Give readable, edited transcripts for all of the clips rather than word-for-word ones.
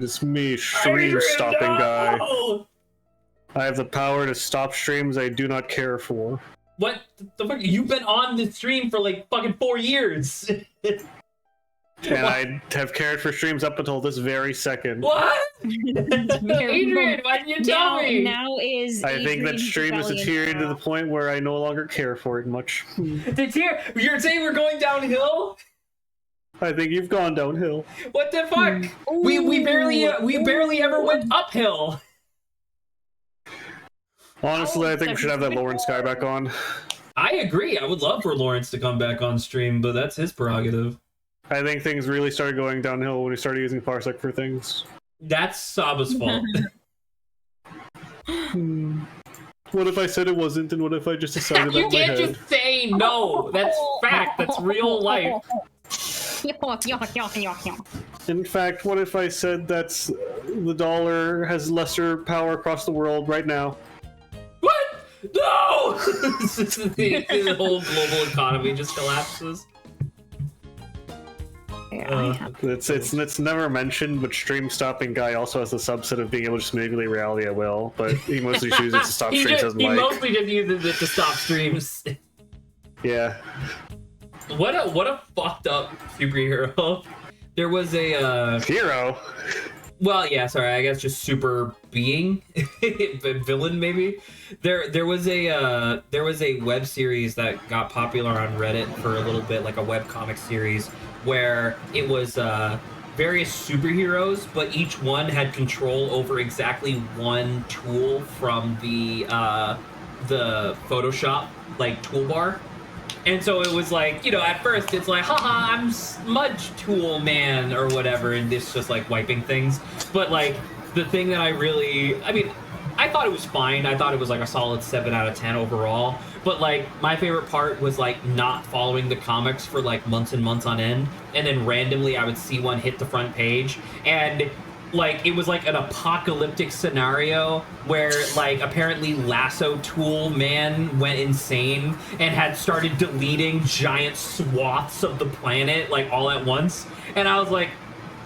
It's me, stream stopping guy. I have the power to stop streams I do not care for. What the fuck? You've been on the stream for like fucking 4 years. And I have cared for streams up until this very second. What? Adrian, why didn't you tell me? Now is I think that stream is deteriorating to the point where I no longer care for it much. You're saying we're going downhill? I think you've gone downhill. What the fuck? We barely ever went uphill. Honestly, I think we should have that Lawrence guy back on. I agree. I would love for Lawrence to come back on stream, but that's his prerogative. I think things really started going downhill when we started using Parsec for things. That's Saba's fault. What if I said it wasn't, and what if I just decided that You can't just say no. That's fact. That's real life. In fact, what if I said that the dollar has lesser power across the world right now? What? No! the whole global economy just collapses. It's never mentioned, but stream stopping guy also has the subset of being able to just manipulate reality at will, but he mostly chooses to stop streams as He mostly just uses it to stop streams. Yeah. What a fucked up superhero. There was a hero. Well, yeah, sorry, I guess just super being villain maybe. There was a web series that got popular on Reddit for a little bit, like a webcomic series where it was various superheroes, but each one had control over exactly one tool from the Photoshop like toolbar. And so it was like, you know, at first it's like, haha, I'm Smudge Tool Man or whatever, and this just like wiping things. But like the thing that I thought it was fine. I thought it was like a solid 7 out of 10 overall. But like my favorite part was like not following the comics for like months and months on end, and then randomly I would see one hit the front page, and like it was like an apocalyptic scenario where like apparently Lasso Tool Man went insane and had started deleting giant swaths of the planet like all at once, and I was like,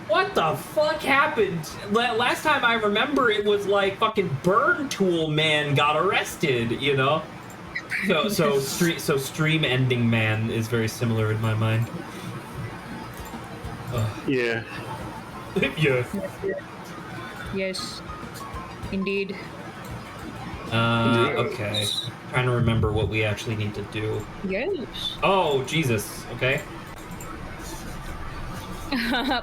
what the fuck happened? Last time I remember it was like fucking Burn Tool Man got arrested, you know? So Stream Ending Man is very similar in my mind. Yeah. Yeah. Yes. Indeed. Okay. Trying to remember what we actually need to do. Yes. Oh, Jesus. Okay.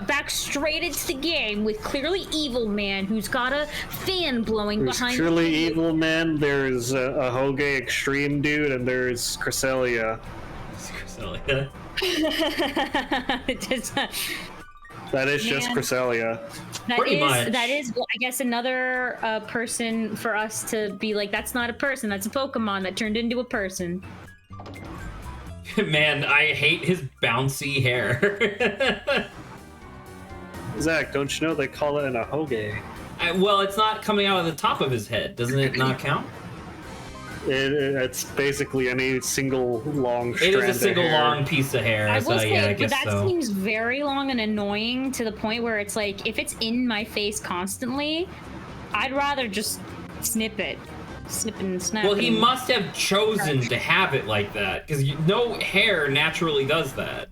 Back straight into the game with clearly evil man who's got a fan blowing behind him. Truly evil man, there's a Hoge extreme dude, and there's Cresselia. Cresselia. That is just Cresselia. That is, I guess, another person for us to be like, that's not a person, that's a Pokemon that turned into a person. Man, I hate his bouncy hair. Zach, don't you know they call it a Hoge? Well, it's not coming out of the top of his head. Doesn't it not count? It's basically any single long strand of hair. It is a single long piece of hair. I will say, yeah, I guess but that so. seems very long and annoying to the point where it's like, if it's in my face constantly, I'd rather just snip it. Snip and snap. Well, he must have chosen to have it like that, because no hair naturally does that.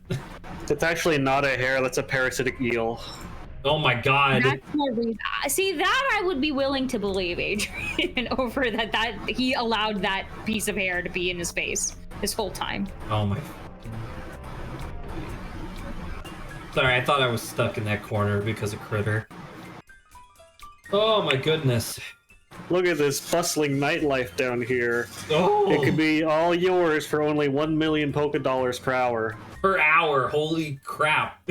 It's actually not a hair, that's a parasitic eel. Oh my god. That's more reason. See, that I would be willing to believe, Adrian, over that he allowed that piece of hair to be in his face this whole time. Oh my. Sorry, I thought I was stuck in that corner because of Critter. Oh my goodness. Look at this bustling nightlife down here. Oh. It could be all yours for only 1 million Poké per hour. Per hour, holy crap.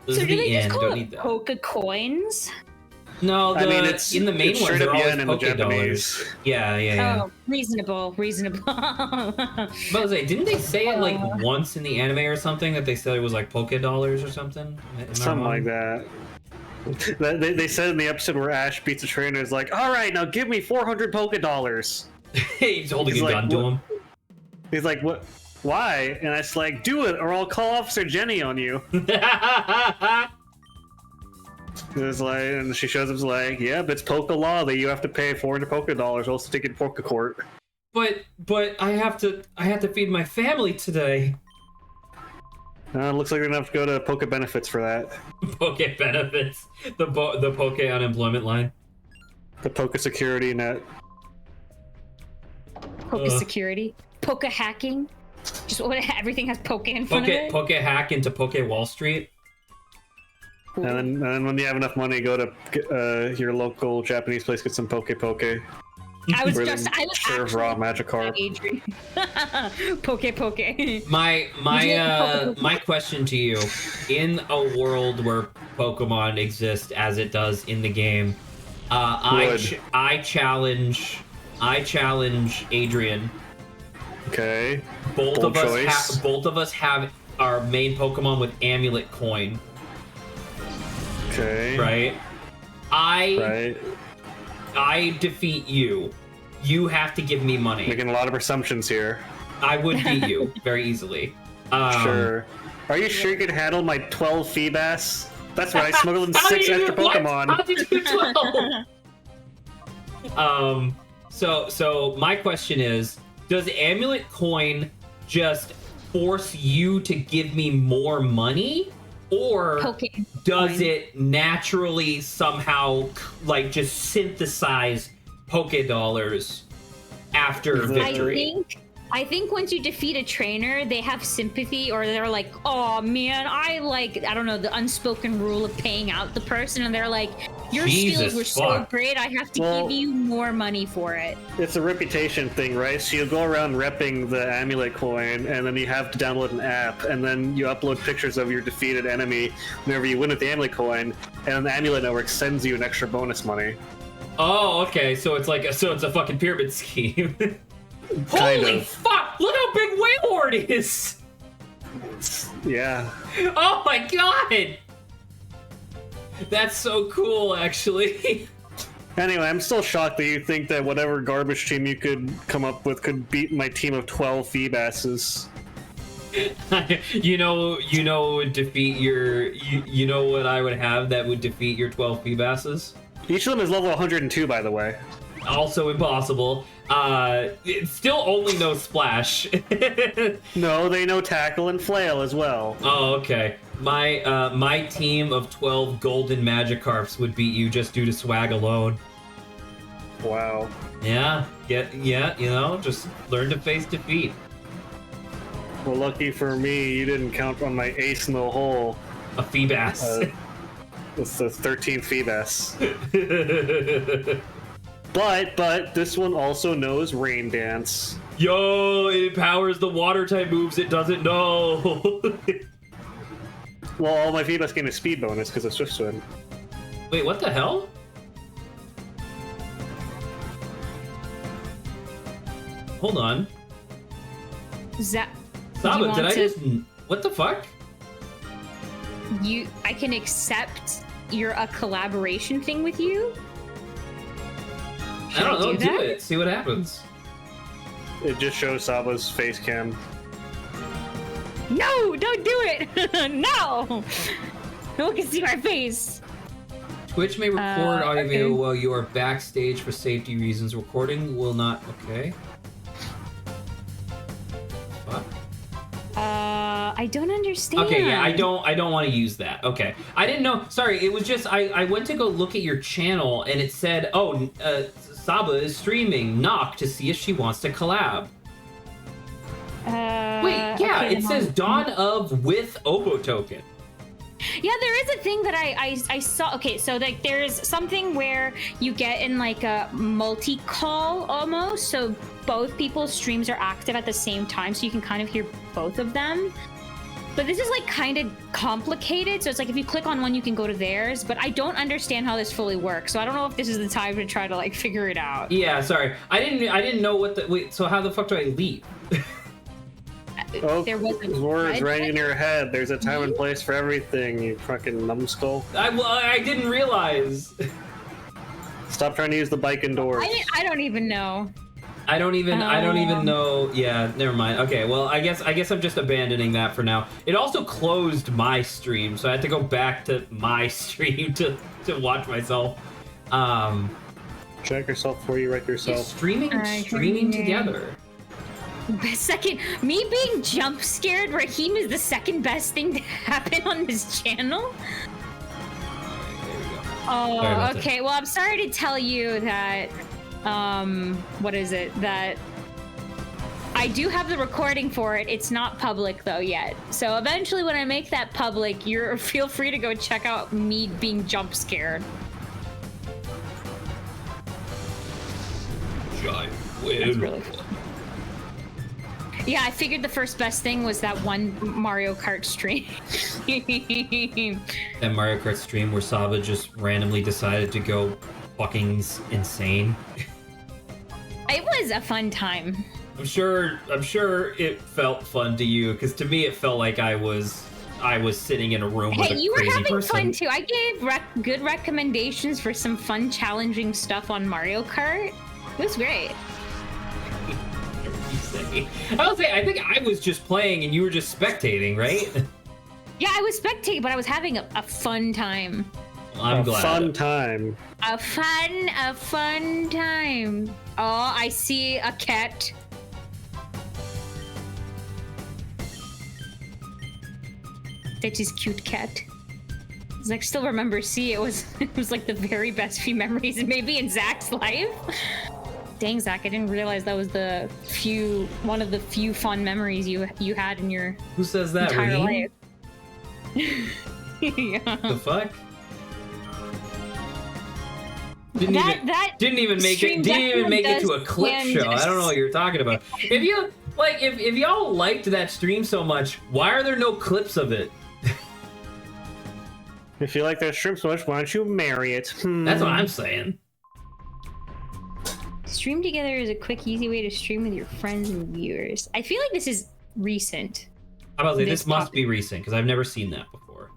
This So is do the they just end, call don't it need that. Poke coins? No, I mean, it's in the main ones, straight they're up always yen in the Poké Japanese. dollars. Yeah. Oh, reasonable. But I was like, didn't they say it like once in the anime or something that they said it was like Poké dollars or something? Something like that. They said in the episode where Ash beats the trainer, is like, all right, now give me 400 Poké. He's holding a gun to him. He's like, what? Why? And it's like, do it, or I'll call Officer Jenny on you. It's like, and she shows up like, yeah, but it's Poke Law that you have to pay $400 Poke Dollars also to get Poke Court. But I have to feed my family today. Looks like we're gonna have to go to Poke Benefits for that. Poke Benefits, the Poke unemployment line, the Poke Security Net, Poke Security, Poke Hacking. Just everything has Poke in front of it. Poke Hack into Poke Wall Street. And then when you have enough money, go to your local Japanese place, get some Poke. I was serve raw Magikarp. Poke. My question to you: in a world where Pokemon exist as it does in the game, I challenge Adrian. Okay. Both of us have our main Pokemon with Amulet Coin. Okay. Right. I defeat you. You have to give me money. Making a lot of assumptions here. I would beat you very easily. Sure. Are you sure you can handle my 12 Feebas? That's right, I smuggled in 6 extra Pokemon. How did you do 12? So my question is, does Amulet Coin just force you to give me more money? Or does it naturally somehow like just synthesize Poke Dollars after victory? I think once you defeat a trainer, they have sympathy, or they're like, oh man, I don't know, the unspoken rule of paying out the person, and they're like, your skills were so great, I have to give you more money for it. It's a reputation thing, right? So you go around repping the Amulet Coin, and then you have to download an app, and then you upload pictures of your defeated enemy whenever you win with the Amulet Coin, and the Amulet Network sends you an extra bonus money. Oh, okay, so it's a fucking pyramid scheme. Kind Holy of. fuck! Look how big Wailord is! Yeah. Oh my god! That's so cool, actually. Anyway, I'm still shocked that you think that whatever garbage team you could come up with could beat my team of 12 Feebasses. you know would defeat your you know what I would have that would defeat your 12 Feebasses? Each of them is level 102, by the way. Also impossible. It's still only no Splash. No, they know Tackle and Flail as well. Oh, okay. My team of 12 golden Magikarps would beat you just due to swag alone. Wow. Yeah, just learn to face defeat. Well, lucky for me, you didn't count on my ace in the hole. A Feebas. It's the 13th Feebas. But this one also knows Rain Dance. Yo, it empowers the water type moves it doesn't know. Well, all my Feebas gain a speed bonus because of Swift Swim. Wait, what the hell? Hold on. Saba, did I just... What the fuck? I can accept a collaboration thing with you? I don't know, do it. See what happens. It just shows Saba's face cam. No, don't do it! No! No one can see my face. Twitch may record audio while you are backstage for safety reasons. Recording will not... Okay. What? I don't understand. Okay, yeah, I don't want to use that. Okay. I didn't know. Sorry, it was just... I went to go look at your channel, and it said, Saba is streaming. Knock to see if she wants to collab. Wait, yeah, it says Dawn of with Obo Token. Yeah, there is a thing that I saw. Okay, so like there's something where you get in like a multi-call almost. So both people's streams are active at the same time, so you can kind of hear both of them. But this is like kind of complicated. So it's like if you click on one, you can go to theirs. But I don't understand how this fully works. So I don't know if this is the time to try to like figure it out. Yeah, sorry. I didn't know what the... Wait, so how the fuck do I leave? Oh, there was words right in your head. There's a time and place for everything, you fucking numbskull. I didn't realize. Stop trying to use the bike indoors. I don't even know. I don't even know. Yeah, never mind. Okay, well, I guess I'm just abandoning that for now. It also closed my stream, so I had to go back to my stream to to watch myself. Check yourself before you wreck yourself. Streaming together. Second, me being jump scared, Raheem, is the second best thing to happen on this channel. Oh, okay. Well, I'm sorry to tell you that, what is it? That I do have the recording for it. It's not public though yet. So eventually when I make that public, feel free to go check out me being jump scared. Giant That's really fun. Yeah, I figured the first best thing was that one Mario Kart stream. That Mario Kart stream where Saba just randomly decided to go fucking insane. It was a fun time. I'm sure it felt fun to you, because to me it felt like I was sitting in a room with a crazy person. Hey, you were having fun too. I gave good recommendations for some fun, challenging stuff on Mario Kart. It was great. I think I was just playing and you were just spectating, right? Yeah, I was spectating, but I was having a fun time. Well, I'm glad. Fun time. A fun time. Oh, I see a cat. That is cute cat. I still remember, it was like the very best few memories, and maybe in Zach's life. Dang, Zach, I didn't realize that was one of the few fond memories you had in your Who says that, entire Raheem? life. Yeah. The fuck? Didn't even make it to a clip show. I don't know what you're talking about. If y'all liked that stream so much, why are there no clips of it? If you like that stream so much, why don't you marry it? That's what I'm saying. Stream together is a quick, easy way to stream with your friends and viewers. I feel like this is recent. I'm about to say, this must be recent, because I've never seen that before.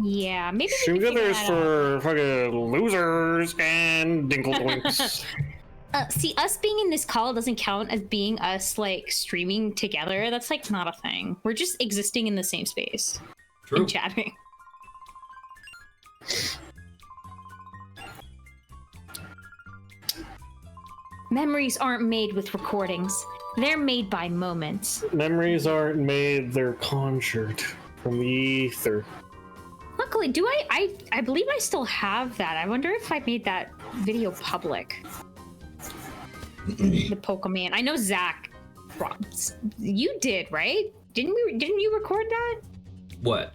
Yeah, maybe stream together is for fucking losers and dinkletoinks. See, us being in this call doesn't count as being us, like, streaming together. That's, like, not a thing. We're just existing in the same space. True. And chatting. Memories aren't made with recordings. They're made by moments. Memories aren't made, they're conjured from the ether. Luckily, I believe I still have that. I wonder if I made that video public. The Pokemon. I know Zach, you did, right? Didn't you record that? What?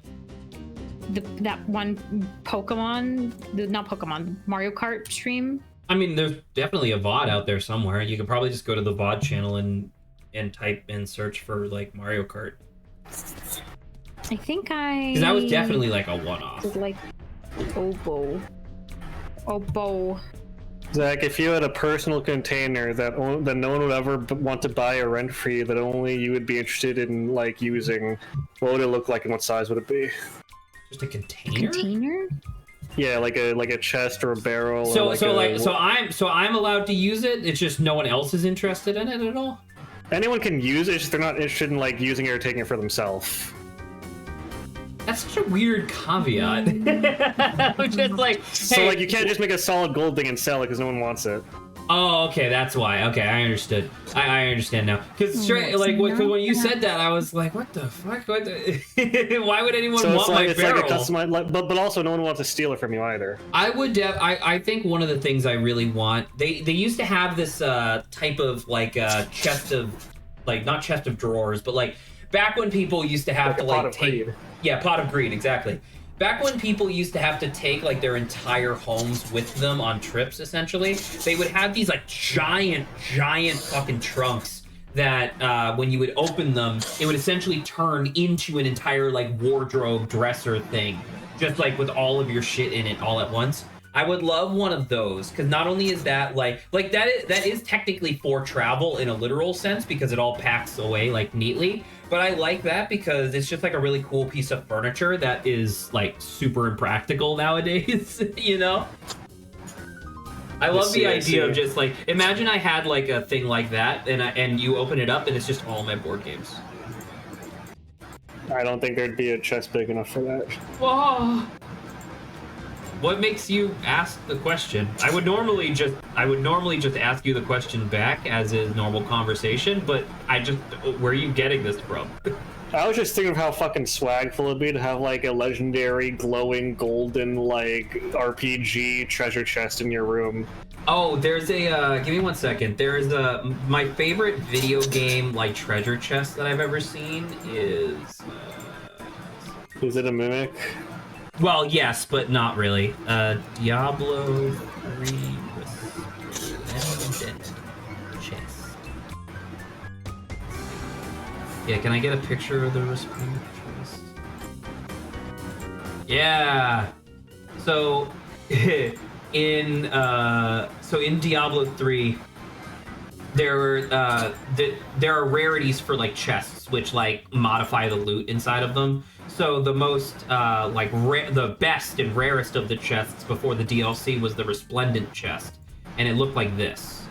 That one Pokemon, not Pokemon, Mario Kart stream. I mean, there's definitely a VOD out there somewhere. You could probably just go to the VOD channel and type and search for like Mario Kart. I think because that was definitely like a one-off. Like Oboe. Zach, if you had a personal container that no one would ever want to buy or rent for you, that only you would be interested in like using, what would it look like and what size would it be? Just a container? Container? Yeah, like a chest or a barrel. So I'm allowed to use it. It's just no one else is interested in it at all. Anyone can use it. It's just they're not interested in like using it or taking it for themselves. That's such a weird caveat. I'm just like, so hey, like you can't just make a solid gold thing and sell it because no one wants it. Oh, okay, that's why. Okay, I understood. I understand now. Because when you said that, I was like, what the fuck? Why would anyone want my barrel? Like a customized, but also no one wants to steal it from you either. I think one of the things I really want, they used to have this type of like chest of, like not chest of drawers, but like back when people used to have like to like take, pot of greed, exactly. Back when people used to have to take like their entire homes with them on trips, essentially, they would have these like giant fucking trunks that when you would open them, it would essentially turn into an entire like wardrobe dresser thing, just like with all of your shit in it all at once. I would love one of those, because not only is that like that is technically for travel in a literal sense because it all packs away like neatly. But I like that because it's just like a really cool piece of furniture that is like super impractical nowadays, you know? I love the idea of just like, imagine I had like a thing like that and you open it up and it's just all my board games. I don't think there'd be a chest big enough for that. Whoa. What makes you ask the question? I would normally just ask you the question back as is normal conversation, but where are you getting this from? I was just thinking of how fucking swagful it'd be to have like a legendary glowing golden like RPG treasure chest in your room. Oh, there's a give me 1 second. There's my favorite video game like treasure chest that I've ever seen is Is it a mimic? well, yes, but not really. Diablo 3 Resplendent chest. Yeah, can I get a picture of the Resplendent chest? Yeah. So in Diablo 3 there are rarities for like chests which like modify the loot inside of them. So the most the best and rarest of the chests before the DLC was the Resplendent chest, and it looked like this.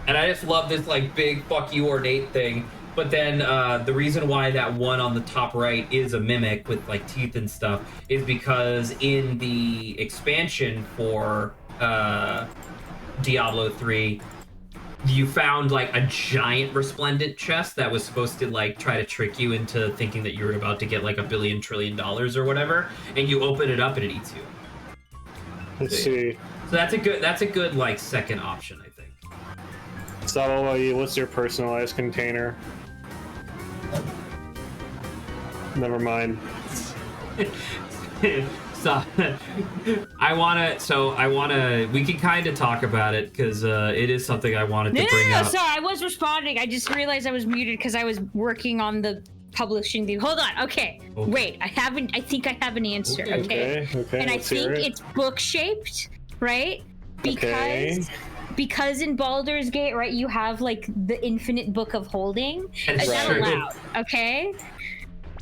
And I just love this like big fuck you ornate thing. But then the reason why that one on the top right is a mimic with like teeth and stuff is because in the expansion for Diablo 3, you found like a giant Resplendent chest that was supposed to like try to trick you into thinking that you were about to get like $1 billion trillion or whatever, and you open it up and it eats you. Let's see. So that's a good like second option, I think. So what's your personalized container? Never mind. So we can kind of talk about it because it is something I wanted to bring up. Sorry, I was responding. I just realized I was muted because I was working on the publishing thing. Hold on. Okay. Wait, I think I have an answer. Okay. And I think it's book shaped, right? Because in Baldur's Gate, right, you have like the infinite book of holding. Is that allowed? Okay.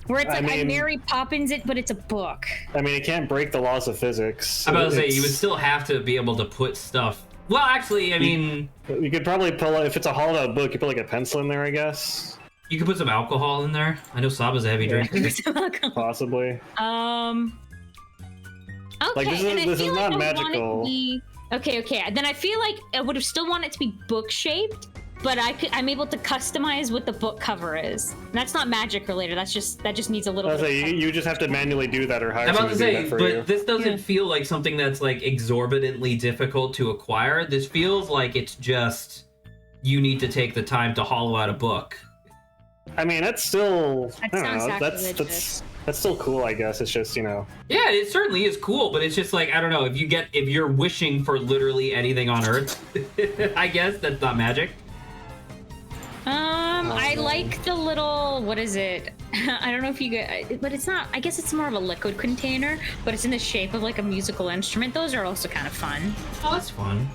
Where it's like I Mary Poppins it, but it's a book. I mean, it can't break the laws of physics. I'm about to say, you would still have to be able to put stuff... Well, actually, I mean... You could probably pull... If it's a hollowed out book, you put like a pencil in there, I guess. You could put some alcohol in there. I know Saba's a heavy drinker. Possibly. Okay, like, this is not magical. Okay. Then I feel like I would have still wanted it to be book-shaped, but I'm able to customize what the book cover is. And that's not magic related. That just needs a little bit. You just have to manually do that or hire I'm about someone to to do say, that for but you. this doesn't feel like something that's like exorbitantly difficult to acquire. This feels like it's just you need to take the time to hollow out a book. I mean, that's still sacrilegious. That's still cool, I guess. It's just, you know. Yeah, it certainly is cool, but it's just like, I don't know, if you're wishing for literally anything on Earth, I guess that's not magic. I like the little, what is it? I don't know if you get, but it's not, I guess it's more of a liquid container, but it's in the shape of like a musical instrument. Those are also kind of fun. Oh, that's fun.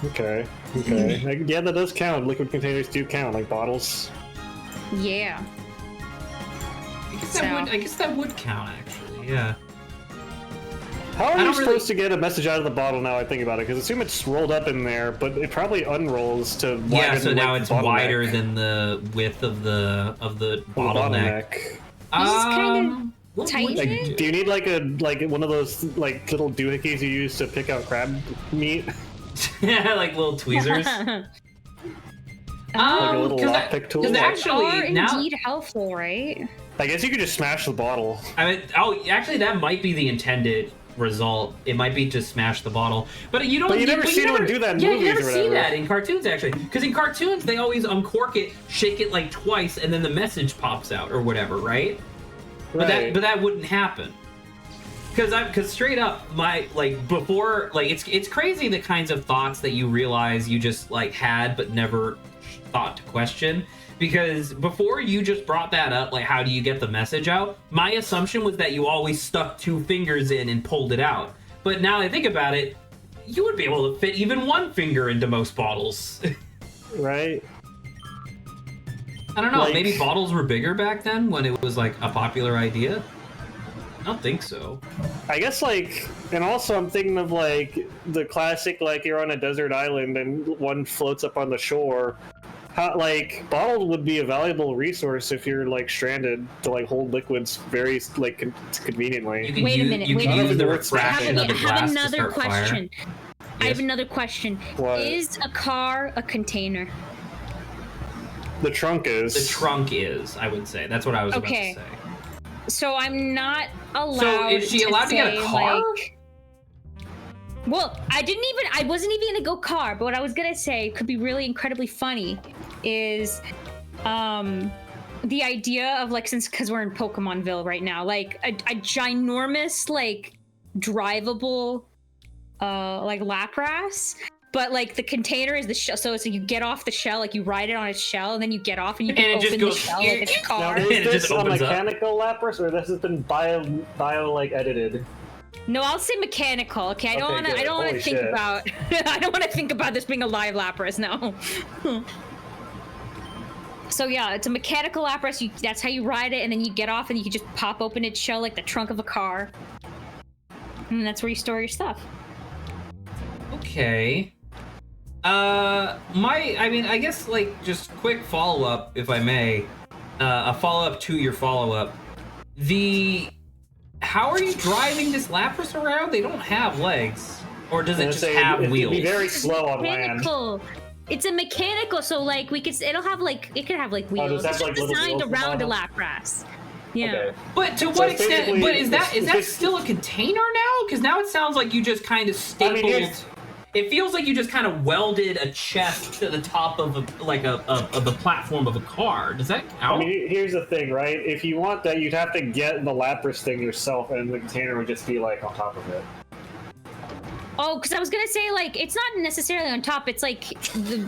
Okay. Yeah, that does count. Liquid containers do count, like bottles. Yeah. I guess that would count, actually, yeah. How are you supposed to get a message out of the bottle now I think about it? Because I assume it's rolled up in there, but it probably unrolls to widen. Yeah, so now like, it's wider than the width of the bottleneck. This is kind of tight. Like, do you need like one of those like little doohickeys you use to pick out crab meat? Yeah, like little tweezers. Like a little lockpick tool. Those Actually, are indeed helpful, right? I guess you could just smash the bottle. I mean, actually, that might be the intended result. It might be to smash the bottle, but you don't. But you never see anyone do that in movies you never or whatever. see that in cartoons, actually, because in cartoons they always uncork it, shake it like twice, and then the message pops out or whatever, right? But that wouldn't happen. Because straight up, it's crazy the kinds of thoughts that you realize you just like had but never thought to question. Because before you just brought that up, like how do you get the message out? My assumption was that you always stuck 2 fingers in and pulled it out. But now I think about it, you would be able to fit even 1 finger into most bottles. Right. I don't know, maybe bottles were bigger back then when it was like a popular idea? I don't think so. I guess and also I'm thinking of like the classic, like you're on a desert island and one floats up on the shore Bottled would be a valuable resource if you're like stranded to like hold liquids very like conveniently. Wait a minute. You Wait can a use the minute. refraction of the I glass have to another start question. fire. I have Yes. another question. What? Is a car a container? The trunk is. The trunk is, I would say. That's what I was Okay. about to say. So I'm not allowed. So is she allowed to get a say, car? Well, I wasn't even gonna go car, but what I was gonna say could be really incredibly funny is the idea of like, because we're in Pokemonville right now, like a ginormous like drivable like Lapras, but like the container is the shell, so it's like you get off the shell, like you ride it on its shell, and then you get off and you can And it just open the goes shell like it's a Now, car. is And it this just a opens up. mechanical Lapras, or this has been bio like edited? No, I'll say mechanical. Okay, I don't Okay, want to. I good. don't want to Holy think shit. about. I don't want to think about this being a live Lapras. No. So yeah, it's a mechanical Lapras. That's how you ride it, and then you get off, and you can just pop open its shell like the trunk of a car, and that's where you store your stuff. Okay. I guess like just quick follow up, if I may. A follow up to your follow up. How are you driving this Lapras around? They don't have legs, or does it just have wheels? It'd be very slow on land. Mechanical. It's a mechanical, so like it could have like wheels. does it have, It's like, just little designed wheels around a on Lapras. Yeah. Okay. But to So what it's extent? basically- But is that it's- still a container now? Because now it sounds like you just kind of stapled. here's- It feels like you just kind of welded a chest to the top of the platform of a car. Does that I count? mean, here's the thing, right? If you want that, you'd have to get the Lapras thing yourself, and the container would just be like on top of it. Oh, because I was gonna say like it's not necessarily on top. It's like the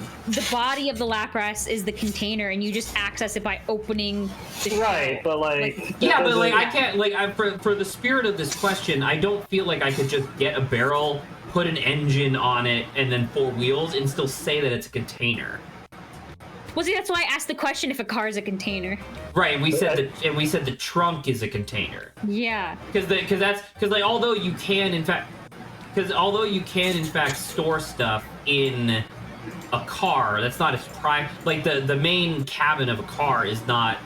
body of the Lapras is the container, and you just access it by opening the shell. Right, but like. Yeah, but like I doesn't- can't like for the spirit of this question, I don't feel like I could just get a barrel, put an engine on it, and then 4 wheels, and still say that it's a container. Well, see, that's why I asked the question if a car is a container. Right, and we said the trunk is a container. Yeah. Because although you can in fact store stuff in a car, that's not its prime. Like the main cabin of a car is not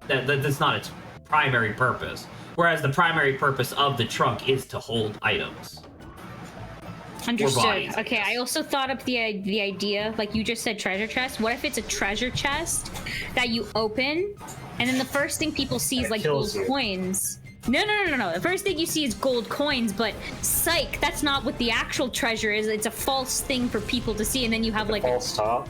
that's not its primary purpose. Whereas the primary purpose of the trunk is to hold items. Understood. bodies, I Okay, guess. I also thought up the idea, like you just said, treasure chest. What if it's a treasure chest that you open, and then the first thing people see is That like gold kills you. coins? No. The first thing you see is gold coins, but psych, that's not what the actual treasure is. It's a false thing for people to see, and then you have like False top.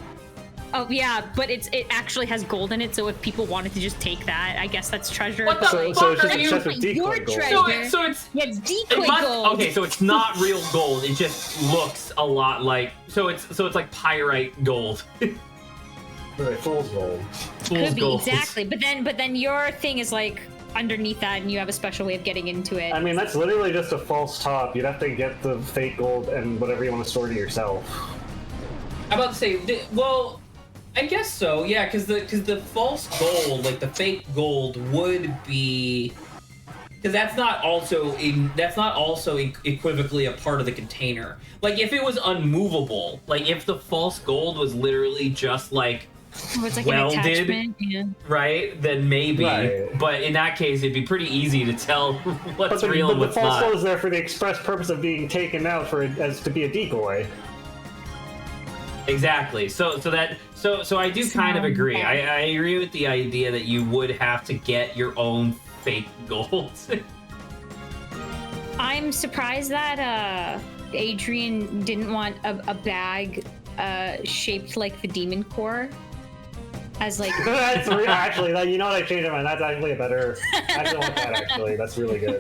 oh yeah, but it actually has gold in it. So if people wanted to just take that, I guess that's treasure. What the So fuck it's are just a you? chest of Your decoy gold. treasure. So it's Yeah, it's it decoy must, gold. okay, so it's not real gold. It just looks a lot like it's like pyrite gold. Right, fool's gold. Fool's Could be gold. exactly, but then your thing is like underneath that, and you have a special way of getting into it. I mean, that's literally just a false top. You'd have to get the fake gold and whatever you want to store to yourself. I'm about to say, well, I guess so. Yeah, because the false gold, like the fake gold, would be because that's not also equivocally a part of the container. Like if it was unmovable, like if the false gold was literally just like Oh, it's like welded. an attachment. Yeah. right, then maybe. Right. But in that case, it'd be pretty easy to tell what's But the, real but and the what's false not. gold is there for the express purpose of being taken out as to be a decoy. Exactly. So I do kind of agree. I agree with the idea that you would have to get your own fake gold. I'm surprised that Adrian didn't want a bag shaped like the demon core. As like Actually, you know what? I changed my mind. That's actually a better. I actually want that. Actually, that's really good.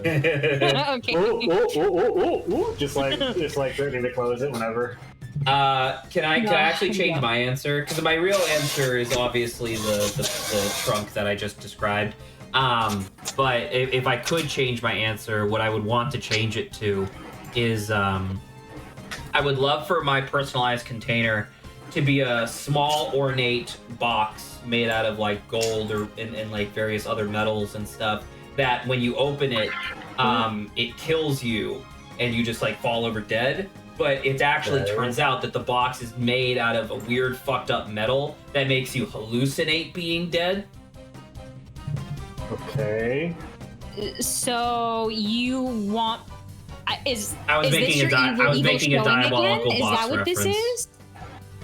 okay. Ooh. Just like threatening to close it whenever. Can I actually change my answer? Because my real answer is obviously the trunk that I just described. But if I could change my answer, what I would want to change it to is I would love for my personalized container to be a small ornate box made out of like gold and like various other metals and stuff that when you open it, it kills you and you just like fall over dead. but it actually Okay. turns out that the box is made out of a weird fucked up metal that makes you hallucinate being dead. Okay. So you want? I was is making this a your di- evil I was eagle making a showing diabolical again? box Is that what reference. this is?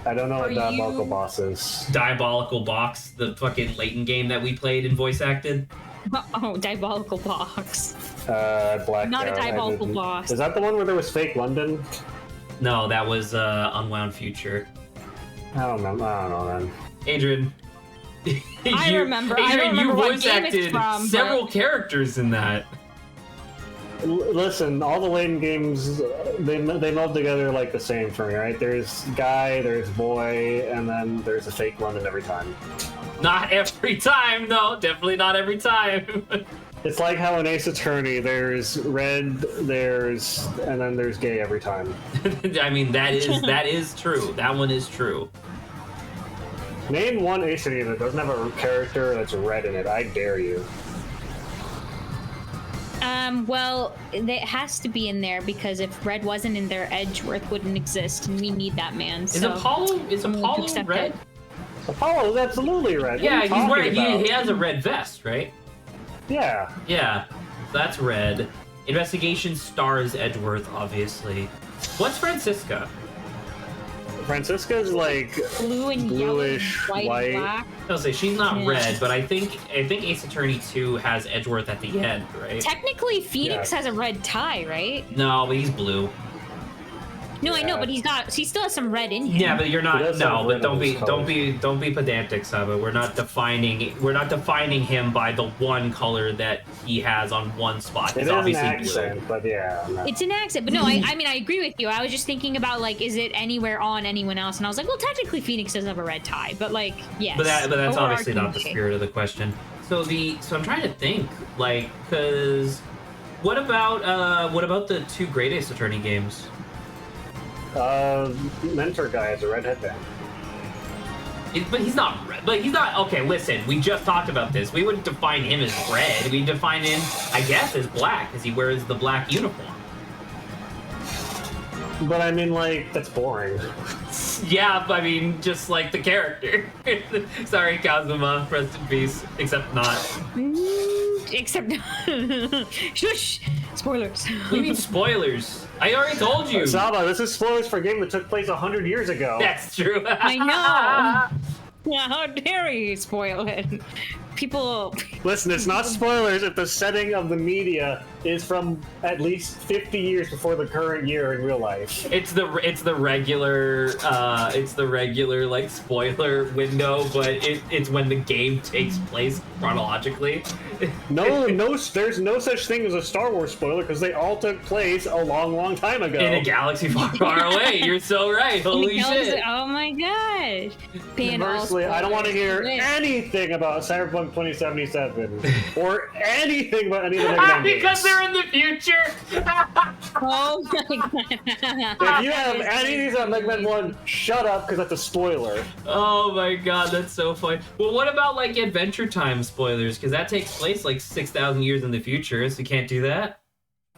I don't know what Are diabolical you- boss is. Diabolical box, the fucking Layton game that we played and voice acted. Oh, diabolical box. Blacked Not a out. I diabolical didn't- boss. Is that the one where there was fake London? No, that was Unwound Future. I don't know. I don't know then. Adrian. I remember. I don't Adrian, you remember what voice game it's acted from, several characters in that. Listen, all the Layton games, they meld together like the same for me, right? There's guy, there's boy, and then there's a fake London every time. Not every time, though. Definitely not every time. It's like how in Ace Attorney, there's red, and then there's gay every time. I mean, that is true. That one is true. Name one Ace Attorney that doesn't have a character that's red in it. I dare you. Well, it has to be in there because if Red wasn't in there, Edgeworth wouldn't exist, and we need that man. Is So Apollo I'm willing to Apollo accept red? it. Apollo is absolutely red. What are Yeah, you he's talking wearing. about? He has a red vest, right? Yeah. Yeah, that's red. Investigation stars Edgeworth, obviously. What's Francisca? Francisca's like Blue and bluish, yellow, and white, white. and black. I'll say she's not Yeah. red, but I think Ace Attorney 2 has Edgeworth at the end, right? Technically, Phoenix Yeah. has a red tie, right? No, but he's blue. No, I know, Yeah. but he's got. He still has some red in him. Yeah, but you're He not. does No, have but red don't on be his don't be pedantic, Saba. We're not defining him by the one color that he has on one spot. It He's is an obviously accent, blue. but yeah. No. It's an accent, but no, I mean, I agree with you. I was just thinking about like, is it anywhere on anyone else? And I was like, well, technically, Phoenix doesn't have a red tie, but like, yes. But that's obviously not the Overarching. spirit of the question. So I'm trying to think, like, because what about the two Great Ace Attorney games? Mentor guy has a red headband. But he's not red. But he's not. Okay, listen. We just talked about this. We wouldn't define him as red. We define him, I guess, as black because he wears the black uniform. But I mean, like, that's boring. Yeah, I mean, just like the character. Sorry, Kazuma. Rest in peace. Except not. Except, shush! Spoilers. What do you mean spoilers? I already told you. Saba, this is spoilers for a game that took place 100 years ago. That's true. I know. Yeah, how dare you spoil it? People. Listen, it's not spoilers if the setting of the media is from at least 50 years before the current year in real life. It's the regular like spoiler window, but it's when the game takes place chronologically. No, there's no such thing as a Star Wars spoiler because they all took place a long, long time ago. In a galaxy far, far away. You're so right. Holy shit. Oh my gosh. Being all Conversely, I don't want to hear spoilers. anything about Cyberpunk 2077 or anything about any of the Mega Man Because games. they're in the future. Oh my god. If you have any of these on Mega Man 1, shut up because that's a spoiler. Oh my god, that's so funny. Well, what about like Adventure Time spoilers? Because that takes place like 6,000 years in the future, so you can't do that.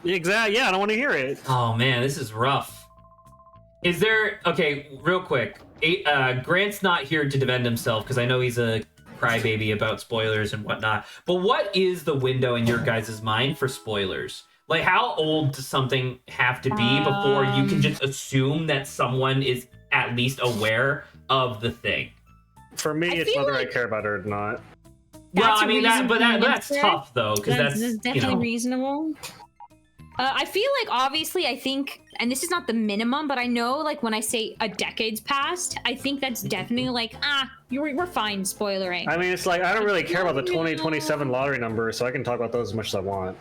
Exactly. Yeah, I don't want to hear it. Oh man, this is rough. Is there okay? Real quick, Grant's not here to defend himself because I know he's a crybaby about spoilers and whatnot. But what is the window in your guys' mind for spoilers? Like, how old does something have to be before you can just assume that someone is at least aware of the thing? For me, I it's feel whether I like- care about it or not. Well, That's I a mean that's reasonable answer. tough though, because that's definitely you know. reasonable. I feel like obviously I think, and this is not the minimum, but I know like when I say a decade's passed, I think that's definitely like we're fine spoilering. I mean, it's like I don't really care about the 2027 lottery numbers, so I can talk about those as much as I want.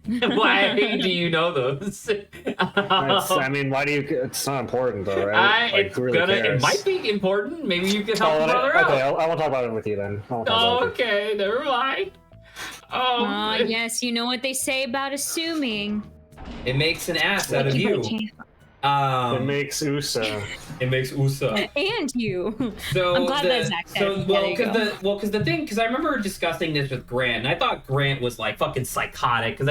Why do you know those? I mean, why do you? It's not important though, right? Like, It's who really it cares? might be important. Maybe you can help Oh, a brother out. okay, I won't talk about it with you then. I won't talk Oh, about it. okay, never mind. Oh, Yes, you know what they say about assuming. it makes an ass out Like, of you you. gotta change- It makes USA. It makes USA. And you. So I'm glad that Zach said it. Because the thing, because I remember discussing this with Grant, and I thought Grant was like fucking psychotic. Because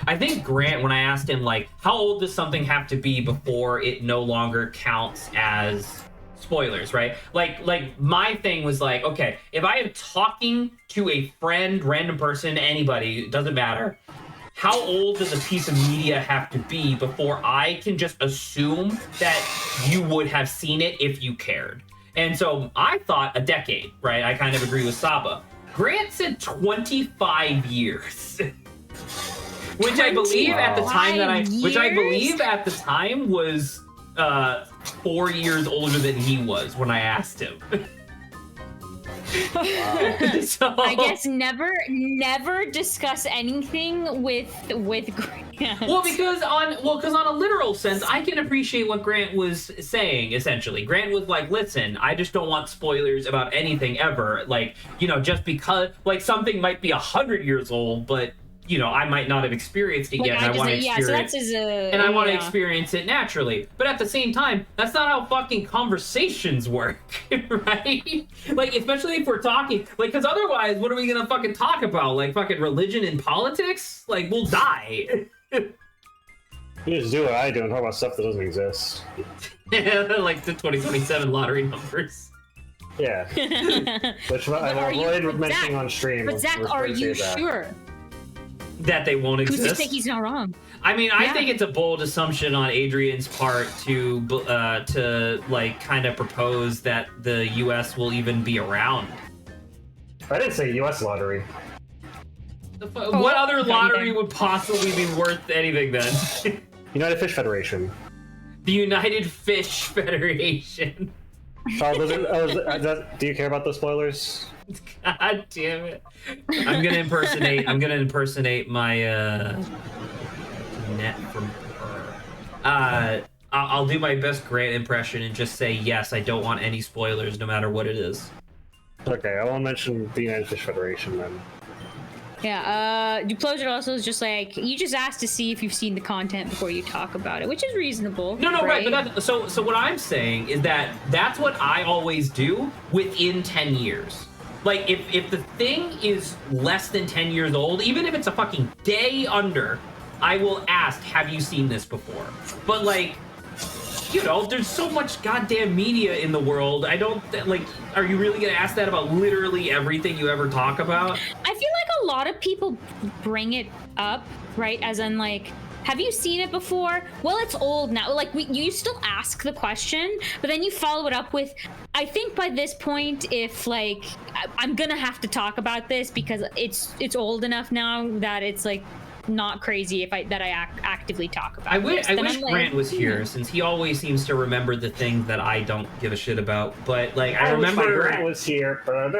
I think Grant, when I asked him like, how old does something have to be before it no longer counts as spoilers, right? Like my thing was like, okay, if I am talking to a friend, random person, anybody, it doesn't matter. How old does a piece of media have to be before I can just assume that you would have seen it if you cared? And so I thought a decade, right? I kind of agree with Saba. Grant said 25 years. Which I believe at the time was 4 years older than he was when I asked him. So, I guess never discuss anything with Grant. Well, because on a literal sense, I can appreciate what Grant was saying. Essentially, Grant was like, "Listen, I just don't want spoilers about anything ever. Like, you know, just because like something might be 100 years old, but." You know, I might not have experienced it yet, and I want to experience it. And I want to experience it naturally. But at the same time, that's not how fucking conversations work, right? Like, especially if we're talking, like, because otherwise, what are we gonna fucking talk about? Like, fucking religion and politics? Like, we'll die. You just do what I do and talk about stuff that doesn't exist. Like the 2027 lottery numbers. Yeah. Which I will avoid mentioning on stream. But Zach, are you sure? That they won't exist. Who's to think he's not wrong? I mean, I think it's a bold assumption on Adrian's part to like kind of propose that the U.S. will even be around. I didn't say U.S. lottery. What other lottery would possibly be worth anything then? United Fish Federation. The United Fish Federation. Do you care about the spoilers? God damn it! I'm gonna impersonate my net from her. I'll do my best Grant impression and just say yes. I don't want any spoilers, no matter what it is. Okay, I won't mention the United Fish Federation then. Yeah, Duplosion also is just like, you just asked to see if you've seen the content before you talk about it, which is reasonable. No, right, but so what I'm saying is that that's what I always do within 10 years. Like, if the thing is less than 10 years old, even if it's a fucking day under, I will ask, have you seen this before? But, like, you know, there's so much goddamn media in the world. I don't, like, are you really going to ask that about literally everything you ever talk about? I feel like a lot of people bring it up, right? As in, like, have you seen it before? Well, it's old now. Like, you still ask the question, but then you follow it up with, I think by this point, if, like, I'm gonna have to talk about this because it's old enough now that it's, like, not crazy if I actively talk about it. I wish Grant was here, since he always seems to remember the things that I don't give a shit about. But, like, I remember Grant was here. Oh,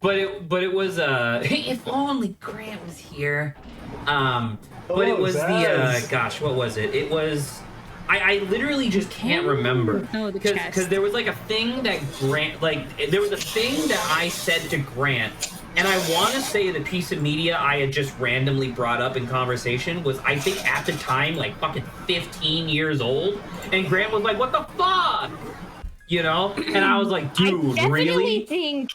but it was if only Grant was here. But it was gosh, what was it? It was I literally just can't remember. Oh, the chest. Because there was like a thing that Grant, like there was a thing that I said to Grant, and I want to say the piece of media I had just randomly brought up in conversation was, I think at the time, like fucking 15 years old, and Grant was like, "What the fuck?" You know, and I was like, "Dude, really?" I think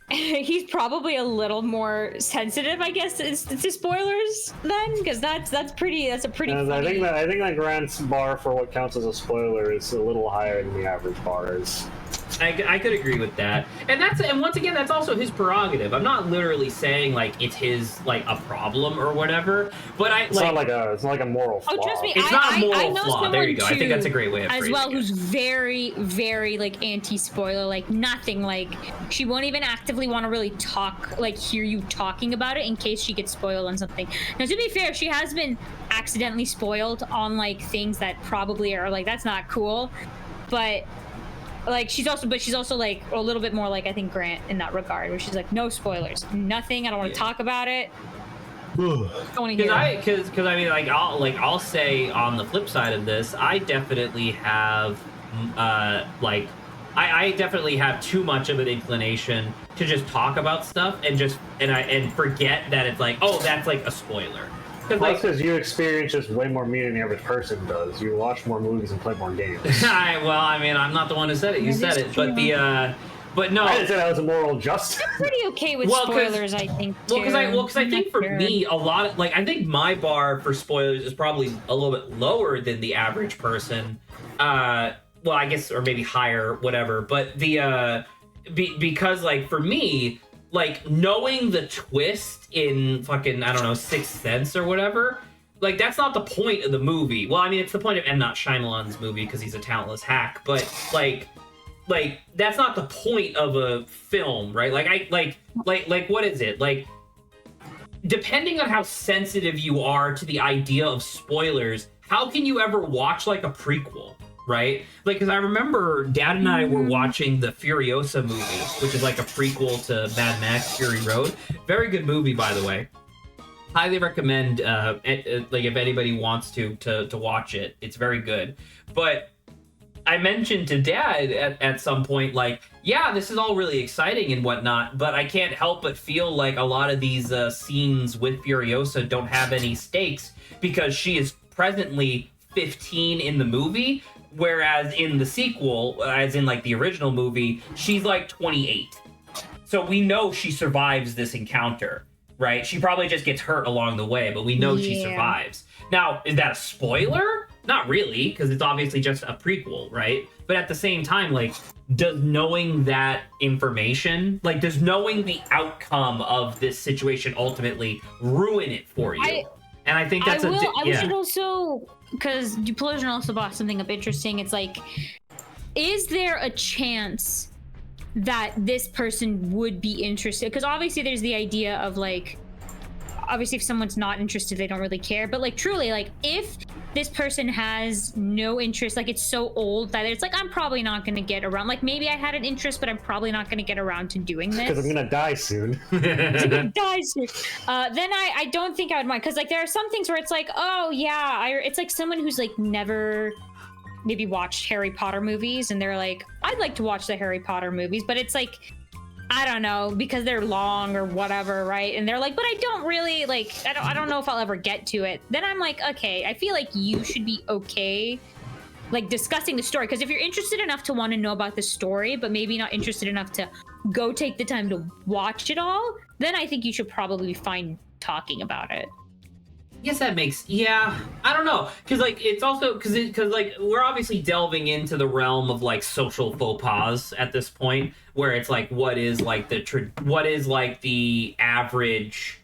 he's probably a little more sensitive, I guess, to spoilers then, because that's a pretty funny... I think that Grant's bar for what counts as a spoiler is a little higher than the average bar is. I could agree with that, and once again, that's also his prerogative. I'm not literally saying like it's his like a problem or whatever, but it's not like a moral flaw. Oh, trust me, it's not a moral know flaw. There you go. I think that's a great way of as phrasing well, it. who's very, very like anti-spoiler, like nothing. Like she won't even actively want to really hear you talking about it in case she gets spoiled on something. Now, to be fair, she has been accidentally spoiled on like things that probably are like, that's not cool, but. Like she's also like a little bit more like, I think, Grant in that regard, where she's like, no spoilers, nothing. I don't want to talk about it. Because I mean, like I'll say on the flip side of this, I definitely have I definitely have too much of an inclination to just talk about stuff and forget that it's like, oh, that's like a spoiler. like, because you experience just way more media than the average person does. You watch more movies and play more games. well, I mean, I'm not the one who said it. You said it, but but no. I didn't say that was a moral justice. I'm pretty okay with spoilers, I think. Too. Because I think for me, a lot of I think my bar for spoilers is probably a little bit lower than the average person. Well, I guess, or maybe higher, whatever. But because for me, knowing the twist in fucking, I don't know, Sixth Sense or whatever, that's not the point of the movie. Well, I mean, it's the point of M. Night Shyamalan's movie because he's a talentless hack, but that's not the point of a film, right? What is it? Depending on how sensitive you are to the idea of spoilers, how can you ever watch a prequel? Right? Because I remember Dad and I were watching the Furiosa movie, which is a prequel to Mad Max Fury Road. Very good movie, by the way. Highly recommend, if anybody wants to watch it. It's very good. But I mentioned to Dad at some point, yeah, this is all really exciting and whatnot, but I can't help but feel like a lot of these scenes with Furiosa don't have any stakes because she is presently 15 in the movie, whereas in the sequel, as in the original movie, she's 28. So we know she survives this encounter, right? She probably just gets hurt along the way, but we know she survives. Now, is that a spoiler? Not really, because it's obviously just a prequel, right? But at the same time, does knowing that information, does knowing the outcome of this situation ultimately ruin it for you? And I think that's I should also, because Duplosion also brought something up interesting. It's is there a chance that this person would be interested? Because obviously there's the idea of obviously if someone's not interested, they don't really care. But truly, if this person has no interest, it's so old that it's I'm probably not going to get around. Maybe I had an interest, but I'm probably not going to get around to doing this. Because I'm going to die soon. Then I don't think I would mind. Because there are some things where it's oh yeah, it's someone who's never maybe watched Harry Potter movies, and they're I'd like to watch the Harry Potter movies, but it's I don't know, because they're long or whatever, right? And they're but I don't really I don't know if I'll ever get to it. Then I'm okay, I feel you should be okay discussing the story, because if you're interested enough to want to know about the story, but maybe not interested enough to go take the time to watch it all, then I think you should probably be fine talking about it. Yes, that makes, I don't know, because it's also because we're obviously delving into the realm of social faux pas at this point, where it's what is the average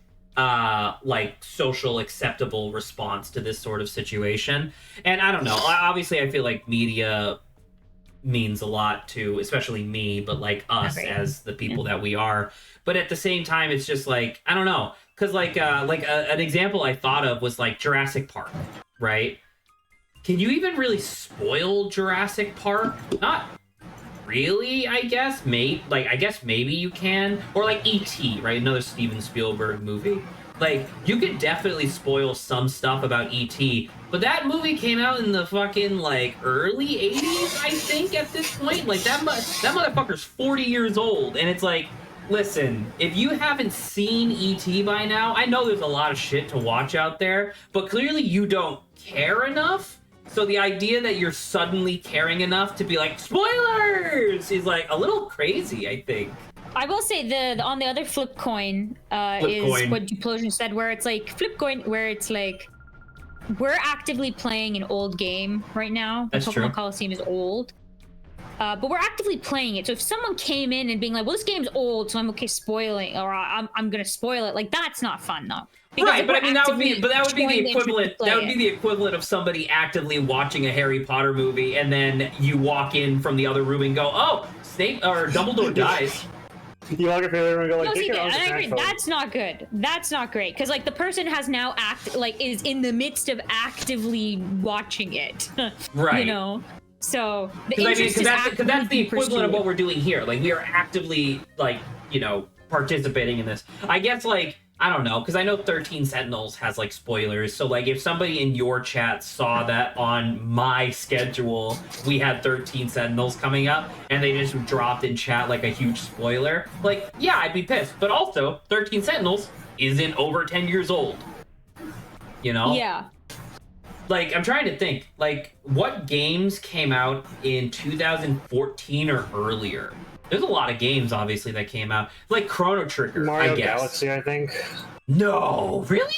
social acceptable response to this sort of situation. And I don't know, obviously I feel media means a lot to especially me, but us as the people that we are. But at the same time, it's just I don't know. Because an example I thought of was Jurassic Park, right? Can you even really spoil Jurassic Park? Not really, I guess. I guess maybe you can. Or E.T., right? Another Steven Spielberg movie. You could definitely spoil some stuff about E.T., but that movie came out in the fucking early 80s, I think, at this point. That motherfucker's 40 years old, and it's listen, if you haven't seen E.T. by now, I know there's a lot of shit to watch out there, but clearly you don't care enough. So the idea that you're suddenly caring enough to be spoilers is a little crazy, I think. I will say the on the other flip coin is what Duplosion said, where it's flip coin, where it's we're actively playing an old game right now. That's Pokemon true. Colosseum is old. But we're actively playing it. So if someone came in and being well, this game's old, so I'm okay spoiling, or I'm gonna spoil it. That's not fun, though. Because right, but I mean that would be the equivalent. That would be the equivalent of somebody actively watching a Harry Potter movie, and then you walk in from the other room and go, "Oh, Snape or Dumbledore dies." You walk up to the room and go no, see, I agree. That's not good. That's not great, because the person has now is in the midst of actively watching it. Right. You know. So because that's the equivalent of what we're doing here. We are actively participating in this. I guess I don't know, because I know 13 Sentinels has spoilers. So if somebody in your chat saw that on my schedule we had 13 Sentinels coming up and they just dropped in chat a huge spoiler, yeah, I'd be pissed. But also 13 Sentinels isn't over 10 years old. you know? Yeah. Like, I'm trying to think, like, what games came out in 2014 or earlier? There's a lot of games, obviously, that came out. Like Chrono Trigger, Mario I guess. Galaxy, I think. No, really?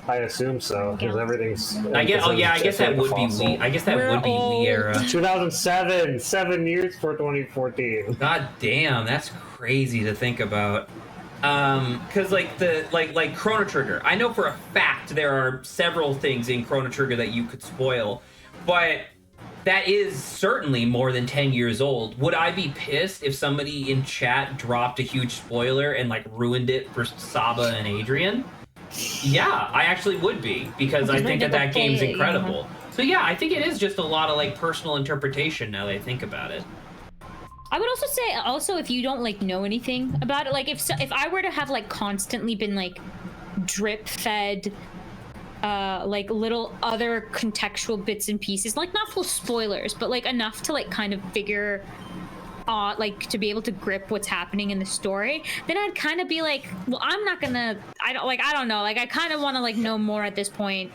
I assume so, because everything's. I guess. Oh yeah, I guess that would be Wii. I guess that would be Wii era. 2007, 7 years for 2014. God damn, that's crazy to think about. Because like Chrono Trigger, I know for a fact there are several things in Chrono Trigger that you could spoil, but that is certainly more than 10 years old. Would I be pissed if somebody in chat dropped a huge spoiler and like ruined it for Saba and Adrian? Yeah, I actually would be, because I think that game's incredible. So yeah, I think it is just a lot of like personal interpretation now that I think about it. I would also say, if you don't like know anything about it, like if I were to have like constantly been like drip fed like little other contextual bits and pieces, like not full spoilers, but like enough to like kind of figure like to be able to grip what's happening in the story, then I'd kind of be like, well, I don't know, like I kind of want to like know more at this point.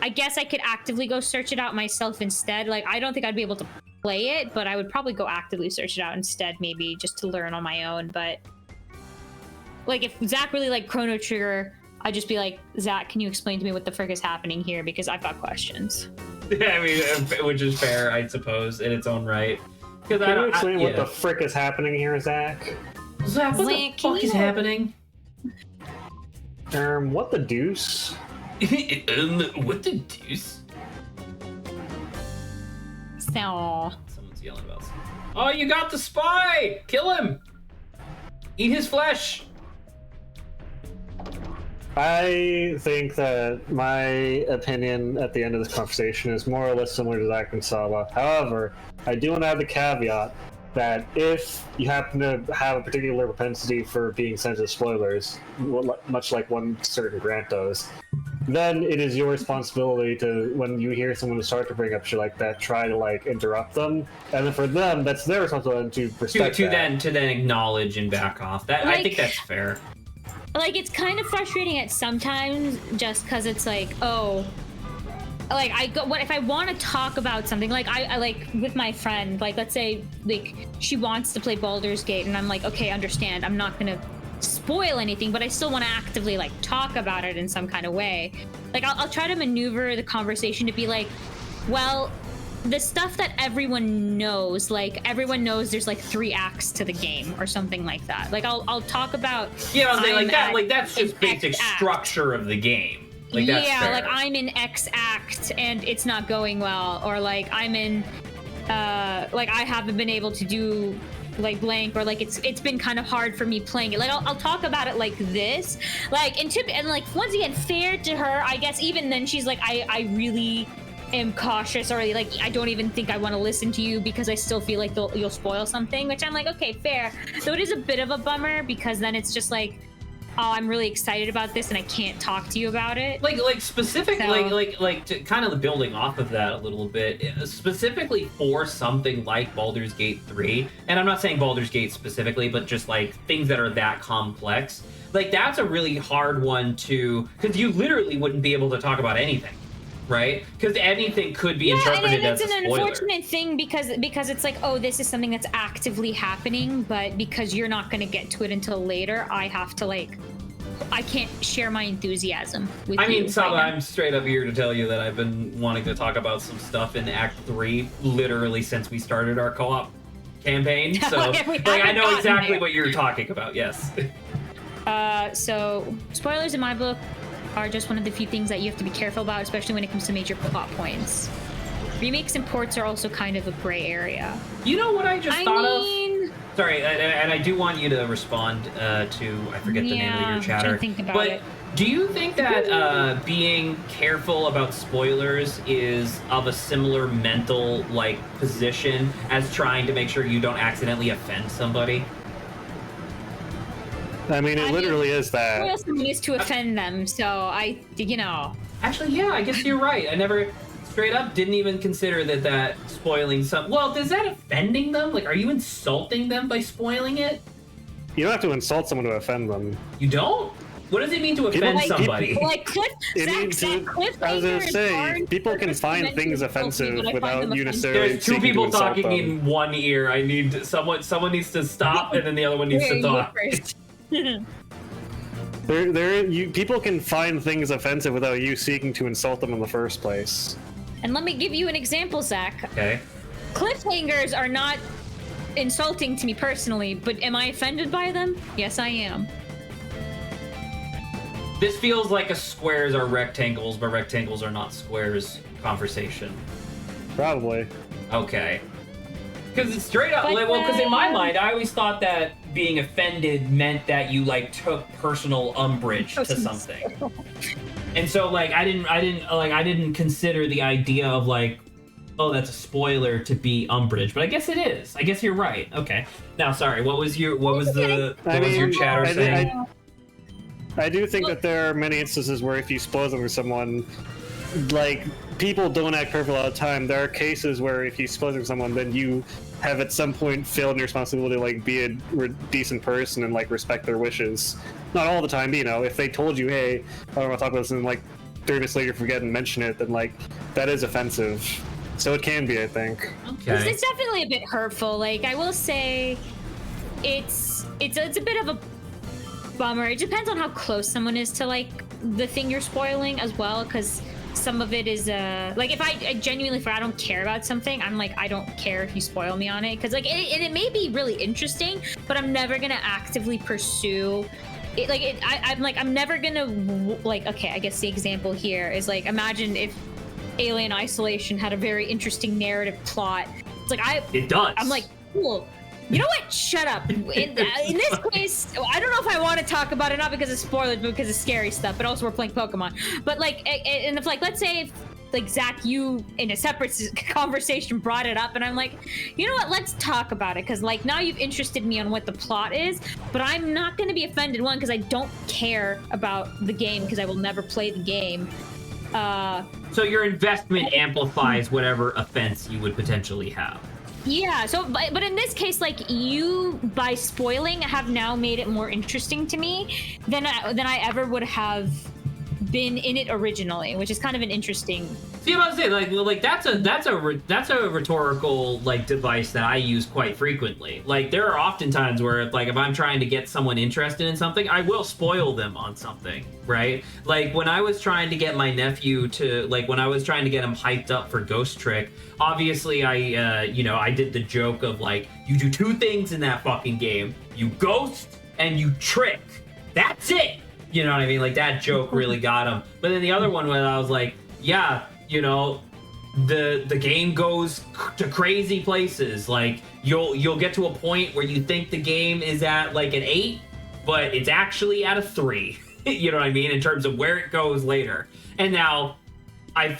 I guess I could actively go search it out myself instead. Like I don't think I'd be able to play it, but I would probably go actively search it out instead, maybe just to learn on my own. But like if Zach really liked Chrono Trigger, I'd just be like, Zach, can you explain to me what the frick is happening here, because I've got questions. Yeah, I mean, which is fair, I suppose, in its own right. Can you explain what the frick is happening here, Zach? Zach, what the fuck is happening? What the deuce? What the deuce? So... Someone's yelling about something. Oh, you got the spy! Kill him! Eat his flesh! I think that my opinion at the end of this conversation is more or less similar to Zach and Saba. However, I do want to add the caveat that if you happen to have a particular propensity for being sensitive to spoilers, much like one certain Grant does, then it is your responsibility to, when you hear someone start to bring up shit like that, try to like interrupt them, and then for them, that's their responsibility to respect that. To then acknowledge and back off. That I think that's fair. Like, it's kind of frustrating at sometimes, just because it's like, oh, like if I want to talk about something, like I like with my friend, like let's say like she wants to play Baldur's Gate, and I'm like, okay, understand, I'm not gonna spoil anything, but I still want to actively like talk about it in some kind of way. Like I'll try to maneuver the conversation to be like, well, the stuff that everyone knows, like everyone knows there's like 3 acts to the game or something like that. Like I'll talk about, yeah, I was like that, like that's just basic structure of the game. Like, that's fair. Like I'm in X act and it's not going well, or like I'm in like I haven't been able to do like blank, or like it's been kind of hard for me playing it. Like I'll talk about it like this, like and like once again, fair to her, I guess. Even then she's like, I really am cautious, or like I don't even think I want to listen to you because I still feel like you'll spoil something, which I'm like, okay, fair. So it is a bit of a bummer, because then it's just like, oh, I'm really excited about this and I can't talk to you about it. Like specific, so, like to kind of building off of that a little bit, specifically for something like Baldur's Gate 3, and I'm not saying Baldur's Gate specifically, but just like things that are that complex, like that's a really hard one to, because you literally wouldn't be able to talk about anything. Right? Because anything could be interpreted as a spoiler. It's an unfortunate thing, because it's like, oh, this is something that's actively happening, but because you're not going to get to it until later, I have to like, I can't share my enthusiasm with you. I mean, Saba, I'm straight up here to tell you that I've been wanting to talk about some stuff in Act 3 literally since we started our co-op campaign. So like I know exactly what you're talking about, yes. So spoilers in my book are just one of the few things that you have to be careful about, especially when it comes to major plot points. Remakes and ports are also kind of a gray area. You know what I just thought of? Sorry, and I do want you to respond to, I forget the name of your chatter. Think about it. Do you think that being careful about spoilers is of a similar mental like position as trying to make sure you don't accidentally offend somebody? I mean, it literally is that. Spoil someone is to offend them, so Actually, yeah, I guess you're right. I never straight up didn't even consider that spoiling some. Well, is that offending them? Like, are you insulting them by spoiling it? You don't have to insult someone to offend them. You don't? What does it mean to offend somebody? Like Cliff, I was gonna say, people can find things offensive without you necessarily. There's two people talking in one ear. I need someone needs to stop, and then the other one needs to talk. People can find things offensive without you seeking to insult them in the first place. And let me give you an example, Zach. Okay. Cliffhangers are not insulting to me personally, but am I offended by them? Yes, I am. This feels like a squares are rectangles, but rectangles are not squares conversation. Probably. Okay. Because it's straight up, because in my mind, I always thought that being offended meant that you like took personal umbrage to something. And so like I didn't consider the idea of like, oh, that's a spoiler to be umbrage, but I guess it is. I guess you're right. Okay. Now, sorry. What was your chatter saying? I do think that there are many instances where if you spoil them for someone, like, people don't act perfect all the time. There are cases where if you spoil them for someone, then you have at some point failed in your responsibility to, like, be a decent person and, like, respect their wishes. Not all the time, but, you know, if they told you, hey, I don't want to talk about this, and, like, 30 minutes later forget and mention it, then, like, that is offensive. So it can be, I think. Okay. It's definitely a bit hurtful. Like, I will say, it's a bit of a bummer. It depends on how close someone is to like the thing you're spoiling as well, because some of it is like if I genuinely, if I don't care about something, I'm like, I don't care if you spoil me on it, because like it may be really interesting, but I'm never gonna actively pursue it. Like I'm never gonna like, okay, I guess the example here is like, imagine if Alien Isolation had a very interesting narrative plot. It's like it does. I'm like, cool. You know what? Shut up. In this case, I don't know if I want to talk about it, not because of spoilers, but because of scary stuff. But also, we're playing Pokemon. But like, and if like, let's say, if, like Zach, you in a separate conversation brought it up, and I'm like, you know what? Let's talk about it, because like now you've interested me on what the plot is. But I'm not going to be offended, one, because I don't care about the game, because I will never play the game. So your investment amplifies whatever offense you would potentially have. Yeah, so, but in this case, like, you, by spoiling, have now made it more interesting to me than I ever would have been in it originally, which is kind of an interesting... See, I was saying, like that's a rhetorical, like, device that I use quite frequently. Like, there are often times where, like, if I'm trying to get someone interested in something, I will spoil them on something, right? Like, when I was trying to get my nephew to, like, when I was trying to get him hyped up for Ghost Trick, obviously I did the joke of, like, you do two things in that fucking game. You ghost and you trick. That's it! You know what I mean? Like, that joke really got him. But then the other one, when I was like, yeah, you know, the game goes to crazy places. Like, you'll get to a point where you think the game is at like an 8, but it's actually at a 3. You know what I mean? In terms of where it goes later. And now,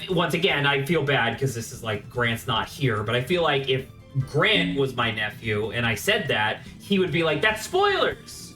once again, I feel bad because this is like, Grant's not here, but I feel like if Grant was my nephew and I said that, he would be like, that's spoilers.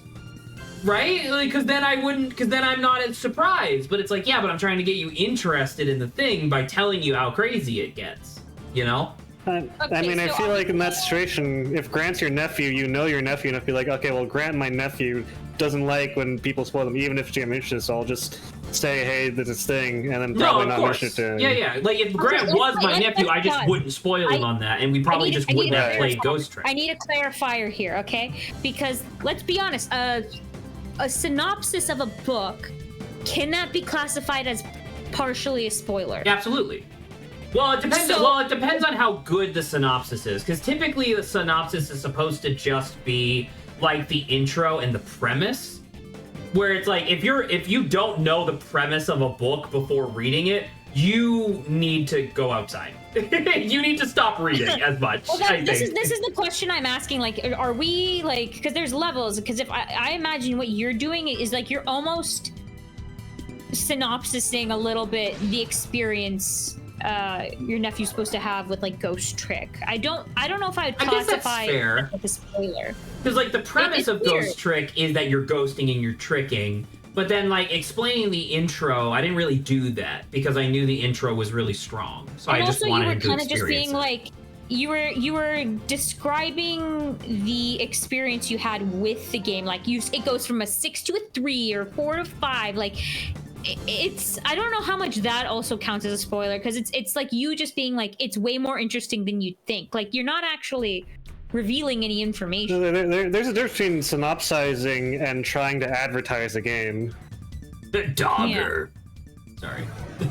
Right? Because then I'm not as surprised. But it's like, yeah, but I'm trying to get you interested in the thing by telling you how crazy it gets. You know? I mean, I feel like in that situation, if Grant's your nephew, you know your nephew, and if you're like, okay, well, Grant, my nephew, doesn't like when people spoil them, even if I'm interested, so I'll just say, hey, there's this thing, and then probably not mention it to him. Yeah. Like, if Grant was my nephew, I just wouldn't spoil him on that, and we probably just wouldn't have played Ghost Trick. I need a clarifier here, okay? Because, let's be honest, a synopsis of a book, can that be classified as partially a spoiler? Yeah, absolutely. Well, it depends. It depends on how good the synopsis is, because typically the synopsis is supposed to just be like the intro and the premise. Where it's like, if you don't know the premise of a book before reading it, you need to go outside. You need to stop reading as much. Well, this is the question I'm asking. Like, are we like, because there's levels. Because if I imagine what you're doing is like, you're almost synopsising a little bit the experience your nephew's supposed to have with like Ghost Trick. I don't know if I would classify it like a spoiler. Because like the premise of Ghost Trick is that you're ghosting and you're tricking. But then, like, explaining the intro, I didn't really do that because I knew the intro was really strong. So I just wanted to experience it. And also, you were kind of just being like, you were describing the experience you had with the game. Like it goes from a 6 to a 3 or 4 to 5. Like it's I don't know how much that also counts as a spoiler, because it's like you just being like it's way more interesting than you'd think. Like you're not actually revealing any information. There's a difference between synopsizing and trying to advertise a game. The Dogger. Sorry.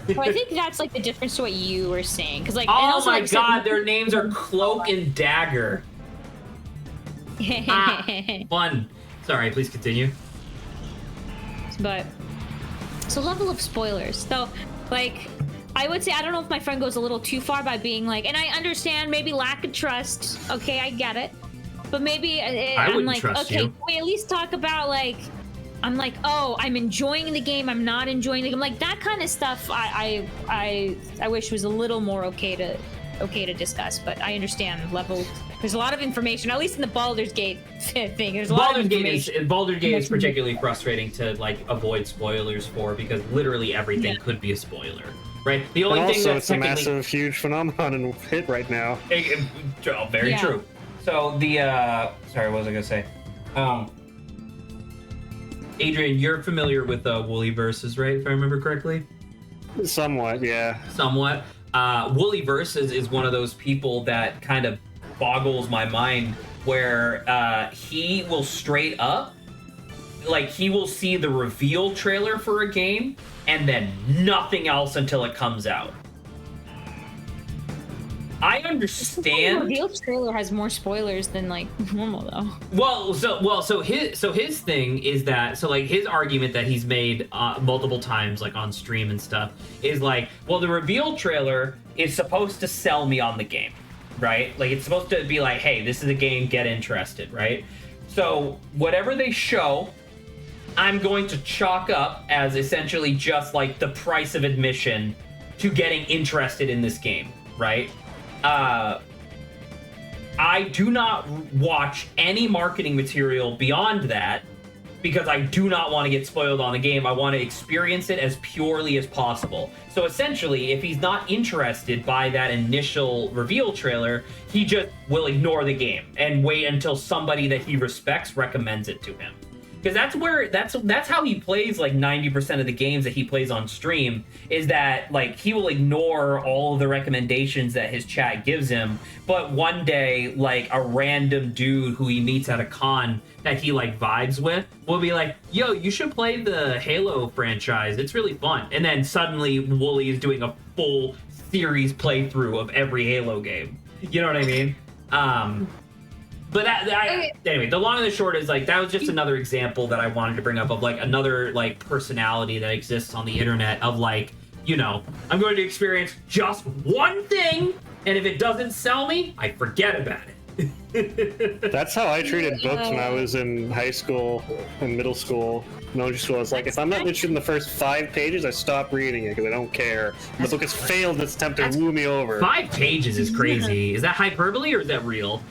Well, I think that's like the difference to what you were saying, because like. Oh and also, my like, God! Their names are Cloak and Dagger. Fun. Sorry. Please continue. But so level of spoilers. So like I would say I don't know if my friend goes a little too far by being like, and I understand maybe lack of trust. Okay, I get it. But maybe I'm like, okay, can we at least talk about like. I'm like, oh, I'm enjoying the game. I'm not enjoying the game. Like that kind of stuff. I wish was a little more okay to discuss. But I understand level. There's a lot of information, at least in the Baldur's Gate thing. There's a lot of information. Baldur's Gate is particularly frustrating to like avoid spoilers for, because literally everything could be a spoiler, right? The only thing that's it's a massive, huge phenomenon and hit right now. Very true. So the sorry, what was I gonna say? Adrian, you're familiar with Woolly Versus, right? If I remember correctly. Somewhat, yeah. Somewhat. Woolly Versus is one of those people that kind of boggles my mind, where he will straight up, like he will see the reveal trailer for a game and then nothing else until it comes out. I understand. The reveal trailer has more spoilers than like normal, though. So his thing is that, so like his argument that he's made multiple times, like on stream and stuff, is like, well, the reveal trailer is supposed to sell me on the game, right? Like it's supposed to be like, hey, this is a game, get interested, right? So whatever they show, I'm going to chalk up as essentially just like the price of admission to getting interested in this game, right? I do not watch any marketing material beyond that, because I do not want to get spoiled on the game. I want to experience it as purely as possible. So essentially, if he's not interested by that initial reveal trailer, he just will ignore the game and wait until somebody that he respects recommends it to him. Because that's how he plays like 90% of the games that he plays on stream, is that like he will ignore all of the recommendations that his chat gives him, but one day like a random dude who he meets at a con that he like vibes with will be like, yo, you should play the Halo franchise, it's really fun. And then suddenly Wooly is doing a full series playthrough of every Halo game. You know what I mean? But anyway, the long and the short is like that was just another example that I wanted to bring up of like another like personality that exists on the internet of like, you know, I'm going to experience just one thing, and if it doesn't sell me, I forget about it. That's how I treated books when I was in high school and middle school, elementary school. I was like, if I'm not interested in the first 5 pages, I stop reading it because I don't care. The book has failed its attempt to woo me over. 5 pages is crazy. Is that hyperbole or is that real?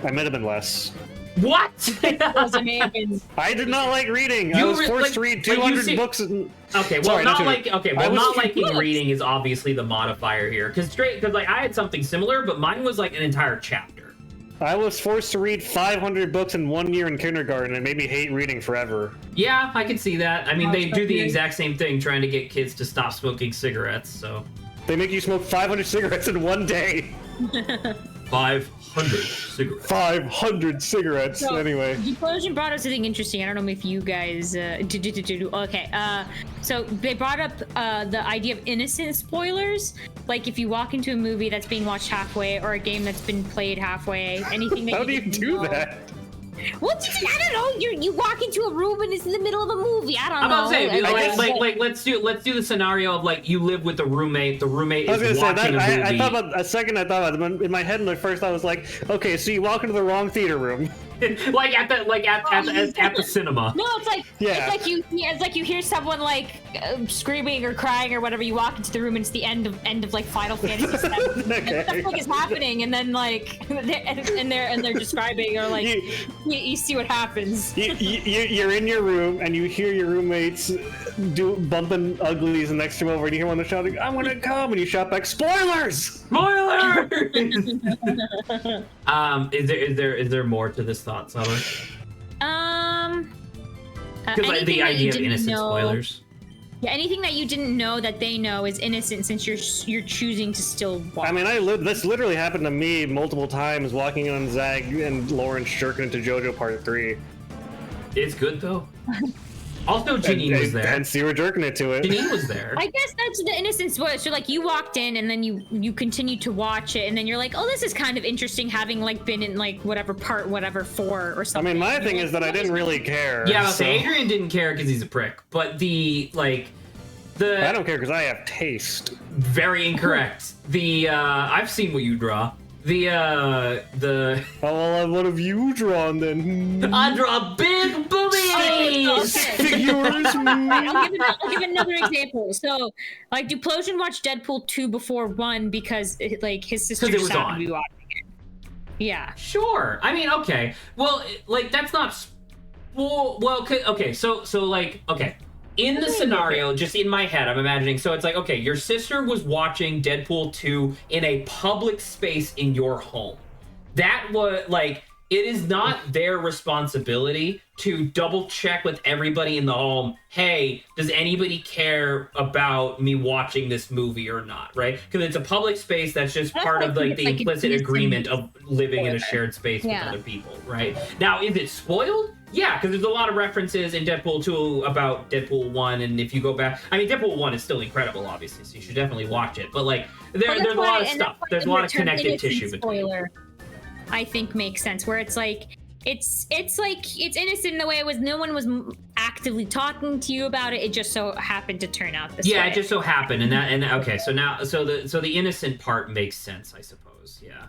I might have been less. What? I did not like reading. I was forced to read 200 books. Okay, well, not liking reading is obviously the modifier here. Because like I had something similar, but mine was like an entire chapter. I was forced to read 500 books in 1 year in kindergarten. It made me hate reading forever. Yeah, I can see that. I mean, they do the exact same thing, trying to get kids to stop smoking cigarettes. So they make you smoke 500 cigarettes in 1 day. 500 cigarettes. 500 cigarettes. So, anyway. Deplosion brought up something interesting. I don't know if you guys okay. So they brought up the idea of innocent spoilers. Like if you walk into a movie that's being watched halfway, or a game that's been played halfway, anything that How do you do that? Well, I don't know. You walk into a room and it's in the middle of a movie. I don't know. I'm about to say, like, let's do the scenario of like you live with a roommate. The roommate is watching a movie. I thought about a second. I thought about it. In my head, in the first, I was like, okay, so you walk into the wrong theater room. like at the cinema. No, it's like you hear someone like screaming or crying or whatever. You walk into the room and it's the end of like Final Fantasy VII. Okay. And stuff like is happening, and then like they're describing, or like you see what happens. You're in your room and you hear your roommates bumping uglies next to him over, and you hear one of them shouting, "I'm gonna come!" and you shout back, "Spoilers!" Spoilers! Is there more to this thought, Summer? Because like the idea of innocent spoilers. Yeah, anything that you didn't know that they know is innocent since you're choosing to still watch. I mean, this literally happened to me multiple times walking on Zag and Lawrence jerking into JoJo Part 3. It's good though. Also, Janine was there. Hence, you were jerking it to it. Janine was there. I guess that's the innocent spoiler. So, like, you walked in and then you continued to watch it, and then you're like, oh, this is kind of interesting having, like, been in, like, whatever 4 or something. I mean, my thing is that I didn't really care. Yeah, so Adrian didn't care because he's a prick. But I don't care because I have taste. Very incorrect. I've seen what you draw. Oh, well, what have you drawn then? I draw big boobies! Figures. I'll give another example. So, like, Duplosion watched Deadpool 2 before 1 because, like, his sister decided to be watching it. Yeah. Sure. I mean, okay. Well, like, that's not... Well, okay, so, like, okay. In the scenario, just in my head, I'm imagining, so it's like, okay, your sister was watching Deadpool 2 in a public space in your home. That was, like, it is not their responsibility to double check with everybody in the home, hey, does anybody care about me watching this movie or not, right? Because it's a public space that's just part of, like, the implicit agreement of living in a shared space with other people, right? Now, is it spoiled? Yeah, because there's a lot of references in Deadpool 2 about Deadpool 1, and if you go back... I mean, Deadpool 1 is still incredible, obviously, so you should definitely watch it. But, like, there's a lot of stuff. There's a lot of connective tissue between spoiler, I think makes sense, where it's like... It's innocent in the way it was. No one was actively talking to you about it. It just so happened to turn out this way. Yeah, it just so happened, okay. So now, so the innocent part makes sense, I suppose. Yeah.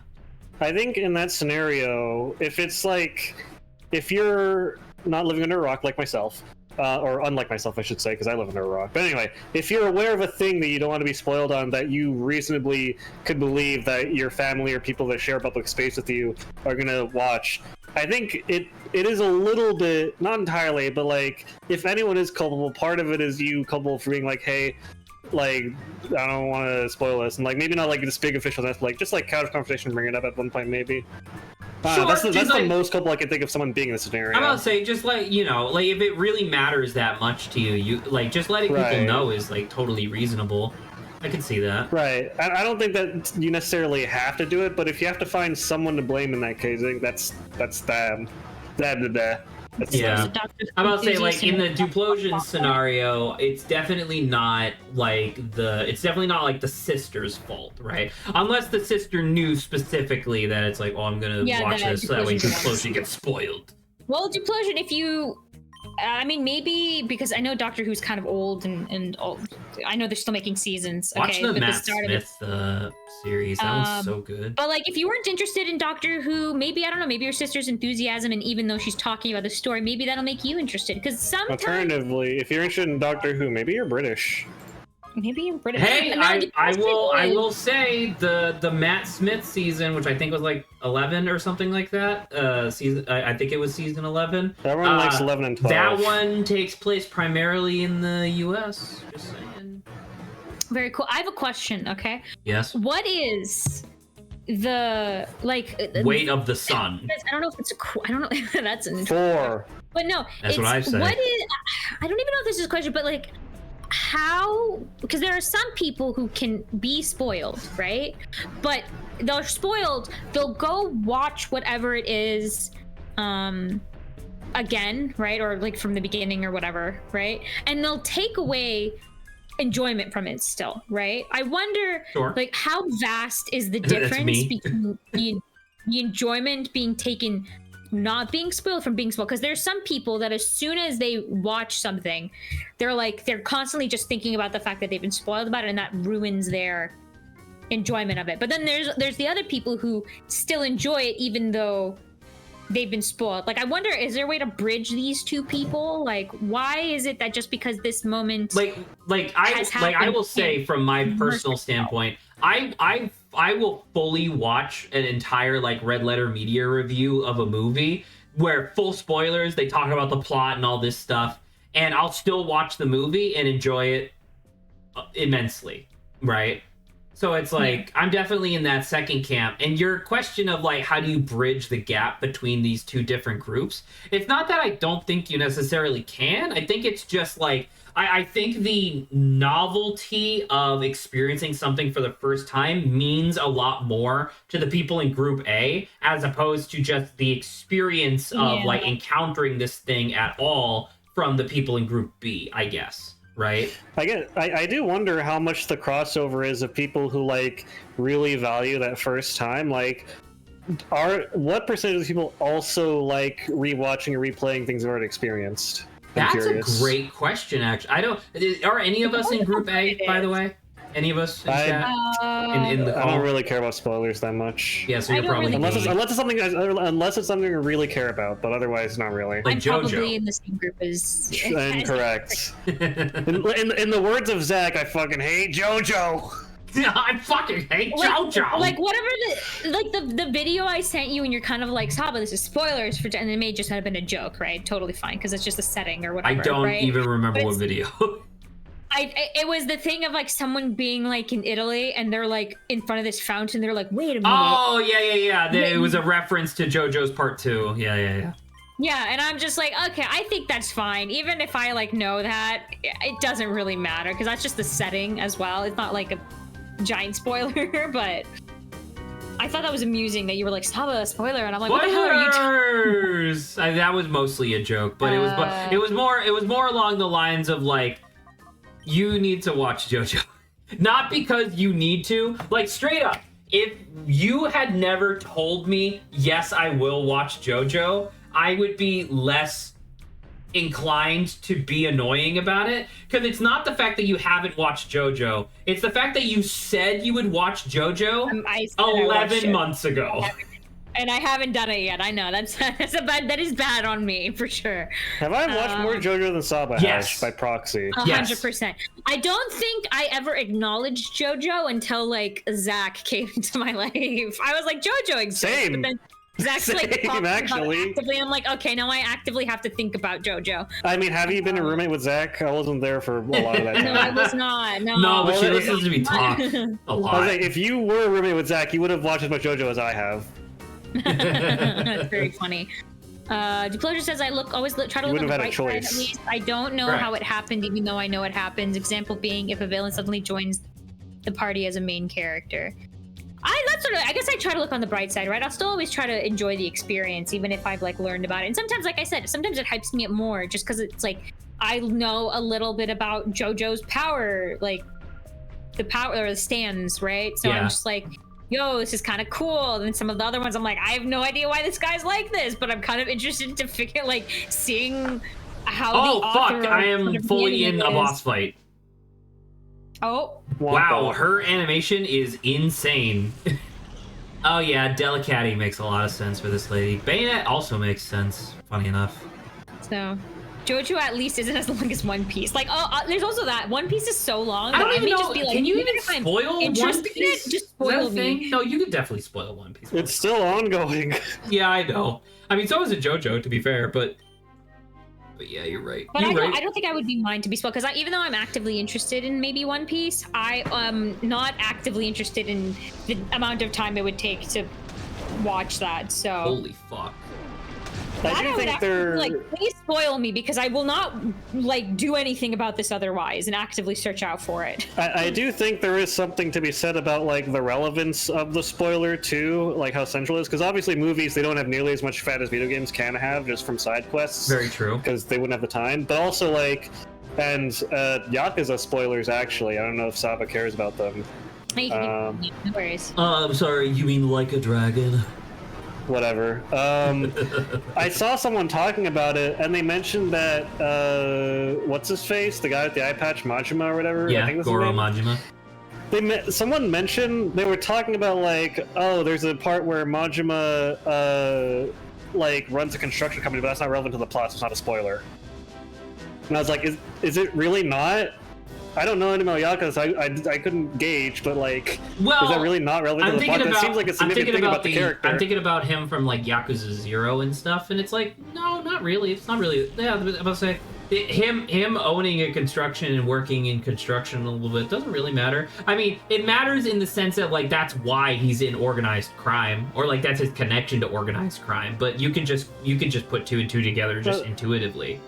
I think in that scenario, if it's like, if you're not living under a rock like myself, or unlike myself, I should say, because I live under a rock. But anyway, if you're aware of a thing that you don't want to be spoiled on, that you reasonably could believe that your family or people that share public space with you are going to watch, I think it is a little bit, not entirely, but like, if anyone is culpable, part of it is you culpable for being like, hey, like, I don't want to spoil this, and like, maybe not like this big official, that's like, just like couch conversation, bring it up at one point, maybe. Sure, that's the most culpable I can think of someone being in this scenario. I'm about to say, just like, you know, like, if it really matters that much to you, you like, just letting people know is like totally reasonable. I can see that. Right. I don't think that you necessarily have to do it, but if you have to find someone to blame in that case, I think that's them. Yeah. I'm about to say, like, in the Duplosion scenario, it's definitely not like the sister's fault, right? Unless the sister knew specifically that it's like, oh, I'm gonna watch this so that way Duplosion gets spoiled. Well, Duplosion, if you... I mean, maybe because I know Doctor Who's kind of old and old. I know they're still making seasons. Watch the Matt Smith series. That one's so good. But like, if you weren't interested in Doctor Who, maybe, I don't know, maybe your sister's enthusiasm, and even though she's talking about the story, maybe that'll make you interested. Because sometimes... Alternatively, if you're interested in Doctor Who, maybe you're British. Maybe you're British. Hey, I will say the Matt Smith season, which I think was like 11 or something like that. I think it was season 11. Everyone likes 11 and 12. That one takes place primarily in the U.S. Just saying. Very cool. I have a question. Okay. Yes. What is the weight of the sun? I don't know if it's I don't know. That's an 4. But no, that's what I say. What is? I don't even know if this is a question, but like, how? Because there are some people who can be spoiled, right? But they're spoiled. They'll go watch whatever it is, again, right? Or like from the beginning or whatever, right? And they'll take away enjoyment from it still, right? I wonder, like, how vast is the difference between the enjoyment being taken, not being spoiled, from being spoiled? Because there's some people that as soon as they watch something, they're constantly just thinking about the fact that they've been spoiled about it, and that ruins their enjoyment of it. But then there's the other people who still enjoy it even though they've been spoiled. Like, I wonder, is there a way to bridge these two people? Like, why is it that just because this moment I will say from my personal standpoint, I will fully watch an entire like Red Letter Media review of a movie where full spoilers, they talk about the plot and all this stuff, and I'll still watch the movie and enjoy it immensely, right? So it's like, I'm definitely in that second camp. And your question of like, how do you bridge the gap between these two different groups? It's not that I don't think you necessarily can. I think it's just like, I think the novelty of experiencing something for the first time means a lot more to the people in Group A, as opposed to just the experience of like encountering this thing at all from the people in Group B, I guess. Right. I do wonder how much the crossover is of people who like really value that first time. Like, what percentage of people also like rewatching or replaying things they've already experienced? That's a great question. Actually, I don't. Are any of us in Group A, by the way? Any of us in chat? In the call? I don't really care about spoilers that much. Yeah, so you're probably unless it's something I really care about, but otherwise not really. Like I'm JoJo. probably in the same group as Incorrect. in the words of Zach, I fucking hate JoJo. I fucking hate JoJo. Like whatever the video I sent you, and you're kind of like, Saba, this is spoilers for, and it may just have been a joke, right? Totally fine, because it's just a setting or whatever. I don't right? even remember what video. It was the thing of like someone being like in Italy and they're like in front of this fountain. They're like, wait a minute. Oh yeah. It was a reference to JoJo's Part 2. Yeah. Yeah, and I'm just like, okay, I think that's fine. Even if I like know that, it doesn't really matter because that's just the setting as well. It's not like a giant spoiler, but I thought that was amusing that you were like, stop a spoiler, and I'm like, what the hell are you doing? That was mostly a joke, but it was more along the lines of like, you need to watch JoJo. Not because you need to, like straight up, if you had never told me, yes, I will watch JoJo, I would be less inclined to be annoying about it. Because it's not the fact that you haven't watched JoJo, it's the fact that you said you would watch JoJo 11 months ago. And I haven't done it yet. I know that is bad on me for sure. Have I watched more JoJo than Saba has by proxy? 100%. I don't think I ever acknowledged JoJo until like Zach came into my life. I was like, JoJo exists. Same. But then Zach's like talking actually. about it actively. I'm like, okay, now I actively have to think about JoJo. I mean, have you been a roommate with Zach? I wasn't there for a lot of that time. No, I was not. No, but she listens to me talk a lot. I was like, if you were a roommate with Zach, you would have watched as much JoJo as I have. That's very funny. Deplosion says I always try to look on the bright side at least. I don't know how it happened, even though I know it happens. Example being if a villain suddenly joins the party as a main character. I guess I try to look on the bright side, right? I'll still always try to enjoy the experience, even if I've like learned about it. And sometimes, like I said, sometimes it hypes me up more just because it's like I know a little bit about JoJo's power, like the power or the stands, right? So I'm just like, yo, this is kind of cool. And then some of the other ones, I'm like, I have no idea why this guy's like this, but I'm kind of interested to figure, like, seeing how the author I am fully in a boss fight. Oh. Wow, her animation is insane. Oh yeah, Delicati makes a lot of sense for this lady. Bayonet also makes sense, funny enough. So, JoJo at least isn't as long as One Piece. Like, there's also that. One Piece is so long. I don't even know. Just be like, can you even spoil One Piece? Just spoil me. No, you could definitely spoil One Piece. It's still ongoing. Yeah, I know. I mean, so is a JoJo, to be fair, but yeah, you're right. But I don't think I would be mine to be spoiled, because even though I'm actively interested in maybe One Piece, I am not actively interested in the amount of time it would take to watch that. So holy fuck. I do think they're like, please spoil me, because I will not like do anything about this otherwise and actively search out for it. I do think there is something to be said about like the relevance of the spoiler too, like how central it is, because obviously movies, they don't have nearly as much fat as video games can have just from side quests. Very true. Because they wouldn't have the time, but also like, and Yakuza spoilers actually, I don't know if Saba cares about them. No worries. I'm sorry, you mean Like a Dragon? Whatever. I saw someone talking about it, and they mentioned that what's his face, the guy with the eye patch, Majima or whatever. Yeah, I think Goro Majima. Someone mentioned they were talking about like, oh, there's a part where Majima like runs a construction company, but that's not relevant to the plot, so it's not a spoiler. And I was like, is it really not? I don't know anything about Yakuza, so I couldn't gauge, but like, well, is that really not relevant to the plot? It seems like a significant thing about the character. I'm thinking about him from like Yakuza 0 and stuff, and it's like, no, not really. It's not really. Yeah, I was about to say, him owning a construction and working in construction a little bit doesn't really matter. I mean, it matters in the sense that like that's why he's in organized crime, or like that's his connection to organized crime. But you can just put two and two together just intuitively.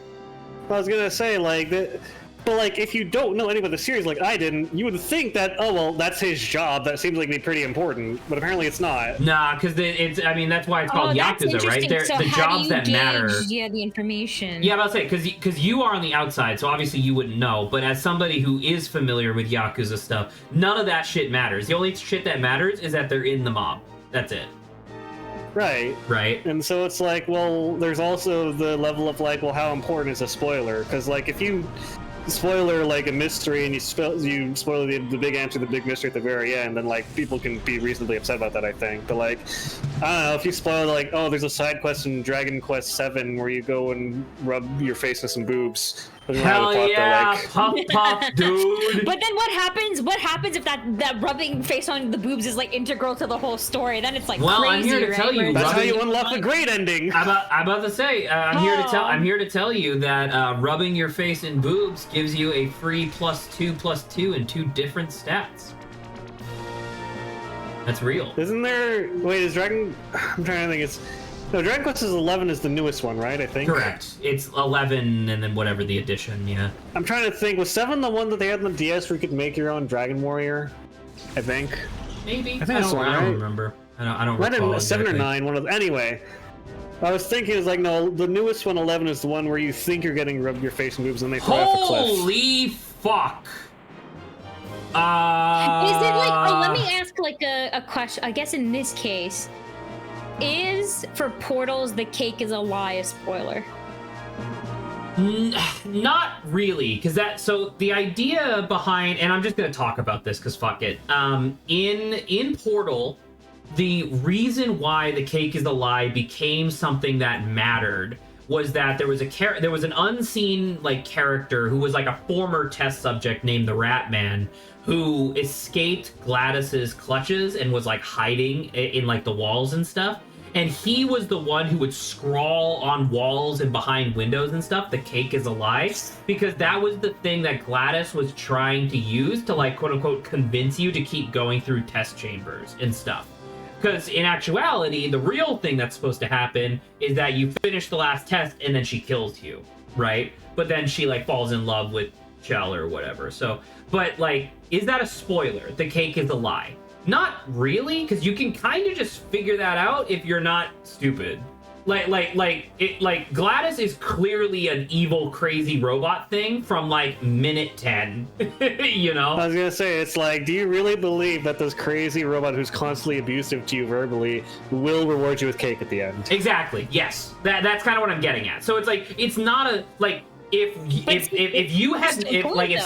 I was gonna say like that. But, like, if you don't know any about the series like I didn't, you would think that, oh, well, that's his job. That seems like it'd be pretty important. But apparently it's not. Nah, because it's, I mean, that's why it's called Yakuza, right? They're so the jobs that matter. Yeah, the information. Yeah, I'm about to say, because you are on the outside, so obviously you wouldn't know. But as somebody who is familiar with Yakuza stuff, none of that shit matters. The only shit that matters is that they're in the mob. That's it. Right. Right. And so it's like, well, there's also the level of, like, well, how important is a spoiler? Because, like, if you spoiler like a mystery and you spoil the big answer, the big mystery at the very end, then like people can be reasonably upset about that, I think. But like, I don't know, if you spoil like, oh, there's a side quest in Dragon Quest 7 where you go and rub your face with some boobs. Hell yeah, like... puff, dude. But then what happens? What happens if that rubbing face on the boobs is like integral to the whole story? Then it's like well, crazy, I'm here to right? tell you, that's how you unlock the great ending. I'm about to say, I'm here to tell you that rubbing your face in boobs gives you a free +2/+2 and 2 different stats. That's real. Isn't there? Wait, is Dragon? I'm trying to think. It's. No, Dragon Quest 11 is the newest one, right? I think. Correct. It's 11 and then whatever the addition, yeah. I'm trying to think. Was 7 the one that they had on the DS where you could make your own Dragon Warrior? I think. Maybe. I think I don't remember. I don't recall. 7 or 9, one of them. Anyway, I was thinking it's like, no, the newest one, 11, is the one where you think you're getting rubbed your face and boobs and they throw off a cliff. Holy fuck! Is it like? Oh, let me ask like a question. I guess in this case. Is for Portals the cake is a lie a spoiler? Not really, because so the idea behind, and I'm just gonna talk about this because fuck it. In Portal, the reason why the cake is a lie became something that mattered was that there was an unseen like character who was like a former test subject named the Rat Man who escaped Gladys's clutches and was like hiding in like the walls and stuff. And he was the one who would scrawl on walls and behind windows and stuff, the cake is a lie, because that was the thing that Gladys was trying to use to like quote unquote convince you to keep going through test chambers and stuff. Because in actuality, the real thing that's supposed to happen is that you finish the last test and then she kills you, right? But then she like falls in love with Chell or whatever. So, but like, is that a spoiler? The cake is a lie. Not really, because you can kind of just figure that out if you're not stupid. Like Gladys is clearly an evil, crazy robot thing from like minute 10. You know? I was gonna say, it's like, do you really believe that this crazy robot who's constantly abusive to you verbally will reward you with cake at the end? Exactly. Yes. That's kind of what I'm getting at. So it's like, it's not a like. If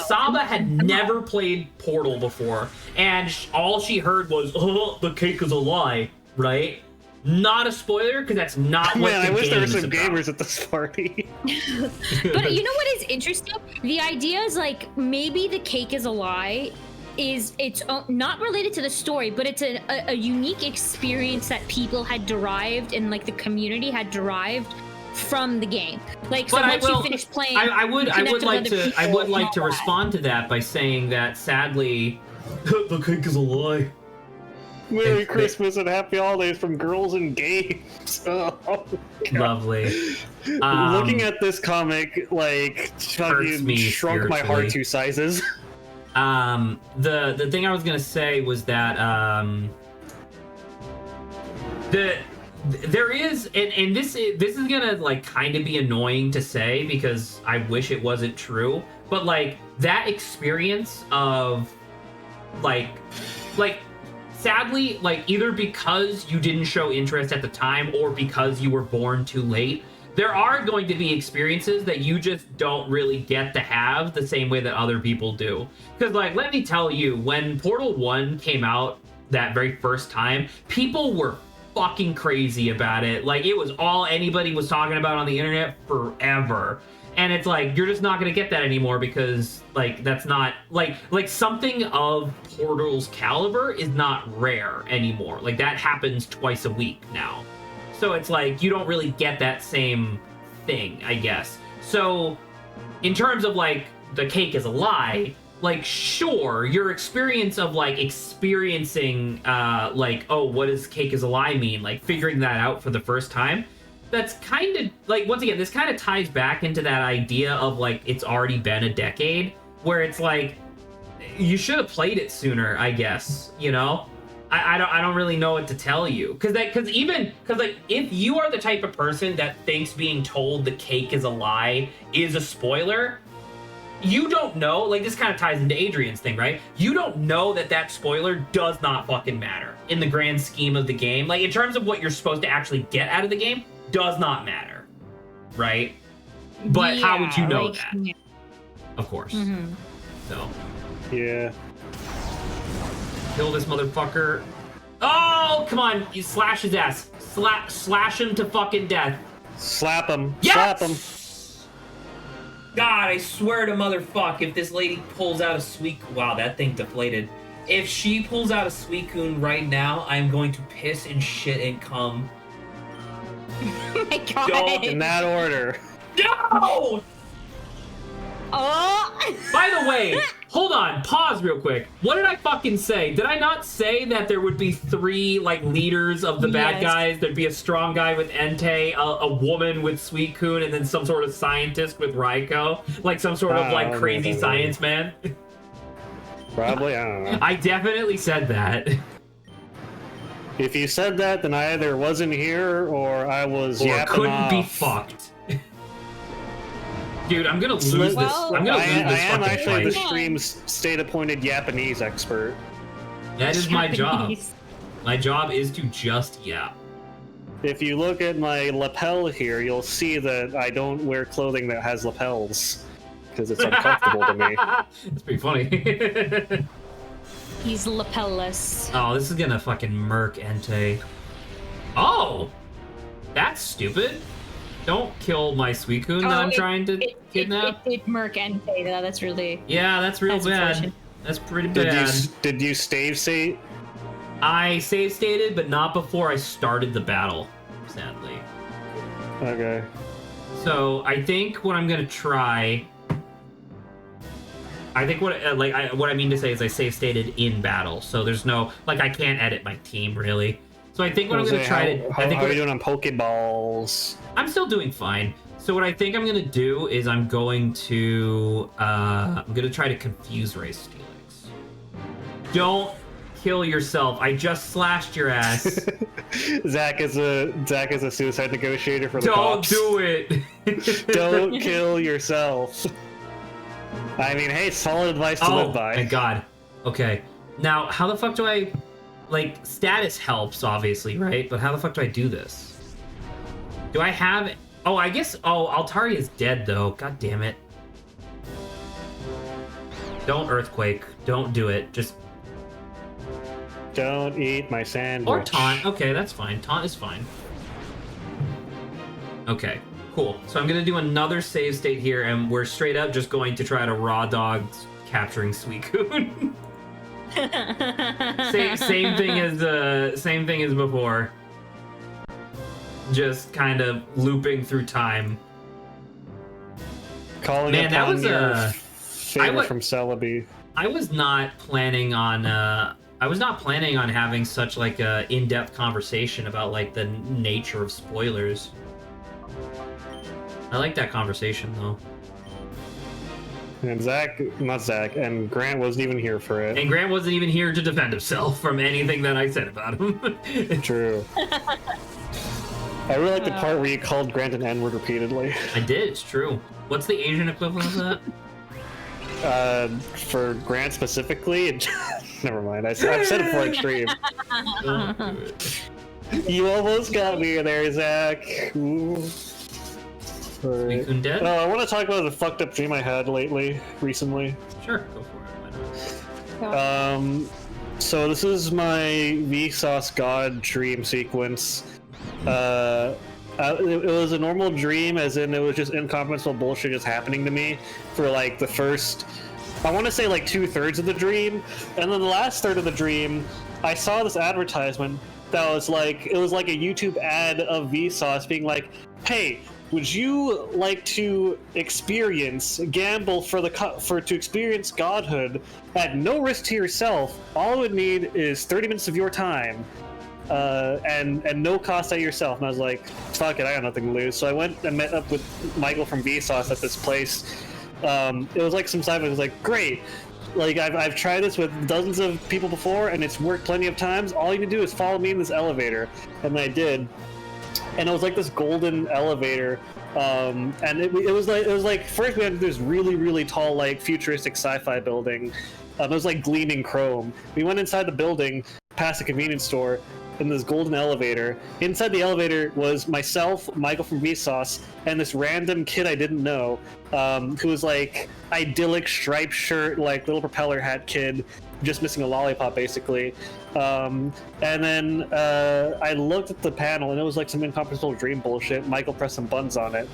Saba had never played Portal before and all she heard was, oh, the cake is a lie, right? Not a spoiler, because that's not what Man, the I wish game there were is some about. gamers at this party. But you know what is interesting? The idea is like maybe the cake is a lie. It's not related to the story, but it's a unique experience that people had derived and like the community had derived from the game. Like, so once you finish playing, I would like to respond to that by saying that sadly, the cake is a lie. Merry Christmas and Happy Holidays from Girls in Games. Oh, lovely. Looking at this comic, like, shrunk my heart 2 sizes. The thing I was gonna say was that there is, and this is gonna like kind of be annoying to say because I wish it wasn't true, but like that experience of like sadly, like either because you didn't show interest at the time or because you were born too late, there are going to be experiences that you just don't really get to have the same way that other people do. Because like, let me tell you, when Portal 1 came out that very first time, people were fucking crazy about it. Like, it was all anybody was talking about on the internet forever. And it's like, you're just not gonna get that anymore because like that's not like something of Portal's caliber is not rare anymore. Like that happens twice a week now. So it's like you don't really get that same thing, I guess. So in terms of like the cake is a lie, like sure, your experience of like experiencing like, oh, what does cake is a lie mean? Like figuring that out for the first time. That's kind of like, once again, this kind of ties back into that idea of like it's already been a decade, where it's like you should have played it sooner, I guess, you know? I don't really know what to tell you, because like if you are the type of person that thinks being told the cake is a lie is a spoiler, you don't know, like this kind of ties into Adrian's thing, right? You don't know that spoiler does not fucking matter in the grand scheme of the game. Like in terms of what you're supposed to actually get out of the game, does not matter, right? But how would you know that? Yeah. Of course. Mm-hmm. So. Yeah. Kill this motherfucker. Oh, come on. You slash his ass. Slash him to fucking death. Slap him. Yes! Slap him. God, I swear to motherfuck, if this lady pulls out a sweet... Wow, that thing deflated. If she pulls out a Suicune right now, I'm going to piss and shit and cum. Oh my god. Don't. In that order. No! Oh! By the way, hold on, pause real quick. What did I fucking say? Did I not say that there would be 3 like leaders of the bad guys? There'd be a strong guy with Entei, a woman with Suicune, and then some sort of scientist with Raikou, like some sort of like crazy science man. Probably, I don't know. I definitely said that. If you said that, then I either wasn't here or I was yapping couldn't off. be fucked. Dude, I'm gonna lose this. I'm gonna lose this I am fucking actually fight. the stream's state-appointed Japanese expert. That is my job. Japanese. My job is to just yap. If you look at my lapel here, you'll see that I don't wear clothing that has lapels because it's uncomfortable to me. That's pretty funny. He's lapelless. Oh, this is gonna fucking murk Entei. Oh! That's stupid. Don't kill my Suicune that I'm trying to kidnap. It murk Entei, though. That's really... Yeah, that's real bad. That's pretty bad. Did you save state? I save stated, but not before I started the battle, sadly. Okay. So I think what I'm gonna try... I think what I mean to say is I save stated in battle, so there's no like I can't edit my team really. So I think what I'm gonna try to how are you doing on Pokeballs? I'm still doing fine. So what I think I'm gonna do is I'm going to try to confuse Ray Steelix. Don't kill yourself. I just slashed your ass. Zach is a suicide negotiator for the cops. Don't do it. Don't kill yourself. I mean, hey, solid advice to live by. Oh, my God. Okay. Now, how the fuck do I... Like, status helps, obviously, right? But how the fuck do I do this? Do I have... Oh, I guess... Oh, Altari is dead, though. God damn it. Don't Earthquake. Don't do it. Just... Don't eat my sandwich. Or Taunt. Okay, that's fine. Taunt is fine. Okay. Cool. So I'm gonna do another save state here, and we're straight up just going to try to raw dog capturing Suicune. same thing as before. Just kind of looping through time. Calling Man, that was a favor from Celebi. I was not planning on having such like a in-depth conversation about like the nature of spoilers. I like that conversation, though. And and Grant wasn't even here for it. And Grant wasn't even here to defend himself from anything that I said about him. True. I really like the part where you called Grant an N-word repeatedly. I did, it's true. What's the Asian equivalent of that? For Grant specifically, never mind. I've said it for extreme. Don't do it. You almost got me there, Zach. Ooh. Suicune dead? Oh, I want to talk about the fucked up dream I had recently. Sure, go for it. So this is my Vsauce God dream sequence. It was a normal dream, as in it was just incomprehensible bullshit just happening to me for like the first, I want to say like 2/3 of the dream, and then the last third of the dream, I saw this advertisement that was like, it was like a YouTube ad of Vsauce being like, hey, would you like to gamble to experience godhood at no risk to yourself? All it would need is 30 minutes of your time, and no cost at yourself. And I was like, fuck it, I got nothing to lose. So I went and met up with Michael from Vsauce at this place. It was like some side. It was like, great. Like, I've tried this with dozens of people before, and it's worked plenty of times. All you need to do is follow me in this elevator. And I did. And it was like this golden elevator. And it was like first we had this really, really tall, like, futuristic sci-fi building. It was like gleaming chrome. We went inside the building, past a convenience store, in this golden elevator. Inside the elevator was myself, Michael from Vsauce, and this random kid I didn't know, who was like idyllic striped shirt, like little propeller hat kid, just missing a lollipop basically. And then I looked at the panel and it was like some incomprehensible dream bullshit. Michael pressed some buttons on it.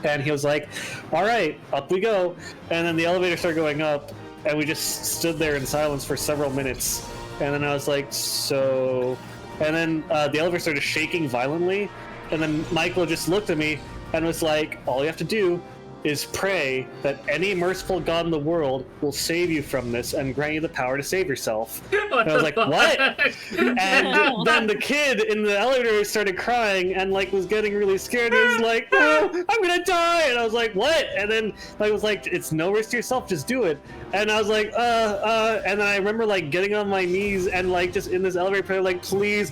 And he was like, all right, up we go. And then the elevator started going up and we just stood there in silence for several minutes. And then I was like, so... And then the elevator started shaking violently. And then Michael just looked at me and was like, all you have to do is pray that any merciful God in the world will save you from this and grant you the power to save yourself. And I was like, what? And then the kid in the elevator started crying and like was getting really scared. He was like, oh, I'm gonna die. And I was like, what? And then I was like, it's no risk to yourself, just do it. And I was like, and then I remember like getting on my knees and like just in this elevator prayer, like, please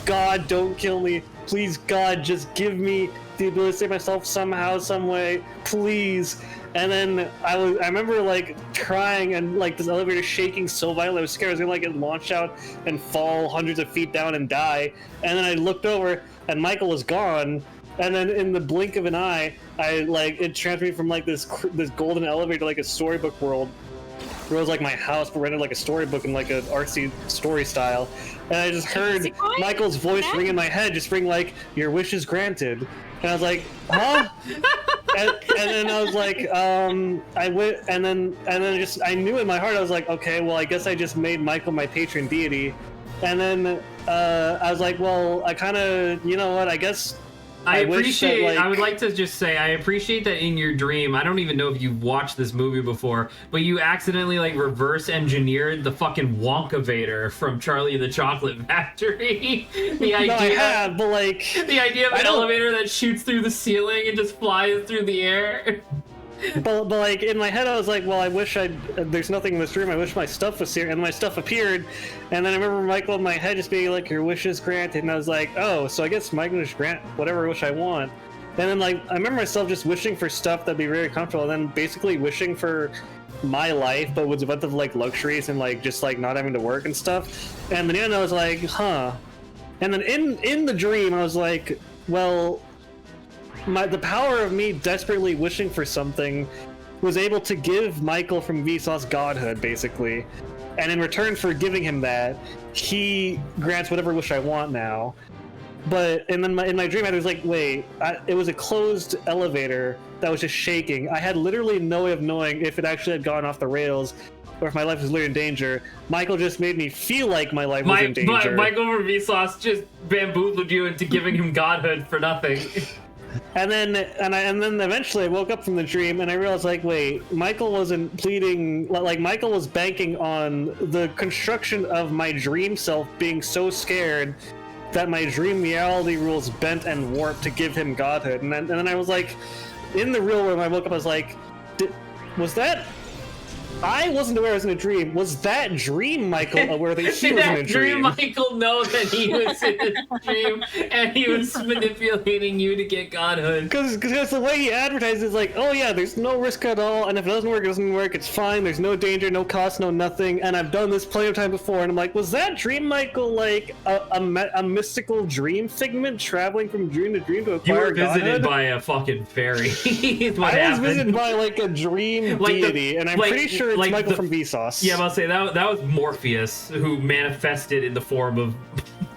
God, don't kill me. Please God, just give me the ability to save myself somehow, some way, please. And then I remember like crying and like this elevator shaking so violently. I was scared I was gonna like get launched out and fall hundreds of feet down and die. And then I looked over and Michael was gone. And then in the blink of an eye, it transferred me from like this golden elevator to like a storybook world. Where it was like my house, but rented like a storybook in like an artsy story style. And I just heard Michael's voice ring in my head, just ring like, your wish is granted. And I was like, huh? and then I was like, I went, and then I knew in my heart, I was like, okay, well, I guess I just made Michael my patron deity. And then I was like, well, I kind of, you know what, I guess I appreciate, I would like to just say, I appreciate that in your dream, I don't even know if you've watched this movie before, but you accidentally, like, reverse engineered the fucking Wonka-vator from Charlie and the Chocolate Factory. The idea, no, I have, but, like... The idea of an elevator that shoots through the ceiling and just flies through the air. But like in my head I was like, well, I wish there's nothing in this room, I wish my stuff was here, and my stuff appeared, and then I remember Michael in my head just being like, your wish is granted, and I was like, oh, so I guess Michael just grant whatever wish I want. And then like I remember myself just wishing for stuff that'd be very comfortable, and then basically wishing for my life but with a bunch of like luxuries and like just like not having to work and stuff. And then I was like, huh. And then in the dream I was like, well, the power of me desperately wishing for something was able to give Michael from Vsauce godhood, basically. And in return for giving him that, he grants whatever wish I want now. But and then in my dream, I was like, wait, it was a closed elevator that was just shaking. I had literally no way of knowing if it actually had gone off the rails or if my life was literally in danger. Michael just made me feel like my life was in danger. Michael from Vsauce just bamboozled you into giving him godhood for nothing. And then eventually I woke up from the dream and I realized, like, wait, Michael wasn't pleading, like Michael was banking on the construction of my dream self being so scared that my dream reality rules bent and warped to give him godhood. And then I was like, in the real world, when I woke up, I was like, was that... I wasn't aware I was in a dream. Was that dream Michael aware that he was in a dream? Did that dream Michael know that he was in a dream and he was manipulating you to get godhood? Because the way he advertised is like, oh yeah, there's no risk at all, and if it doesn't work, it doesn't work, it's fine, there's no danger, no cost, no nothing, and I've done this plenty of time before, and I'm like, was that dream Michael like a mystical dream figment traveling from dream to dream to acquire godhood? You were visited by a fucking fairy. I was visited by like a dream deity, and I'm pretty sure it's like Michael from Vsauce. Yeah, I'll say that was Morpheus who manifested in the form of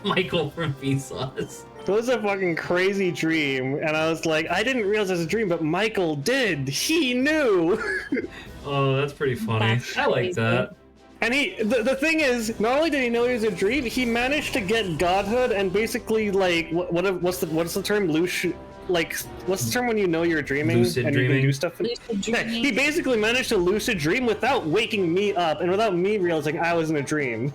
Michael from Vsauce. It was a fucking crazy dream, and I was like, I didn't realize it was a dream, but Michael did. He knew. Oh, that's pretty funny. I like that. And the thing is, not only did he know it was a dream, he managed to get godhood and basically like what's the term? like, what's the term when you know you're dreaming Lucid and dreaming. you can do stuff? Lucid Yeah, dreaming. he basically managed to lucid dream without waking me up and without me realizing I was in a dream.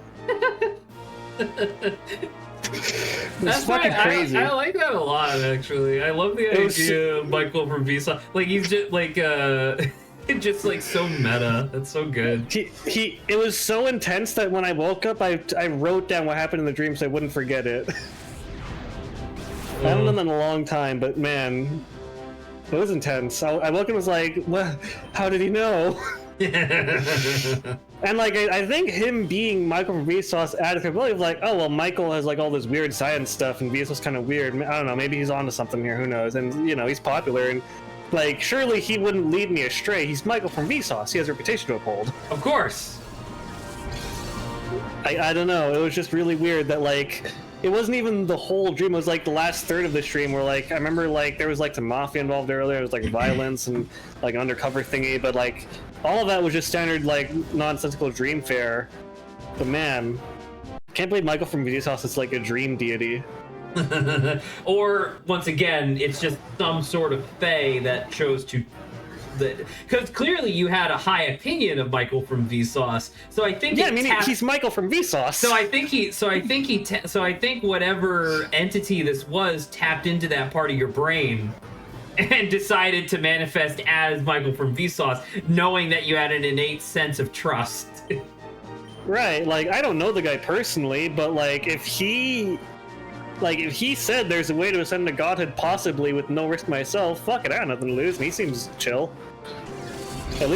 It's fucking crazy. I like that a lot, actually. I love the idea of Michael from Vsauce. Like, he's just like just like so meta. That's so good. It was so intense that when I woke up, I wrote down what happened in the dream so I wouldn't forget it. I haven't done that in a long time, but man, it was intense. I woke up and was like, "What? How did he know?" And like, I think him being Michael from Vsauce added capability of like, oh well, Michael has like all this weird science stuff, and Vsauce kind of weird. I don't know, maybe he's onto something here. Who knows? And you know, he's popular, and like, surely he wouldn't lead me astray. He's Michael from Vsauce. He has a reputation to uphold. Of course. I don't know. It was just really weird that like. It wasn't even the whole dream. It was like the last third of the stream where like I remember like there was like some mafia involved earlier. There was like violence and like an undercover thingy, but like all of that was just standard like nonsensical dream fare. But man, can't believe Michael from Vsauce is like a dream deity. Or once again, it's just some sort of fae that chose to. Because clearly you had a high opinion of Michael from Vsauce, so I think he's Michael from Vsauce. So I think whatever entity this was tapped into that part of your brain and decided to manifest as Michael from Vsauce, knowing that you had an innate sense of trust. Right, like I don't know the guy personally, but like if he said there's a way to ascend to godhood possibly with no risk myself, fuck it, I got nothing to lose, and he seems chill. By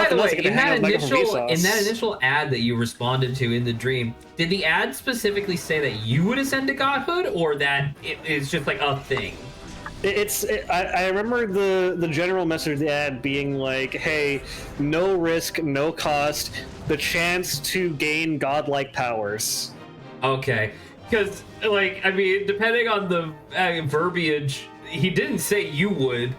the way, in that initial ad that you responded to in the dream, did the ad specifically say that you would ascend to godhood, or that it's just like a thing? I remember the general message of the ad being like, hey, no risk, no cost, the chance to gain godlike powers. Okay. Because, like, I mean, depending on the verbiage, he didn't say you would.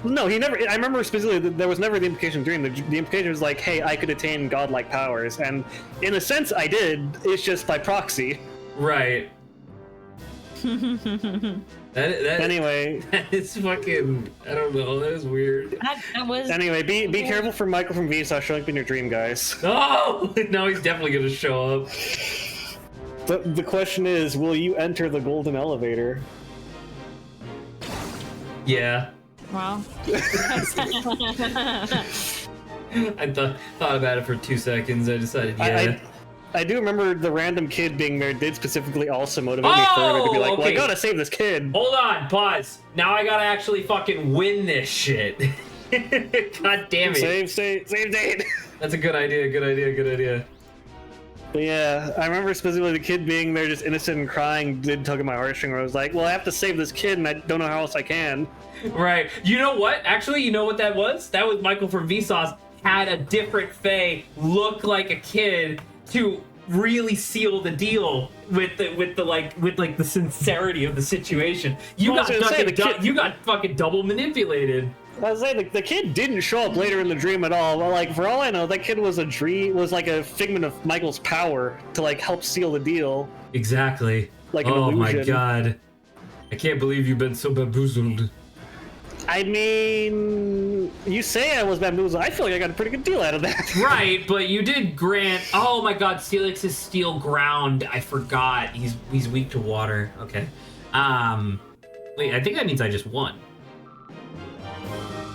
No, he never. I remember specifically that there was never the implication during the implication was like, hey, I could attain godlike powers, and in a sense, I did. It's just by proxy. Right. Anyway, that is fucking. I don't know. That is weird. That was. Anyway, be careful for Michael from Vsauce showing up in your dream, guys. Oh no, he's definitely gonna show up. The question is, will you enter the golden elevator? Yeah. Wow. I thought about it for 2 seconds. I decided, yeah. I do remember the random kid being there did specifically also motivate me further to be like, well, I gotta save this kid. Hold on, pause. Now I gotta actually fucking win this shit. God damn it. Save date. That's a good idea. But yeah, I remember specifically the kid being there just innocent and crying did tug at my heartstring where I was like, well, I have to save this kid and I don't know how else I can. Right. You know what? Actually, you know what that was? That was Michael from Vsauce had a different fae look like a kid to really seal the deal with the sincerity of the situation. You got fucking double manipulated. I was saying the kid didn't show up later in the dream at all. Well, like for all I know, that kid was like a figment of Michael's power to like help seal the deal. Exactly. Like an illusion. My god. I can't believe you've been so bamboozled. I mean, you say I was bamboozled. I feel like I got a pretty good deal out of that. Right, but you did grant. Oh my god, Steelix is steel ground. I forgot. He's weak to water. Okay. Wait, I think that means I just won.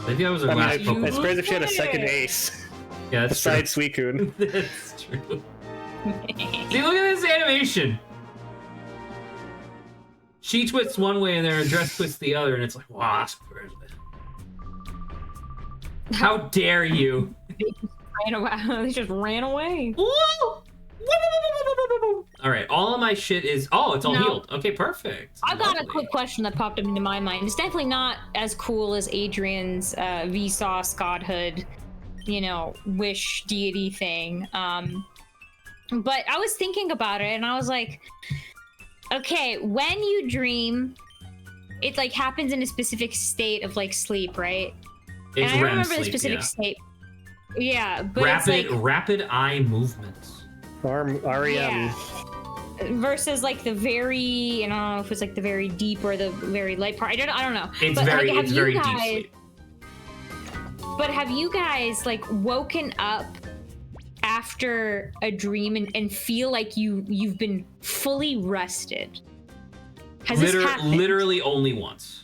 Maybe that was our last Pokemon. It's crazy if she had a second ace. Yeah, that's besides Suicune. That's true. See, look at this animation. She twists one way and then her dress twists the other, and it's like, wow, that's crazy. How dare you? They just ran away. All right, all of my shit is. Oh, it's all healed. Okay, perfect. I got a quick question that popped up into my mind. It's definitely not as cool as Adrian's Vsauce godhood, wish deity thing. But I was thinking about it, and I was like, okay, when you dream, it like happens in a specific state of like sleep, right? It's and I REM remember sleep, the specific yeah. state. Yeah, but it's like rapid eye movements. REM. Yeah. versus like the very, I don't know if it's like the very deep or the very light part. I don't know. It's but, very, like, it's very deep sleep. But have you guys like woken up after a dream and feel like you've been fully rested? Has this happened? Literally only once.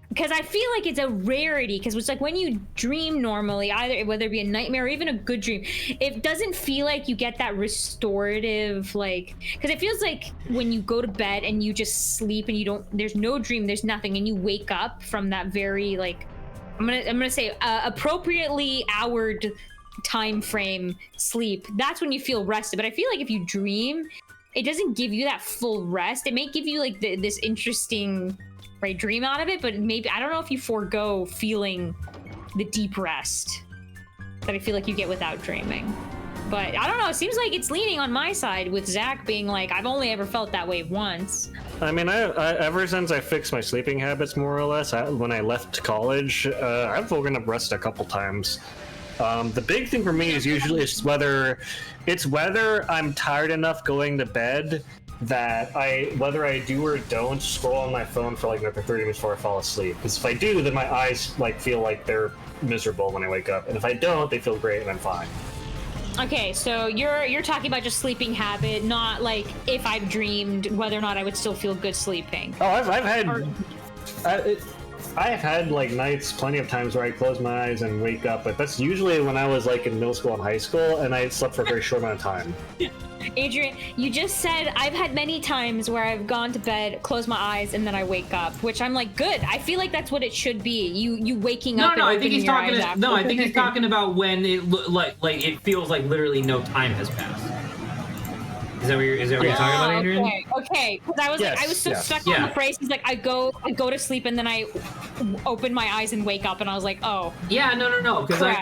Because I feel like it's a rarity, because it's like when you dream normally, either whether it be a nightmare or even a good dream, it doesn't feel like you get that restorative, like, because it feels like when you go to bed and you just sleep and you don't, there's no dream, there's nothing, and you wake up from that very, like, I'm gonna say appropriately houred time frame sleep, that's when you feel rested. But I feel like if you dream, it doesn't give you that full rest. It may give you like this interesting dream out of it, but maybe I don't know if you forego feeling the deep rest that I feel like you get without dreaming. But I don't know, it seems like it's leaning on my side with Zach being like, I've only ever felt that way once. I mean, I ever since I fixed my sleeping habits, more or less, when I left college, I've woken up rested a couple times. The big thing for me is usually whether I'm tired enough going to bed that whether I do or don't scroll on my phone for like another 30 minutes before I fall asleep. Because if I do, then my eyes like feel like they're miserable when I wake up, and if I don't, they feel great and I'm fine. Okay, so you're talking about just sleeping habit, not like if I've dreamed whether or not I would still feel good sleeping. Oh, I've had like nights, plenty of times where I close my eyes and wake up, but that's usually when I was like in middle school and high school, and I slept for a very short amount of time. Adrian, you just said I've had many times where I've gone to bed, close my eyes, and then I wake up, which I'm like, good. I feel like that's what it should be. You waking up. I think he's talking. I think he's talking about when it like it feels like literally no time has passed. Is that what you're talking about, Adrian? Okay. Because I was so stuck on the phrase. He's like, I go to sleep and then I open my eyes and wake up, and I was like, oh. Yeah, no. Because I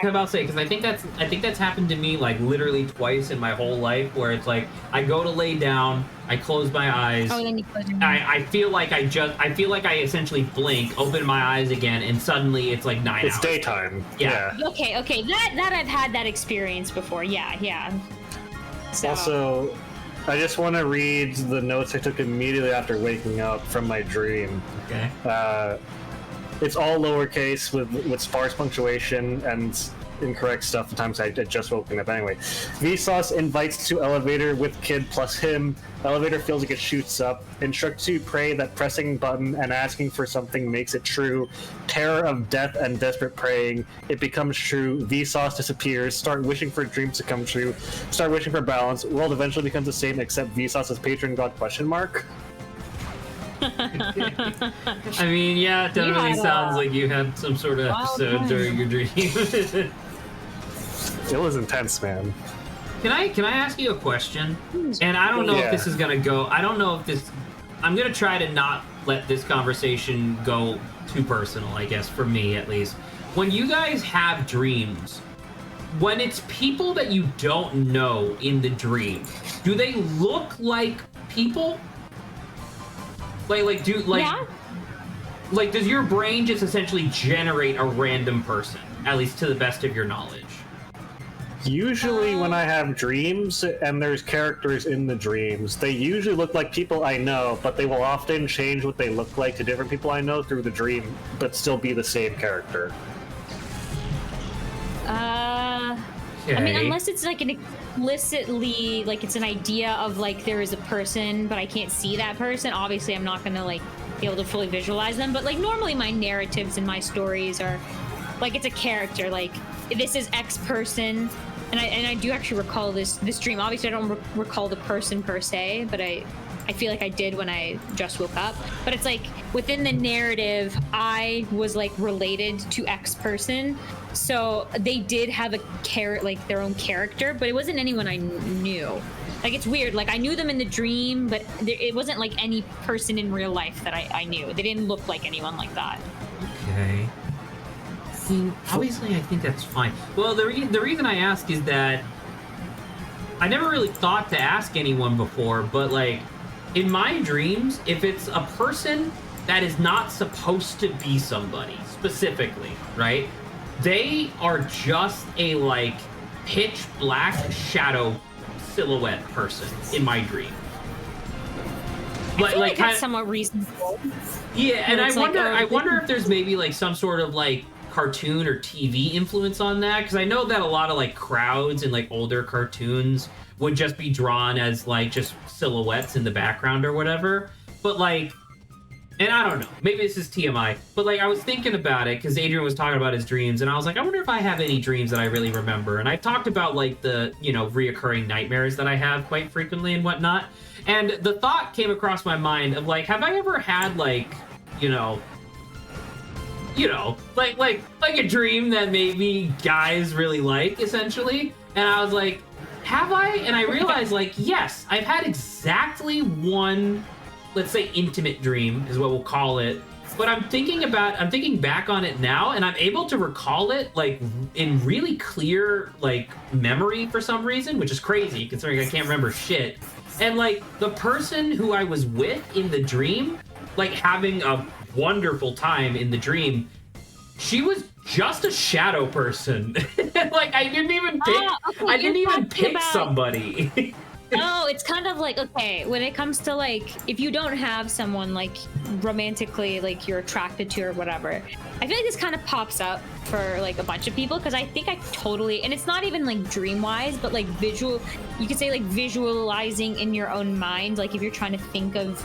think that's happened to me like literally twice in my whole life, where it's like I go to lay down, I close my eyes. Oh, then you close your eyes. I feel like I essentially blink, open my eyes again, and suddenly it's like 9 hours. It's daytime. Yeah. Okay. That I've had that experience before. Yeah. So. Also, I just want to read the notes I took immediately after waking up from my dream. Okay. It's all lowercase with sparse punctuation and incorrect stuff. Sometimes I had just woken up anyway. Vsauce invites to elevator with kid plus him. Elevator feels like it shoots up. Instruct to pray that pressing button and asking for something makes it true. Terror of death and desperate praying. It becomes true. Vsauce disappears. Start wishing for dreams to come true. Start wishing for balance. World eventually becomes the same except Vsauce's patron god ? I mean, yeah, it definitely sounds like you had some sort of episode during your dream. It was intense, man. Can I ask you a question? And I don't know if this is gonna go. I don't know if this. I'm gonna try to not let this conversation go too personal. I guess for me, at least. When you guys have dreams, when it's people that you don't know in the dream, do they look like people? Like does your brain just essentially generate a random person, at least to the best of your knowledge? Usually when I have dreams and there's characters in the dreams, they usually look like people I know, but they will often change what they look like to different people I know through the dream, but still be the same character. Okay. I mean, unless it's like an explicitly, like it's an idea of like there is a person, but I can't see that person. Obviously, I'm not gonna like be able to fully visualize them. But like normally, my narratives and my stories are like it's a character. Like this is X person, and I do actually recall this dream. Obviously, I don't recall the person per se, but I feel like I did when I just woke up. But it's like within the narrative, I was like related to X person. So they did have like their own character, but it wasn't anyone I knew. Like it's weird. Like I knew them in the dream, but it wasn't like any person in real life that I knew. They didn't look like anyone like that. Okay. Obviously, I think that's fine. Well, the reason I ask is that I never really thought to ask anyone before, but like in my dreams, if it's a person that is not supposed to be somebody specifically, right? They are just a like pitch black shadow silhouette person in my dream. I feel like kind that's somewhat reasonable. Yeah, and I like, wonder if there's maybe like some sort of like cartoon or TV influence on that, because I know that a lot of like crowds and like older cartoons would just be drawn as like just silhouettes in the background or whatever. But like, and I don't know, maybe this is TMI, but like I was thinking about it because Adrian was talking about his dreams, and I was like, I wonder if I have any dreams that I really remember. And I talked about like the, you know, reoccurring nightmares that I have quite frequently and whatnot. And the thought came across my mind of like, have I ever had like, you know, like a dream that maybe guys really like, essentially? And I was like, have I? And I realized like, yes, I've had exactly one, let's say intimate dream is what we'll call it. But I'm thinking back on it now, and I'm able to recall it like in really clear like memory for some reason, which is crazy considering I can't remember shit. And like the person who I was with in the dream, like having a wonderful time in the dream, she was just a shadow person. Like I didn't even pick somebody. No, it's kind of like, okay, when it comes to like, if you don't have someone like romantically like you're attracted to or whatever, I feel like this kind of pops up for like a bunch of people, because I think I totally, and it's not even like dream wise, but like visual, you could say like visualizing in your own mind, like if you're trying to think of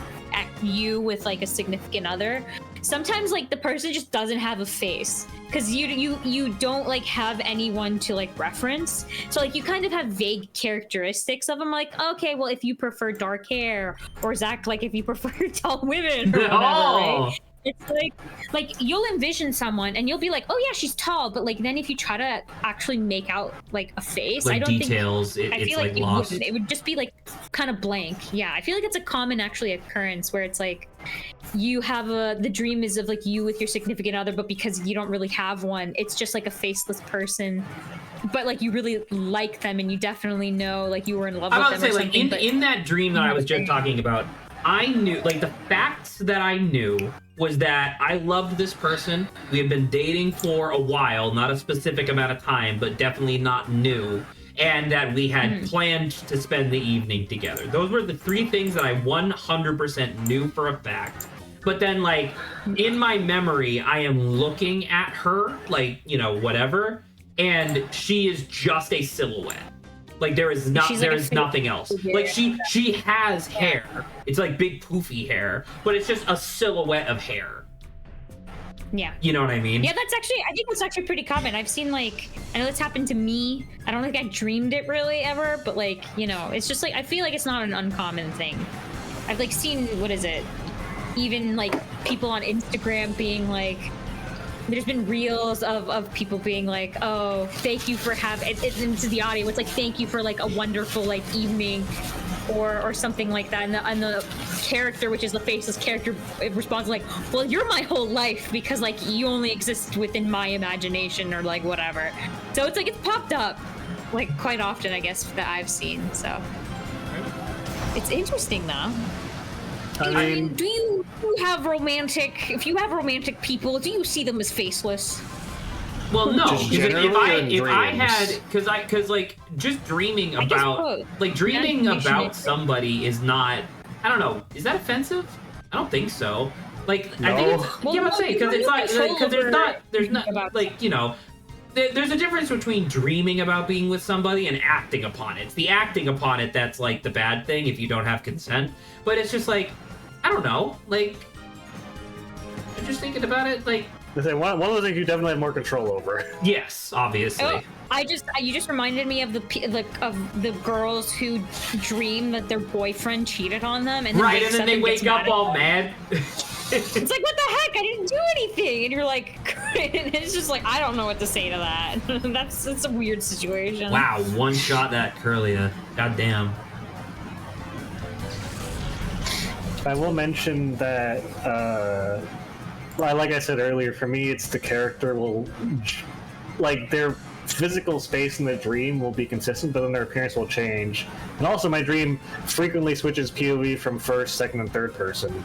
you with like a significant other, sometimes like the person just doesn't have a face because you don't like have anyone to like reference, so like you kind of have vague characteristics of them, like, okay, well, if you prefer dark hair, or Zach, like if you prefer tall women or whatever, right? It's like you'll envision someone and you'll be like, oh yeah, she's tall, but like then if you try to actually make out like a face, like I don't details, think I it's feel like lost. it would just be like kind of blank. Yeah, I feel like it's a common actually occurrence where it's like you have the dream is of like you with your significant other, but because you don't really have one, it's just like a faceless person, but like you really like them and you definitely know like you were in love with them. I was about to say, like in that dream that I was just talking about, I knew, like, the facts that I knew was that I loved this person. We had been dating for a while, not a specific amount of time, but definitely not new. And that we had planned to spend the evening together. Those were the three things that I 100% knew for a fact. But then, like, in my memory, I am looking at her, like, you know, whatever, and she is just a silhouette. Like there is nothing else. Like she has hair. It's like big poofy hair, but it's just a silhouette of hair. Yeah. You know what I mean? Yeah, I think that's actually pretty common. I've seen like, I know it's happened to me. I don't think I dreamed it really ever, but like, you know, it's just like, I feel like it's not an uncommon thing. I've like seen, what is it? Even like people on Instagram being like, there's been reels of people being like, oh, thank you for having it into the audio. It's like, thank you for like a wonderful like evening or something like that. And the character, which is the faceless character, it responds like, well, you're my whole life because like you only exist within my imagination or like whatever. So it's like, it's popped up like quite often, I guess, that I've seen. So it's interesting though. I mean, do you have romantic? If you have romantic people, do you see them as faceless? Well, no. If I had, because like just dreaming about, like dreaming about somebody is not. I don't know. Is that offensive? I don't think so. Like no. I think it's. Well, yeah, I'm saying because it's like because there's not like, you know. There's a difference between dreaming about being with somebody and acting upon it. It's the acting upon it that's like the bad thing if you don't have consent. But it's just like, I don't know, like, I'm just thinking about it, like... One of those things you definitely have more control over. Yes, obviously. Oh, you just reminded me of the girls who dream that their boyfriend cheated on them, and then and then they wake up all mad. It's like, what the heck? I didn't do anything, and you're like, and it's just like, I don't know what to say to that. That's a weird situation. Wow, one shot that Curlia. God damn. I will mention that, like I said earlier, for me, it's the character will, like, their physical space in the dream will be consistent, but then their appearance will change. And also, my dream frequently switches POV from first, second, and third person.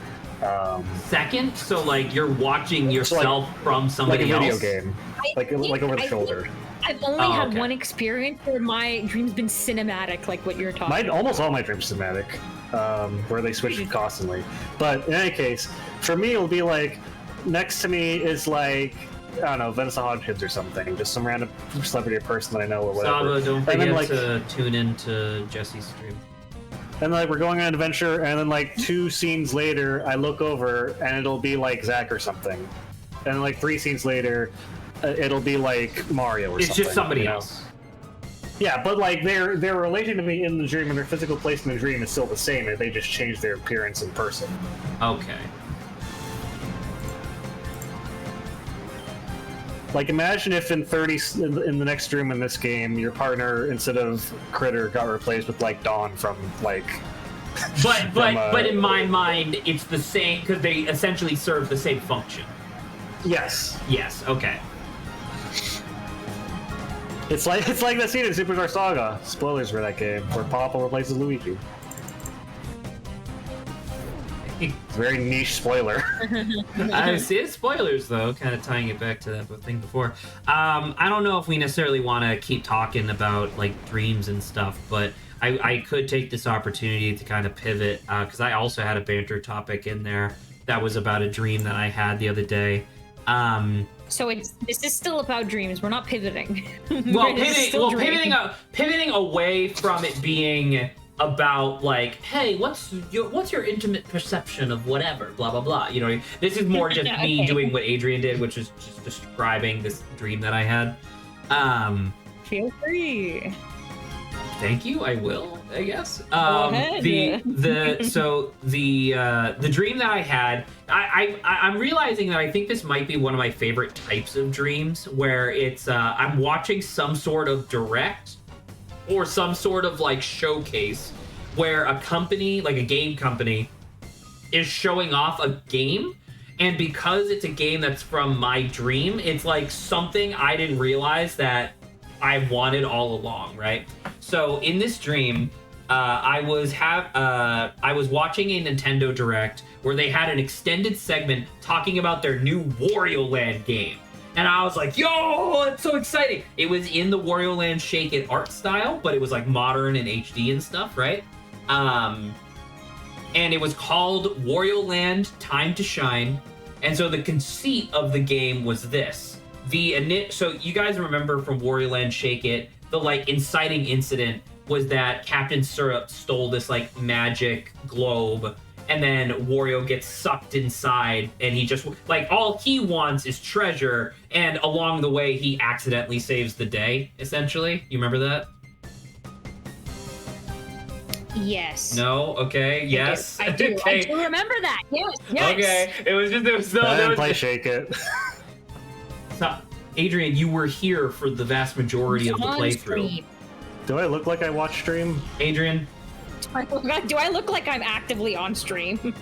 Second? So, like, you're watching yourself from somebody else? Like a video game. Like over the shoulder. I've only had one experience where my dream's been cinematic, like what you're talking about. Almost all my dreams cinematic. where they switch constantly. But in any case, for me, it'll be like next to me is like, I don't know, Vanessa Hudgens or something, just some random celebrity or person that I know or whatever. Saba, don't forget then, like, to tune into Jesse's stream. And like we're going on an adventure, and then like 2 scenes later, I look over and it'll be like Zach or something, and like 3 scenes later, it'll be like Mario or something. It's just somebody else. Yeah, but like their relation to me in the dream and their physical place in the dream is still the same, and they just change their appearance in person. Okay. Like, imagine if in in the next room in this game, your partner, instead of Critter, got replaced with like Dawn from like. But in my mind, it's the same because they essentially serve the same function. Yes. Yes. Okay. It's like that scene in Superstar Saga. Spoilers for that game where Papa replaces Luigi. It's a very niche spoiler. I see it. Spoilers, though, kind of tying it back to that thing before. I don't know if we necessarily want to keep talking about like dreams and stuff, but I could take this opportunity to kind of pivot because I also had a banter topic in there that was about a dream that I had the other day. So this is still about dreams. We're not pivoting. Well, pivoting away from it being about like, hey, what's your intimate perception of whatever, blah blah blah. You know, this is more just me doing what Adrian did, which is just describing this dream that I had. Feel free. Thank you. I will, I guess. Go ahead. The dream that I had, I'm realizing that I think this might be one of my favorite types of dreams, where it's I'm watching some sort of direct or some sort of like showcase where a company, like a game company, is showing off a game, and because it's a game that's from my dream, it's like something I didn't realize that I wanted all along, right? So in this dream, I was watching a Nintendo Direct where they had an extended segment talking about their new Wario Land game. And I was like, yo, it's so exciting. It was in the Wario Land Shake It art style, but it was like modern and HD and stuff, right? And it was called Wario Land Time to Shine. And so the conceit of the game was this. So you guys remember from Wario Land Shake It, the like inciting incident was that Captain Syrup stole this like magic globe, and then Wario gets sucked inside, and he just like all he wants is treasure, and along the way he accidentally saves the day, essentially. You remember that? Yes. No? Okay. Yes. I do. Okay. I do remember that. Yes. Okay. It was Play Shake It. So, Adrian, you were here for the vast majority of the playthrough. Do I look like I watch stream? Adrian? Do I look like I'm actively on stream?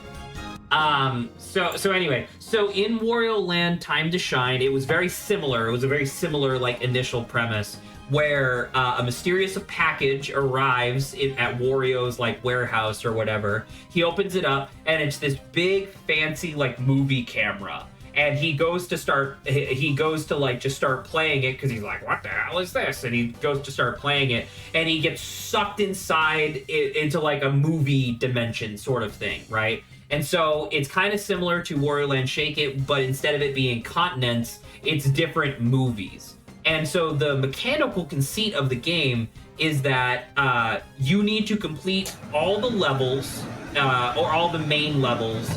So anyway, so in Wario Land Time to Shine, it was very similar. It was a very similar like initial premise where a mysterious package arrives at Wario's like warehouse or whatever. He opens it up and it's this big fancy like movie camera. And he goes to like just start playing it because he's like, what the hell is this? And he goes to start playing it, and he gets sucked inside into like a movie dimension sort of thing, right? And so it's kind of similar to Wario Land Shake It, but instead of it being continents, it's different movies. And so the mechanical conceit of the game is that you need to complete all the levels or all the main levels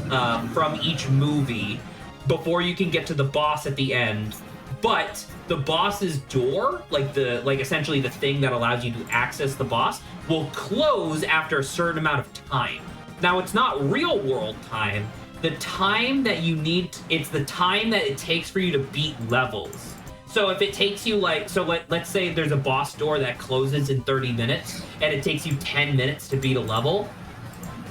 from each movie before you can get to the boss at the end. But the boss's door, like essentially the thing that allows you to access the boss, will close after a certain amount of time. Now, it's not real world time. The time that you need, it's the time that it takes for you to beat levels. So if it takes you let's say there's a boss door that closes in 30 minutes and it takes you 10 minutes to beat a level,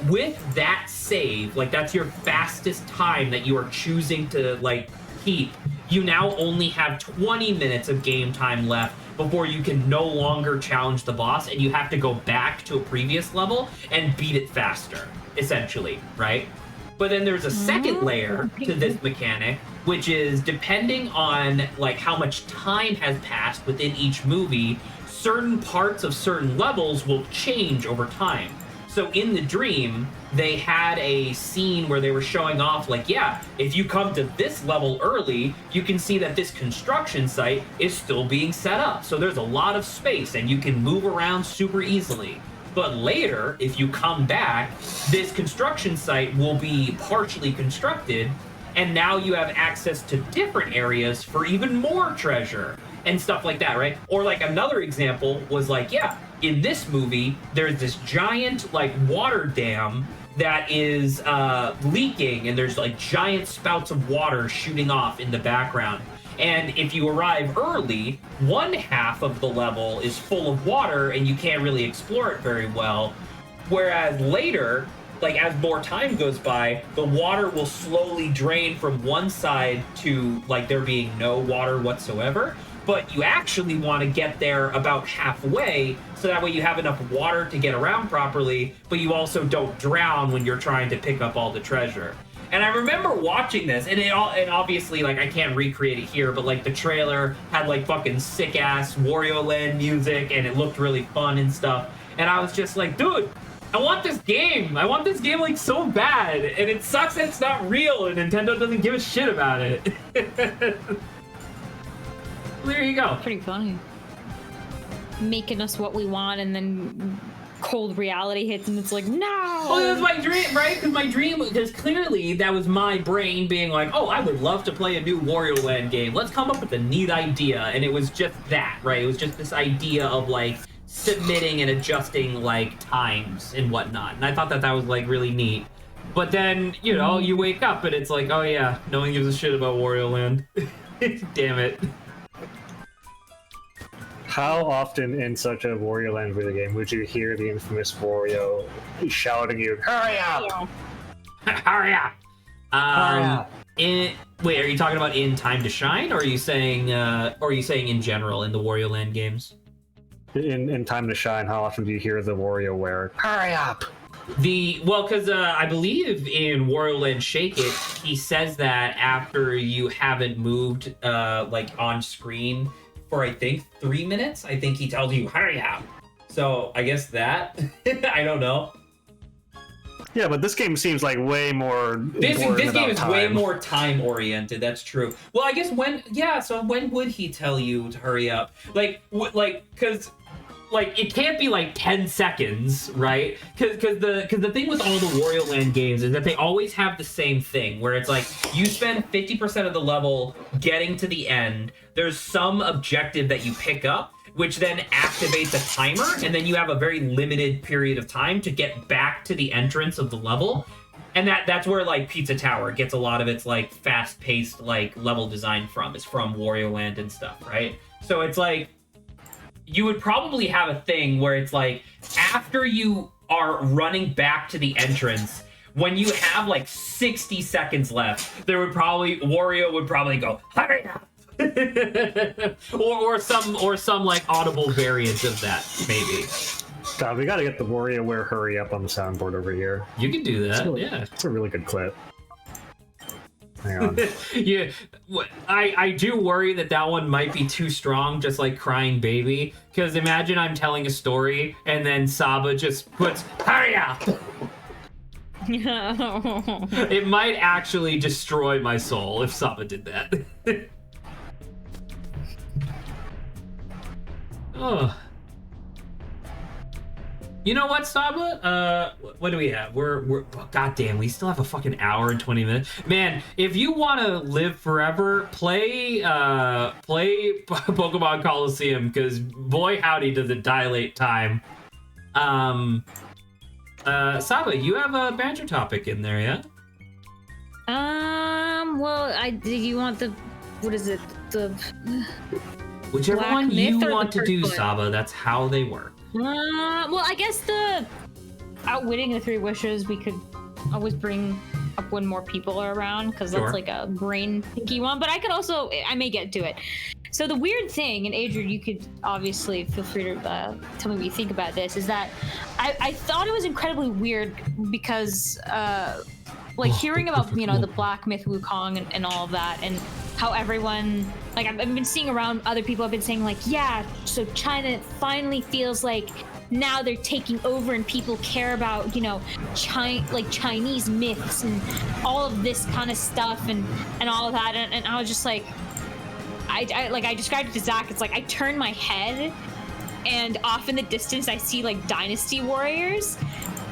with that save, like that's your fastest time that you are choosing to like keep, you now only have 20 minutes of game time left before you can no longer challenge the boss, and you have to go back to a previous level and beat it faster, essentially, right? But then there's a second layer to this mechanic, which is depending on like how much time has passed within each movie, certain parts of certain levels will change over time. So in the dream, they had a scene where they were showing off, like, yeah, if you come to this level early, you can see that this construction site is still being set up. So there's a lot of space and you can move around super easily. But later, if you come back, this construction site will be partially constructed, and now you have access to different areas for even more treasure and stuff like that, right? Or like another example was like, yeah, in this movie, there's this giant like water dam that is leaking, and there's like giant spouts of water shooting off in the background. And if you arrive early, one half of the level is full of water and you can't really explore it very well. Whereas later, like as more time goes by, the water will slowly drain from one side to like there being no water whatsoever. But you actually want to get there about halfway, so that way you have enough water to get around properly, but you also don't drown when you're trying to pick up all the treasure. And I remember watching this, and obviously, like, I can't recreate it here, but, like, the trailer had, like, fucking sick-ass Wario Land music, and it looked really fun and stuff. And I was just like, dude, I want this game. I want this game, like, so bad. And it sucks that it's not real, and Nintendo doesn't give a shit about it. There you go. Pretty funny. Making us what we want, and then cold reality hits, and it's like, no! Well, that's my dream, right? Because clearly that was my brain being like, oh, I would love to play a new Wario Land game. Let's come up with a neat idea. And it was just that, right? It was just this idea of, like, submitting and adjusting, like, times and whatnot. And I thought that was, like, really neat. But then, you know, you wake up and it's like, oh, yeah, no one gives a shit about Wario Land. Damn it. How often in such a Wario Land video game would you hear the infamous Wario shouting you, "Hurry up! Hurry up!" Hurry up! Wait, are you talking about in Time to Shine, or are you saying in general in the Wario Land games? In Time to Shine, how often do you hear the WarioWare, "Hurry up"? Because I believe in Wario Land Shake It, he says that after you haven't moved like on screen for I think 3 minutes, I think he tells you hurry up. So I guess that I don't know. Yeah, but this game seems like way more. This game is time. way more time oriented. That's true. Well, I guess so when would he tell you to hurry up? Because it can't be like 10 seconds, right? Because the thing with all the Wario Land games is that they always have the same thing, where it's like you spend 50% of the level getting to the end. There's some objective that you pick up, which then activates a timer, and then you have a very limited period of time to get back to the entrance of the level. And that's where like Pizza Tower gets a lot of its like fast-paced like level design from, is from Wario Land and stuff, right? So it's like you would probably have a thing where it's like after you are running back to the entrance, when you have like 60 seconds left, Wario would probably go, hurry up. or some like audible variant of that, maybe. God, we gotta get the WarioWare hurry up on the soundboard over here. You can do that, yeah. It's a really good clip. Hang on. Yeah, I do worry that one might be too strong, just like Crying Baby. Because imagine I'm telling a story and then Saba just puts, hurry up! It might actually destroy my soul if Saba did that. Oh. You know what, Saba? What do we have? We're goddamn, we still have a fucking hour and 20 minutes. Man, if you want to live forever, play Pokemon Colosseum, because boy howdy does it dilate time. Saba, you have a banter topic in there, yeah? Well, do you want what is it? Whichever one you want to do, Saba, that's how they work. Well, I guess the outwitting the 3 wishes, we could always bring up when more people are around, because that's like a brain thinky one, but I may get to it. So the weird thing, and Adrian, you could obviously feel free to tell me what you think about this, is that I thought it was incredibly weird because like hearing about, you know, the Black Myth Wukong and all of that, and how everyone, like I've been seeing around, other people have been saying like, yeah, so China finally feels like now they're taking over and people care about, you know, Chinese myths and all of this kind of stuff and all of that. And I was just like, I described it to Zach. It's like I turn my head, and off in the distance I see like Dynasty Warriors,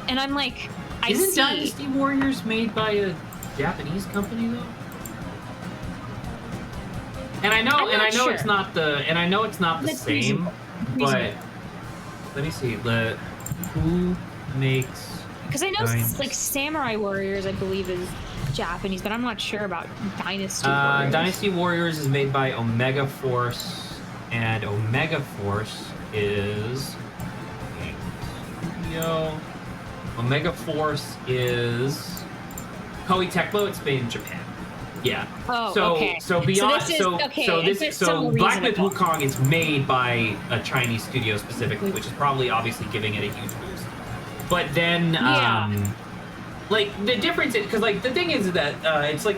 and I'm like, Isn't Dynasty Warriors made by a Japanese company though? And I know sure. it's not the same, but let me see. Who makes? Because I know like Samurai Warriors, I believe, is Japanese, but I'm not sure about Dynasty Warriors. Dynasty Warriors is made by Omega Force, and Omega Force is Omega Force is Koei Tecmo. It's made in Japan. Yeah. Oh, so, okay. So beyond, so Black Myth Wukong is made by a Chinese studio specifically, which is probably obviously giving it a huge boost. But then, like the difference is because like the thing is that it's like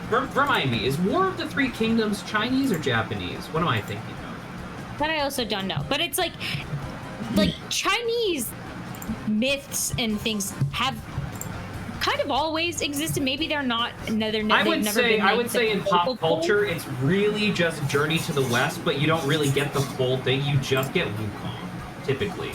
remind me, is War of the Three Kingdoms Chinese or Japanese? What am I thinking of? That I also don't know. But it's like Chinese myths and things have kind of always existed. Maybe they're not. No, they're never. I would say in pop culture, it's really just Journey to the West, but you don't really get the full thing. You just get Wukong, typically.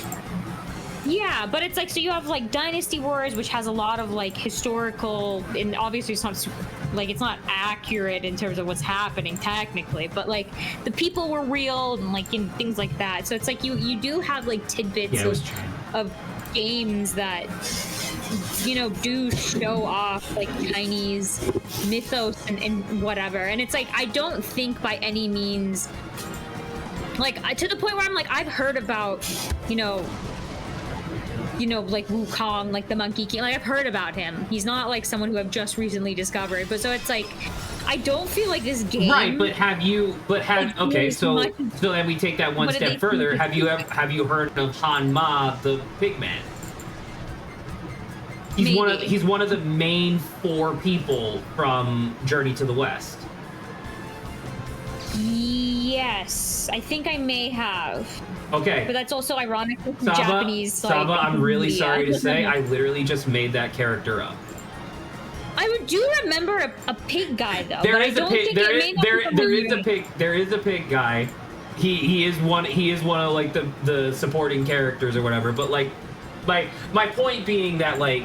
Yeah, but it's like, so you have like Dynasty Warriors, which has a lot of like historical, and obviously it's not super, like it's not accurate in terms of what's happening technically, but like the people were real and like things like that. So it's like you do have like tidbits of games that, you know, do show off like Chinese mythos and whatever. And it's like, I don't think by any means, like to the point where I'm like, I've heard about, you know, like Wukong, like the Monkey King. Like I've heard about him. He's not like someone who I've just recently discovered. But so it's like, I don't feel like this game. Right, but okay, so then we take that one step further. Have you heard of Han Ma, the Pigman? He's one of the main 4 people from Journey to the West. Yes, I think I may have. Okay. But that's also ironic with Saba, Japanese. Saba, like, I'm really sorry to say, I literally just made that character up. I do remember a pig guy though. There is a pig. There is a pig guy. He is one of like the supporting characters or whatever. But like my point being that like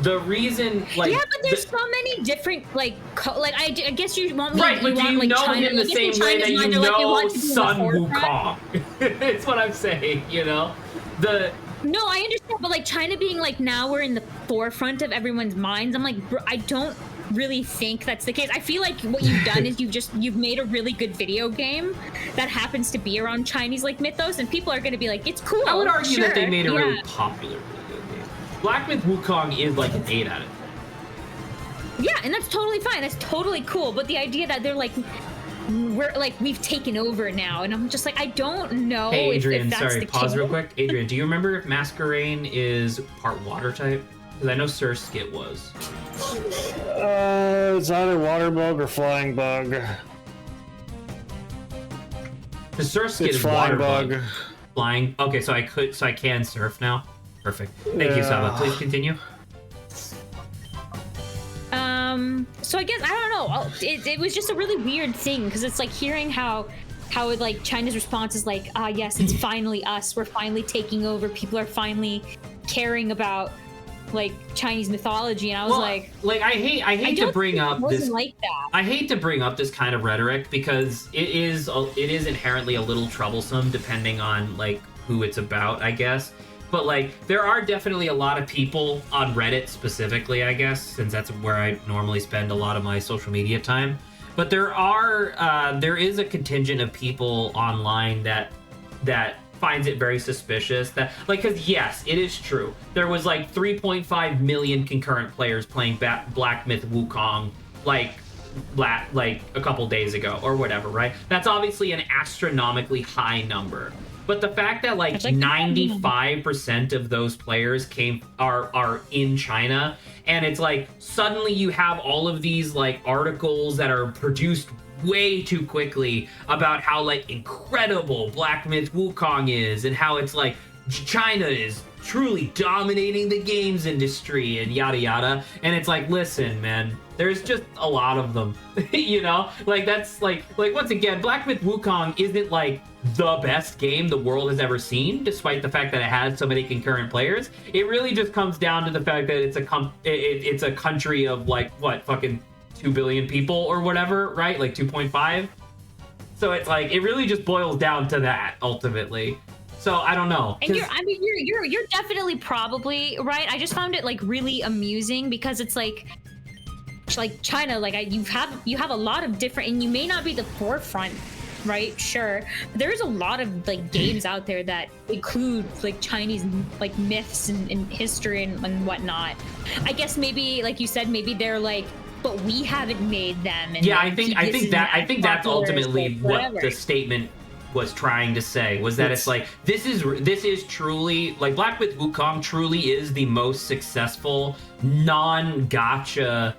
the reason like yeah, but there's so many different like I guess you want me right, but do you like, know China, him the same way that you know Sun Wukong? It's what I'm saying, you know. No, I understand, but like China being like now we're in the forefront of everyone's minds. I'm like, bro, I don't really think that's the case. I feel like what you've done is you've made a really good video game that happens to be around Chinese like mythos, and people are going to be like, it's cool. I would argue that they made a really popular video game. Black Myth Wukong is like an 8 out of 10. Yeah, and that's totally fine. That's totally cool. But the idea that they're like, we've taken over now, and I'm just like, I don't know. Hey, Adrian, if that's sorry, the pause case. real quick. Adrian, do you remember if Masquerain is part water type? Because I know Sir Skit was. It's either water bug or flying bug. The Sir Skit is water bug. Flying. Okay, so I can surf now. Perfect. Thank you, Saba. Please continue. So I guess I don't know. It was just a really weird thing because it's like hearing how it, like China's response is like, yes, it's finally us. We're finally taking over. People are finally caring about like Chinese mythology, and I was like I hate to bring up this like that. I hate to bring up this kind of rhetoric because it is inherently a little troublesome depending on like who it's about, I guess. But like there are definitely a lot of people on Reddit specifically, I guess, since that's where I normally spend a lot of my social media time. But there is a contingent of people online that finds it very suspicious that like, because yes, it is true. There was like 3.5 million concurrent players playing Black Myth Wukong like a couple days ago or whatever, right? That's obviously an astronomically high number. But the fact that like 95% of those players are in China, and it's like suddenly you have all of these like articles that are produced way too quickly about how like incredible Black Myth Wukong is, and how it's like China is truly dominating the games industry and yada yada. And it's like, listen, man, there's just a lot of them. You know, like that's like once again, Black Myth Wukong isn't like the best game the world has ever seen, despite the fact that it has so many concurrent players. It really just comes down to the fact that it's a country of like what, fucking 2 billion people or whatever, right? Like 2.5. So it's like it really just boils down to that ultimately. So I don't know. And you're definitely probably right. I just found it like really amusing because it's like China, like you have a lot of different, and you may not be the forefront, right? Sure, but there's a lot of like games out there that include like Chinese like myths and history and whatnot. I guess maybe like you said, maybe they're like, but we haven't made them. And yeah, I think that's ultimately what the statement was trying to say, was that it's like this is truly like Black Myth Wukong truly is the most successful non-gacha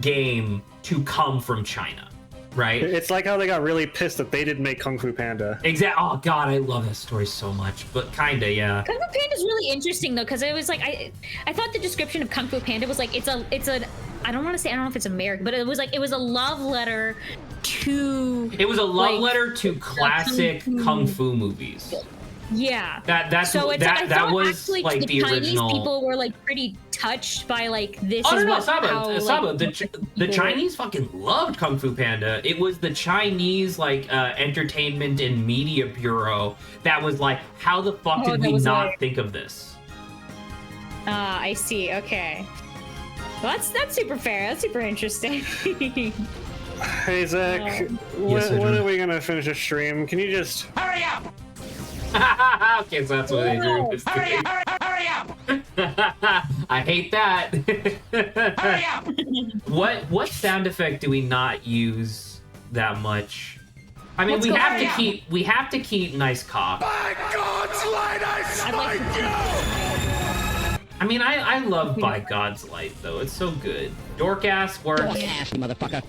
game to come from China, right? It's like how they got really pissed that they didn't make Kung Fu Panda. Exactly. Oh god, I love that story so much. But kinda, yeah. Kung Fu Panda is really interesting though, because it was like I thought the description of Kung Fu Panda was like it's a I don't want to say, I don't know if it's American, but it was a love letter to. It was a love letter to classic Kung Fu movies. Yeah. That was actually, like the Chinese original. people were like pretty touched by like this. Oh is no, what, Saba, how, Saba. like, The Chinese fucking loved Kung Fu Panda. It was the Chinese like entertainment and media bureau that was like, how the fuck did we not think of this? I see. Okay. Well, that's super fair. That's super interesting. Hey Zach, when are we gonna finish the stream? Can you just hurry up? Okay, so that's what they do. Hurry up! I hate that. Hurry up! What sound effect do we not use that much? I mean, we have to keep nice cock. By God's light, I smite you! I mean, I love By God's Light though. It's so good. Dork ass works. Motherfucker.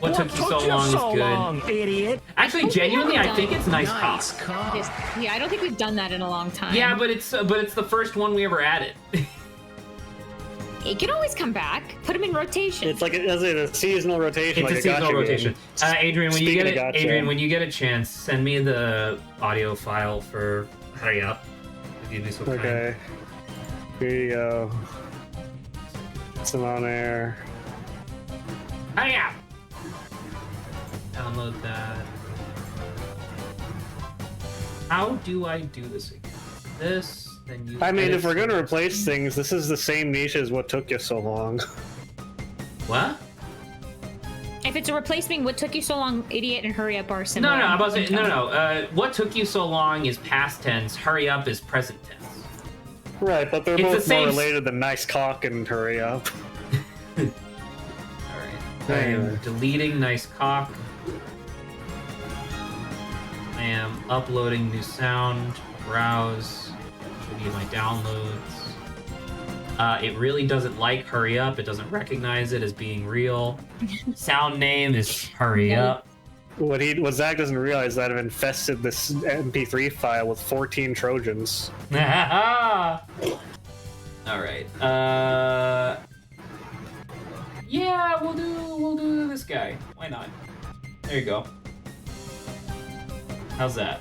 What took you so long is good. Idiot. Actually, genuinely, I think it's nice cock. Yeah, I don't think we've done that in a long time. Yeah, but it's the first one we ever added. It can always come back. Put them in rotation. It's like a seasonal rotation. It's like a seasonal rotation. Adrian, when you get it, gotcha. Adrian, when you get a chance, send me the audio file for Hurry Up. If you'd be so kind. Okay. Here you go. It's on air. Hurry up! Download that. How do I do this again? This, then you. I mean, if we're gonna replace things, this is the same niche as what took you so long. What? If it's a replacement, what took you so long, idiot, and hurry up are similar. No, I'm about to say, no. What took you so long is past tense. Hurry up is present tense. Right, but they're It's both the more same related than nice cock and hurry up. Alright. I am deleting nice cock. I am uploading new sound. Browse. Should be my downloads. It really doesn't like Hurry Up. It doesn't recognize it as being real. Sound name is Hurry Up. What Zach doesn't realize is that I've infested this MP3 file with 14 Trojans. All right. Yeah, we'll do this guy. Why not? There you go. How's that?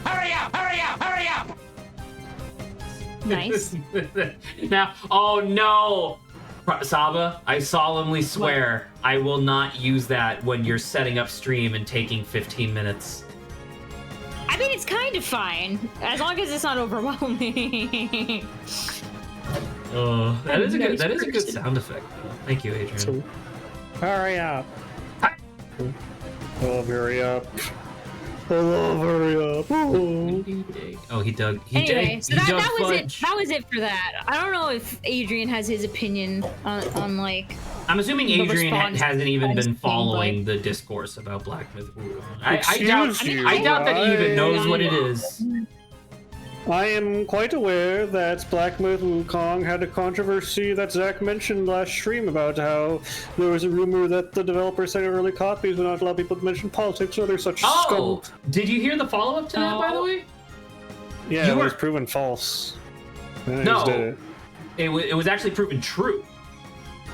Hurry up! Hurry up! Hurry up! Nice. Now, oh no! Saba, I solemnly swear I will not use that when you're setting up stream and taking 15 minutes. I mean, it's kind of fine, as long as it's not overwhelming. Oh, that is a good sound effect. Thank you, Adrian. So, hurry up. Oh, hurry up. Oh, hurry up. Oh, he dug. Anyway, so dug that was it. fudge. That was it for that. I don't know if Adrian has his opinion on like I'm assuming The Adrian response hasn't even is been the same, following like- the discourse about Black Myth Wukong. I Excuse doubt that he even you, knows what it is. I am quite aware that Black Myth Wukong had a controversy that Zach mentioned last stream about how there was a rumor that the developers said early copies would not allow people to mention politics or other such Oh, scum. did you hear the follow-up to that, by the way? Yeah, You it was were- proven false. And they No. just did it. It was actually proven true.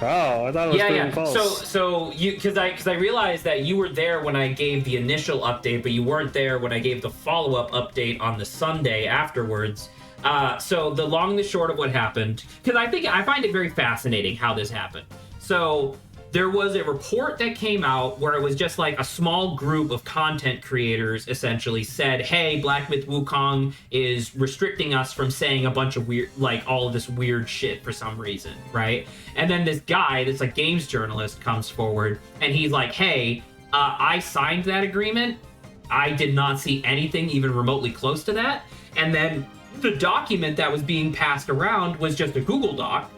Oh, I thought it was proven false. So you because I realized that you were there when I gave the initial update, but you weren't there when I gave the follow-up update on the Sunday afterwards. So the long and the short of what happened, because I find it very fascinating how this happened. So there was a report that came out where it was just like a small group of content creators essentially said, hey, Black Myth Wukong is restricting us from saying a bunch of weird, like all of this weird shit for some reason, right? And then this guy, this like games journalist, comes forward and he's like, hey, I signed that agreement. I did not see anything even remotely close to that. And then the document that was being passed around was just a Google Doc.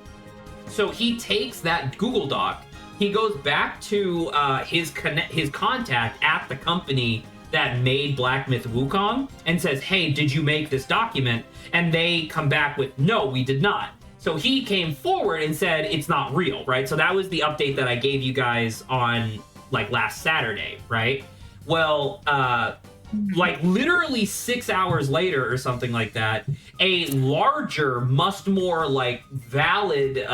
So he takes that Google Doc, he goes back to his contact at the company that made Black Myth Wukong and says, hey, did you make this document? And they come back with, no, we did not. So he came forward and said, it's not real, right? So that was the update that I gave you guys on like last Saturday, right? Well, like literally 6 hours later or something like that, a larger, much more like valid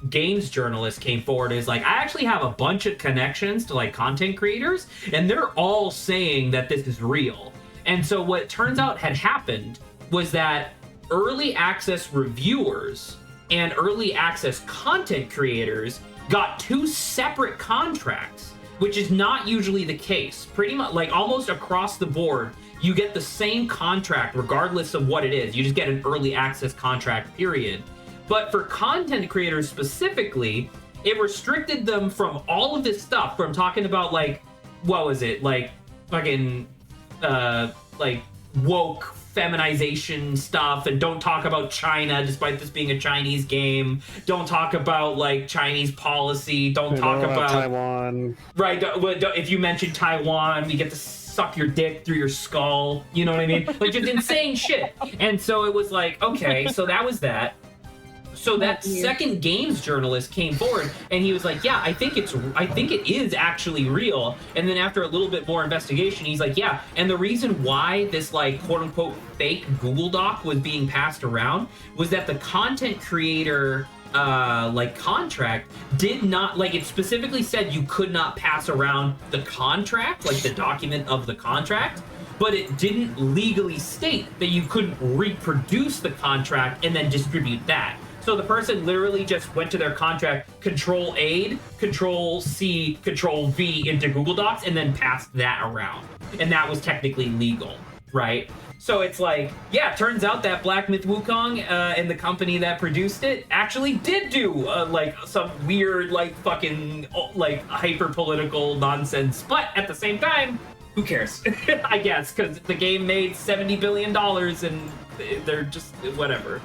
games journalist came forward and is like, I actually have a bunch of connections to like content creators and they're all saying that this is real. And so what turns out had happened was that early access reviewers and early access content creators got 2 separate contracts, which is not usually the case. Pretty much, like almost across the board, you get the same contract regardless of what it is. You just get an early access contract, period. But for content creators specifically, it restricted them from all of this stuff, from talking about like, what was it? Like fucking, like woke feminization stuff, and don't talk about China despite this being a Chinese game. Don't talk about like Chinese policy. Don't talk about Taiwan. Right. If you mention Taiwan, we get to suck your dick through your skull. You know what I mean? Like just insane shit. And so it was like, okay, so that was that. So that second games journalist came forward and he was like, yeah, I think it is actually real. And then after a little bit more investigation, he's like, yeah. And the reason why this like quote unquote fake Google Doc was being passed around was that the content creator like contract did not, like, it specifically said you could not pass around the contract, like the document of the contract, but it didn't legally state that you couldn't reproduce the contract and then distribute that. So the person literally just went to their contract, Control-A, Control-C, Control-V into Google Docs, and then passed that around. And that was technically legal, right? So it's like, yeah, turns out that Black Myth Wukong and the company that produced it actually did do like some weird, like fucking, like hyper-political nonsense. But at the same time, who cares? I guess, because the game made $70 billion and they're just whatever.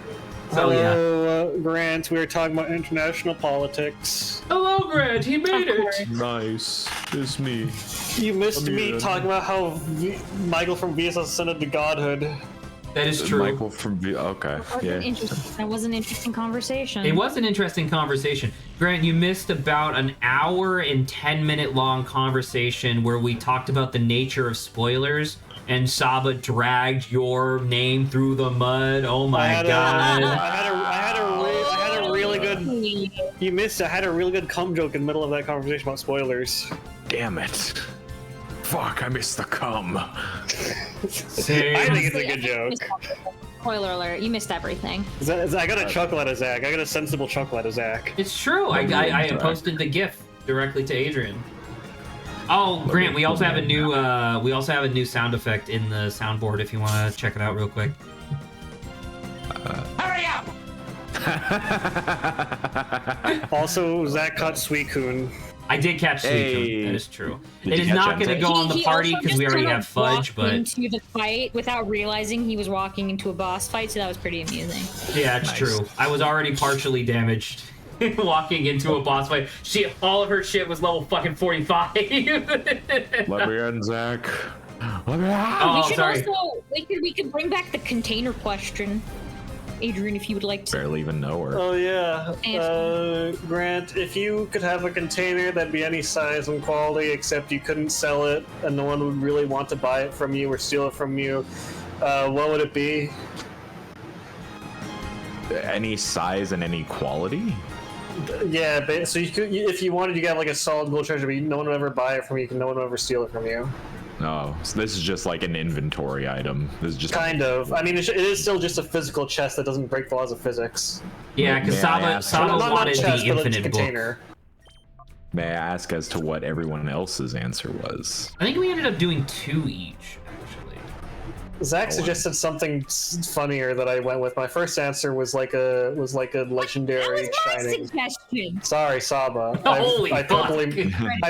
So Hello, Grant. We were talking about international politics. Hello, Grant. He made it. Nice. It's me. You missed me talking about how Michael from VS ascended to godhood. That is true. Michael from okay. Yeah. That was an interesting conversation. It was an interesting conversation. Grant, you missed about an hour and 10-minute long conversation where we talked about the nature of spoilers, and Saba dragged your name through the mud. Oh my god. I had a really good. You missed it. I had a really good cum joke in the middle of that conversation about spoilers. Damn it. Fuck, I missed the cum. Same. I think it's a good joke. Spoiler alert, you missed everything. I got a chuckle out of Zach. I got a sensible chuckle out of Zach. It's true. I posted the GIF directly to Adrian. Oh, Grant, we also have a new sound effect in the soundboard if you want to check it out real quick. Hurry up! Also, Zach caught Suicune. I did catch Suicune. That is true. It is not going to go on the party because we already have Fudge, but into the fight without realizing he was walking into a boss fight, so that was pretty amusing. yeah, it's true. I was already partially damaged. walking into a boss fight. All of her shit was level fucking 45. Let me in, Zach. Let me in. Oh, we should sorry. also we could bring back the container question, Adrian, if you would like to. Barely even know her. Oh yeah, Grant, if you could have a container that'd be any size and quality except you couldn't sell it and no one would really want to buy it from you or steal it from you, what would it be? Any size and any quality? Yeah, but, so you could, if you wanted, you got like a solid gold treasure, but no one would ever buy it from you, no one would ever steal it from you. No, so this is just like an inventory item. This is just Kind of. I mean, it is still just a physical chest that doesn't break the laws of physics. Yeah, because Saba Not wanted chest, the but infinite book. container. May I ask as to what everyone else's answer was? I think we ended up doing 2 each, actually. Zach suggested something funnier that I went with. My first answer was like a legendary That was my shining. suggestion. Sorry, Saba. Holy I fuck.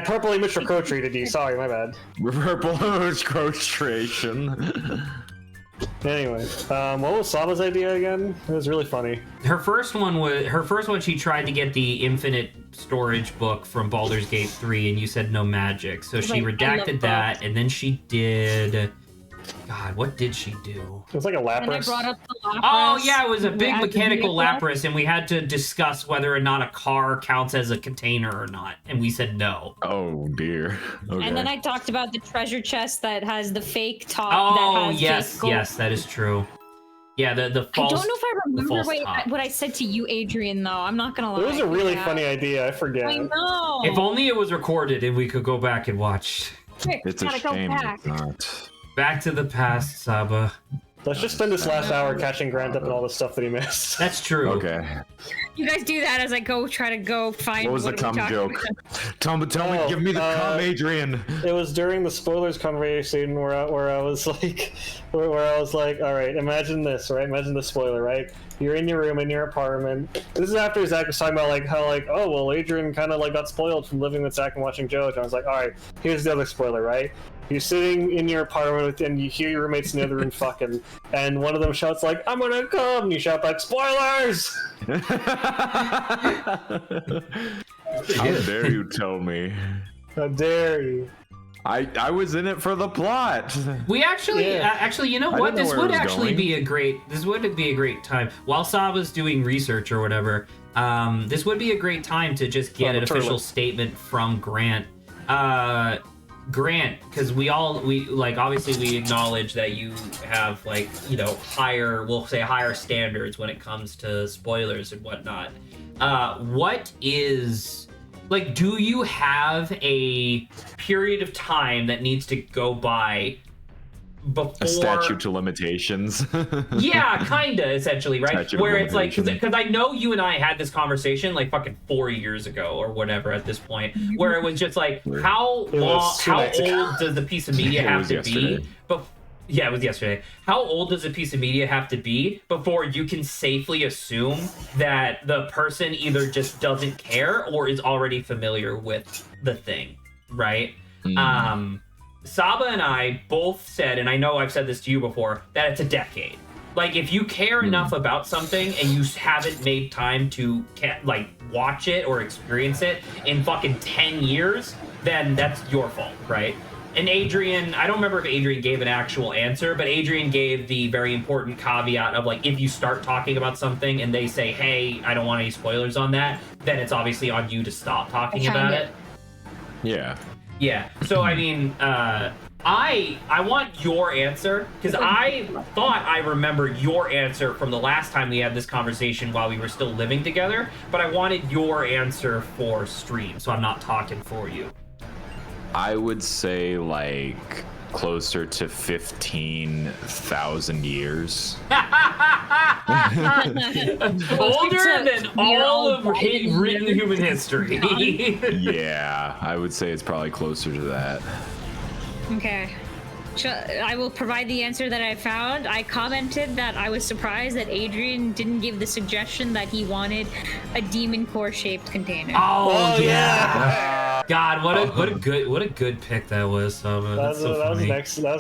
purplely misrecruited you. Sorry, my bad. Purple crostration. Anyway, what was Saba's idea again? It was really funny. Her first one she tried to get the infinite storage book from Baldur's Gate 3 and you said no magic. So she redacted that and then she did God, what did she do? It was like a Lapras. And I brought up the Lapras. Oh yeah, it was a big As a mechanical vehicle. Lapras and we had to discuss whether or not a car counts as a container or not. And we said no. Oh dear. Okay. And then I talked about the treasure chest that has the fake top. Oh that has yes, fake gold. yes, that is true. Yeah, the I false. don't know if I remember false top. what I said to you, Adrian, though. I'm not gonna lie. It was a really Yeah. funny idea. I forget. I know. If only it was recorded and we could go back and watch. Quick, It's a gotta go shame back. it's not. Back to the past, Saba. Let's just spend this last hour catching Grant up and all the stuff that he missed. That's true. Okay. You guys do that as I try to go find. What was the are we cum talking joke? about? Tell me, give me the cum, Adrian. It was during the spoilers conversation where I was like, all right, imagine this, right? Imagine the spoiler, right? You're in your room in your apartment. This is after Zach was talking about how oh well, Adrian kind of got spoiled from living with Zach and watching JoJo. I was like, all right, here's the other spoiler, right? You're sitting in your apartment and you hear your roommates in the other room fucking, and one of them shouts like, "I'm gonna come!" And you shout back, "Spoilers!" How dare you tell me? How dare you? I was in it for the plot. We actually, Yeah. actually, you know I what? didn't know This where would it was actually going. be a great while Saba's doing research or whatever. This would be a great time to just get an official toilet. statement from Grant. Grant, because we obviously we acknowledge that you have higher standards when it comes to spoilers and whatnot. What is do you have a period of time that needs to go by before A statute to limitations. yeah, kinda, essentially, right? Statute of Where it's like, limitation. because I know you and I had this conversation fucking 4 years ago or whatever at this point, where it was just like, how It was 2 nights ago. old does the piece of media It have was to yesterday. be? But yeah, it was yesterday. How old does a piece of media have to be before you can safely assume that the person either just doesn't care or is already familiar with the thing, right? Saba and I both said, and I know I've said this to you before, that it's a decade. If you care enough about something and you haven't made time to watch it or experience it in fucking 10 years, then that's your fault, right? And Adrian, I don't remember if Adrian gave an actual answer, but Adrian gave the very important caveat of if you start talking about something and they say, hey, I don't want any spoilers on that, then it's obviously on you to stop talking about it. Yeah. Yeah. So I mean, I want your answer because I thought I remembered your answer from the last time we had this conversation while we were still living together, but I wanted your answer for stream, so I'm not talking for you. I would say closer to 15,000 years. Older than all of written human history. Yeah, I would say it's probably closer to that. Okay. I will provide the answer that I found. I commented that I was surprised that Adrian didn't give the suggestion that he wanted a demon core shaped container. Oh, Oh yeah. yeah. God, what a good pick that was, Saba. That was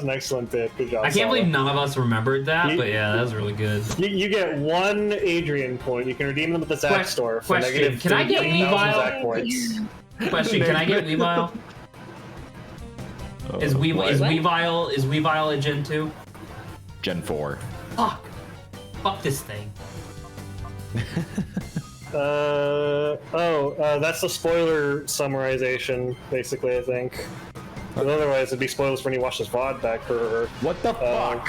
an excellent pick. Good job. I can't believe none of us remembered that, but yeah, that was really good. You get 1 Adrian point. You can redeem them at the Zack store for negative. Can I get Weavile Zack points? Question: Can I get Weavile? Is Weavile a Gen 2? Gen 4. Fuck this thing. That's the spoiler summarization, basically, I think. But otherwise, it'd be spoilers when you watch this VOD back for. What the fuck?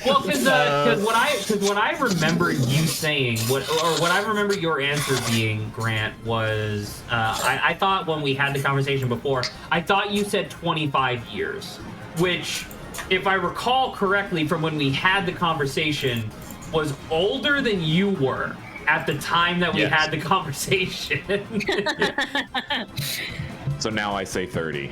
Well, because what I remember you saying, what I remember your answer being, Grant, was I thought when we had the conversation before, I thought you said 25 years, which, if I recall correctly from when we had the conversation, was older than you were at the time that we had the conversation. So now I say 30.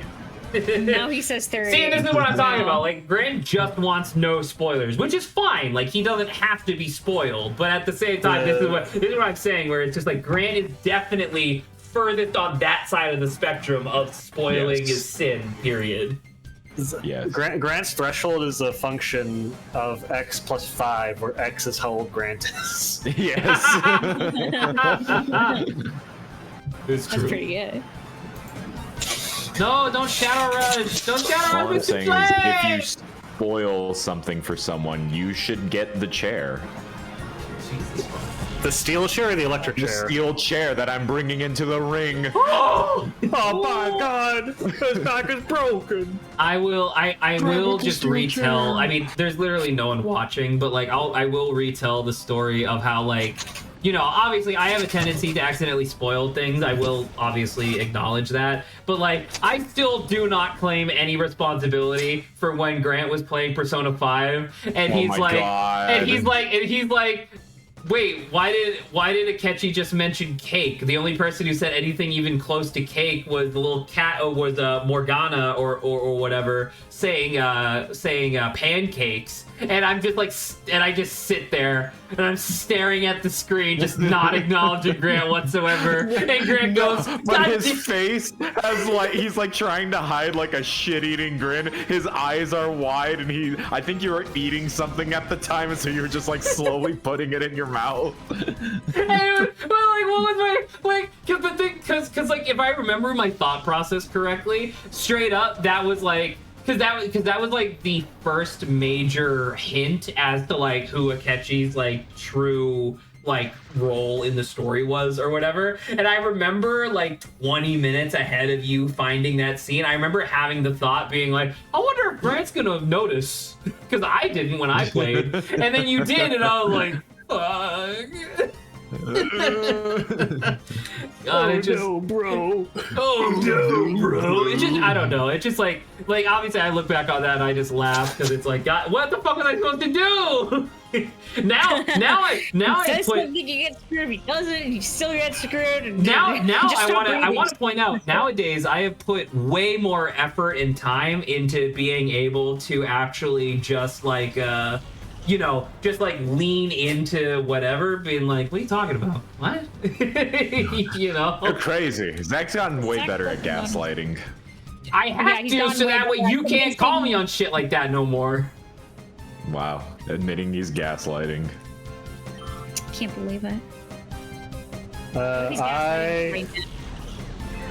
Now he says 30. See, this is what I'm talking about. Like, Grant just wants no spoilers, which is fine. Like, he doesn't have to be spoiled. But at the same time, this is what I'm saying, where it's just like Grant is definitely furthest on that side of the spectrum of spoiling is sin, period. Yes. Grant's threshold is a function of X plus 5, where X is how old Grant is. Yes. It's true. That's pretty good. No, don't shadow rush. Don't shadow All rush. I'm saying is, if you spoil something for someone, you should get the chair. Jesus. The steel chair or the electric The chair? steel chair that I'm bringing into the ring. Oh my god! His back is broken. I will just retell. I mean, there's literally no one watching, but like I will retell the story of how, like, you know, obviously I have a tendency to accidentally spoil things. I will obviously acknowledge that. But like, I still do not claim any responsibility for when Grant was playing Persona 5 and he's like, wait, why did Akechi just mention cake? The only person who said anything even close to cake was the little cat, was Morgana or whatever, saying pancakes. And I'm just like, and I just sit there and I'm staring at the screen, just not acknowledging Grant whatsoever. And Grant goes, but his face has like, he's like trying to hide like a shit-eating grin. His eyes are wide, and I think you were eating something at the time, and so you were just like slowly putting it in your mouth. But like, what was my, like, because like, if I remember my thought process correctly, straight up, that was like, because that was like the first major hint as to like who Akechi's like true like role in the story was or whatever. And I remember like 20 minutes ahead of you finding that scene, I remember having the thought being like, I wonder if Grant's gonna notice, because I didn't when I played. And then you did, and I was like, fuck. God, it just, no, bro. Oh no, bro. It just, I don't know. It's just like obviously I look back on that and I just laugh because it's like, God, what the fuck was I supposed to do? now I put. Something you get screwed. If he doesn't, you still get screwed. And now I want to point out, nowadays I have put way more effort and time into being able to actually just like you know, just like lean into whatever, being like, what are you talking about? What? You know? You're crazy. Zach's gotten way better at gaslighting. I have to, so that way you can't call me on shit like that no more. Wow. Admitting he's gaslighting. Can't believe it.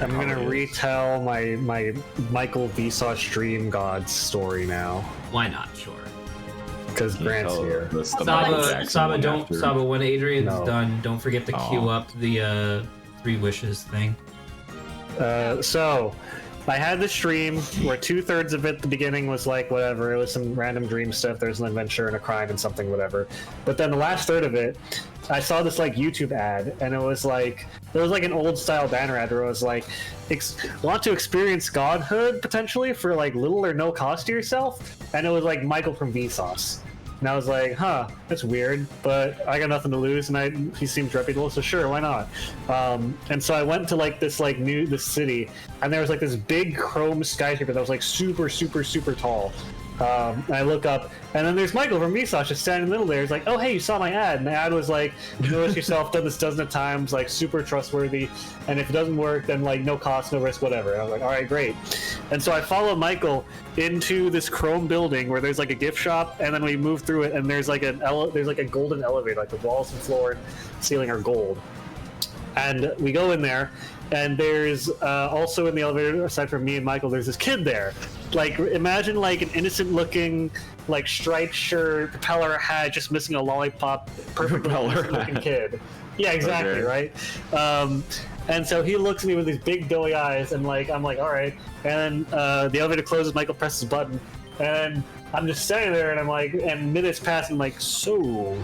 I'm gonna retell my Michael Vsauce Dream God story now. Why not? Sure. Because Grant's here. Saba, when Adrian's done, don't forget to queue up the 3 wishes thing. So, I had the stream where 2/3 of it, the beginning was like whatever, it was some random dream stuff, there's an adventure and a crime and something, whatever. But then the last third of it, I saw this like YouTube ad, and it was like an old style banner ad where it was like, want to experience godhood potentially for like little or no cost to yourself? And it was like Michael from Vsauce. And I was like, huh, that's weird, but I got nothing to lose, and he seems reputable, so sure, why not? And so I went to like this city, and there was like this big chrome skyscraper that was like super, super, super tall. I look up, and then there's Michael from Vsauce just standing in the middle there. He's like, "Oh, hey, you saw my ad." And the ad was like, "Do this yourself, done this dozens of times, like super trustworthy. And if it doesn't work, then like no cost, no risk, whatever." And I was like, "All right, great." And so I follow Michael into this chrome building where there's like a gift shop, and then we move through it, and there's like there's like a golden elevator, like the walls and floor and ceiling are gold. And we go in there, and there's also in the elevator, aside from me and Michael, there's this kid there. Like, imagine like an innocent-looking, like striped shirt, propeller hat, just missing a lollipop, perfect looking kid. Yeah, exactly, okay. Right? And so he looks at me with these big doughy eyes, and like I'm like, all right. And then the elevator closes, Michael presses a button, and I'm just standing there, and I'm like, and minutes pass, and I'm like, so,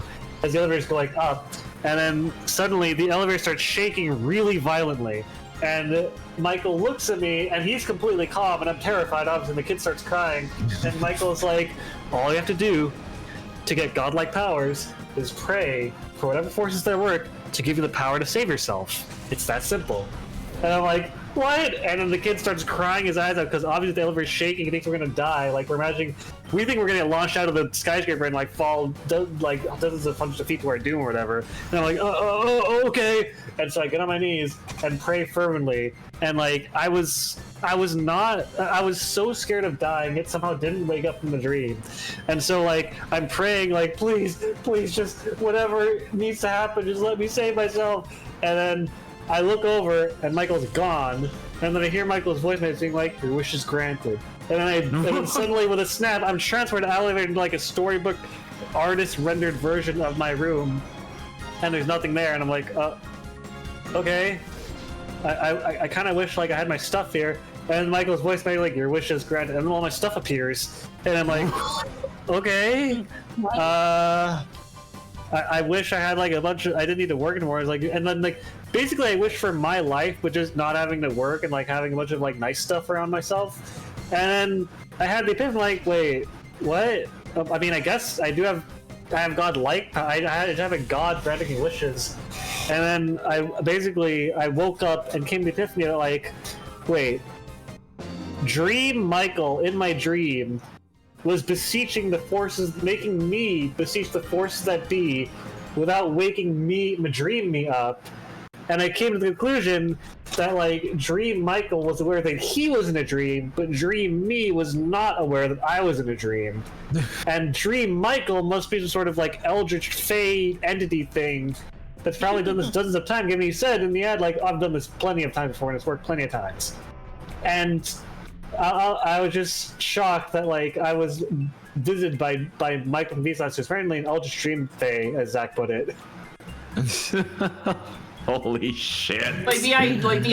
as the elevator's going up, and then suddenly the elevator starts shaking really violently. And Michael looks at me, and he's completely calm, and I'm terrified, obviously, and the kid starts crying. And Michael's like, all you have to do to get godlike powers is pray for whatever forces there work to give you the power to save yourself. It's that simple. And I'm like, what? And then the kid starts crying his eyes out because obviously the elevator's shaking. He thinks we're gonna die. Like we think we're gonna get launched out of the skyscraper and like fall like dozens of hundreds of feet to our doom or whatever. And I'm like, okay. And so I get on my knees and pray fervently. And like I was so scared of dying, it somehow didn't wake up from the dream. And so like I'm praying like, please, just whatever needs to happen, just let me save myself. And then I look over and Michael's gone, and then I hear Michael's voice being like, "Your wish is granted." And then suddenly, with a snap, I'm transferred to elevator into like a storybook, artist rendered version of my room, and there's nothing there. And I'm like, okay. I kind of wish like I had my stuff here. And Michael's voice being like, "Your wish is granted," and then all my stuff appears, and I'm like, okay. I wish I had like a bunch of. I didn't need to work anymore. I was like, and then like basically, I wish for my life, but just not having to work and like having a bunch of like nice stuff around myself. And then I had the epiphany, like, wait, what? I mean, I guess I have God-like. I have a God granting me wishes. And then I woke up and came to the epiphany that like, wait, Dream Michael in my dream was beseeching the forces, making me beseech the forces that be without waking me, dream me up. And I came to the conclusion that, like, Dream Michael was aware that he was in a dream, but Dream me was not aware that I was in a dream. And Dream Michael must be some sort of, like, eldritch fey entity thing that's probably done this dozens of times. Given he said in the ad, like, I've done this plenty of times before and it's worked plenty of times. And I was just shocked that like I was visited by Michael from Vsauce, who's apparently an eldritch dream fae, as Zach put it. Holy shit! Like the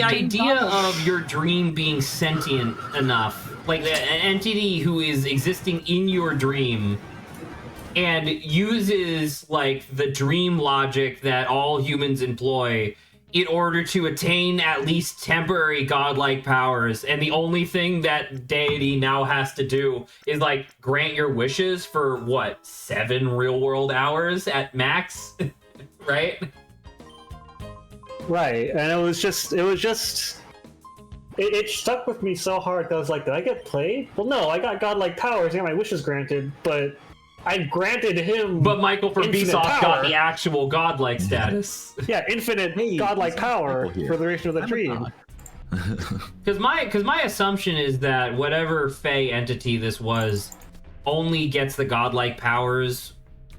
idea of your dream being sentient enough, like an entity who is existing in your dream and uses like the dream logic that all humans employ in order to attain at least temporary godlike powers, and the only thing that deity now has to do is like grant your wishes for what, 7 real-world hours at max, right? Right, and it stuck with me so hard that I was like, did I get played? Well, no, I got godlike powers, I got my wishes granted, but I granted him. But Michael from Vsauce got the actual godlike status. Yeah, infinite godlike power for the duration of the dream. Because my assumption is that whatever Fey entity this was only gets the godlike powers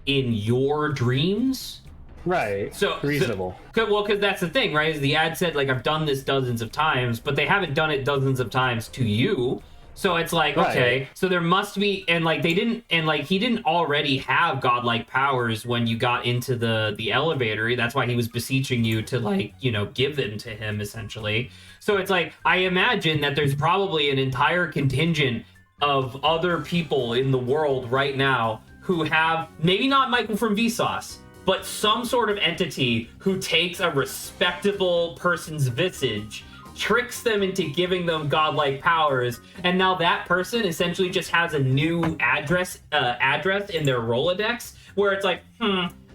in your dreams. Right. So reasonable. Because that's the thing, right? Is the ad said like I've done this dozens of times, but they haven't done it dozens of times to you. So it's like, okay, so there must be, and like they didn't, and like he didn't already have godlike powers when you got into the elevator. That's why he was beseeching you to like, you know, give them to him essentially. So it's like, I imagine that there's probably an entire contingent of other people in the world right now who have, maybe not Michael from Vsauce, but some sort of entity who takes a respectable person's visage, tricks them into giving them godlike powers, and now that person essentially just has a new address in their Rolodex where it's like,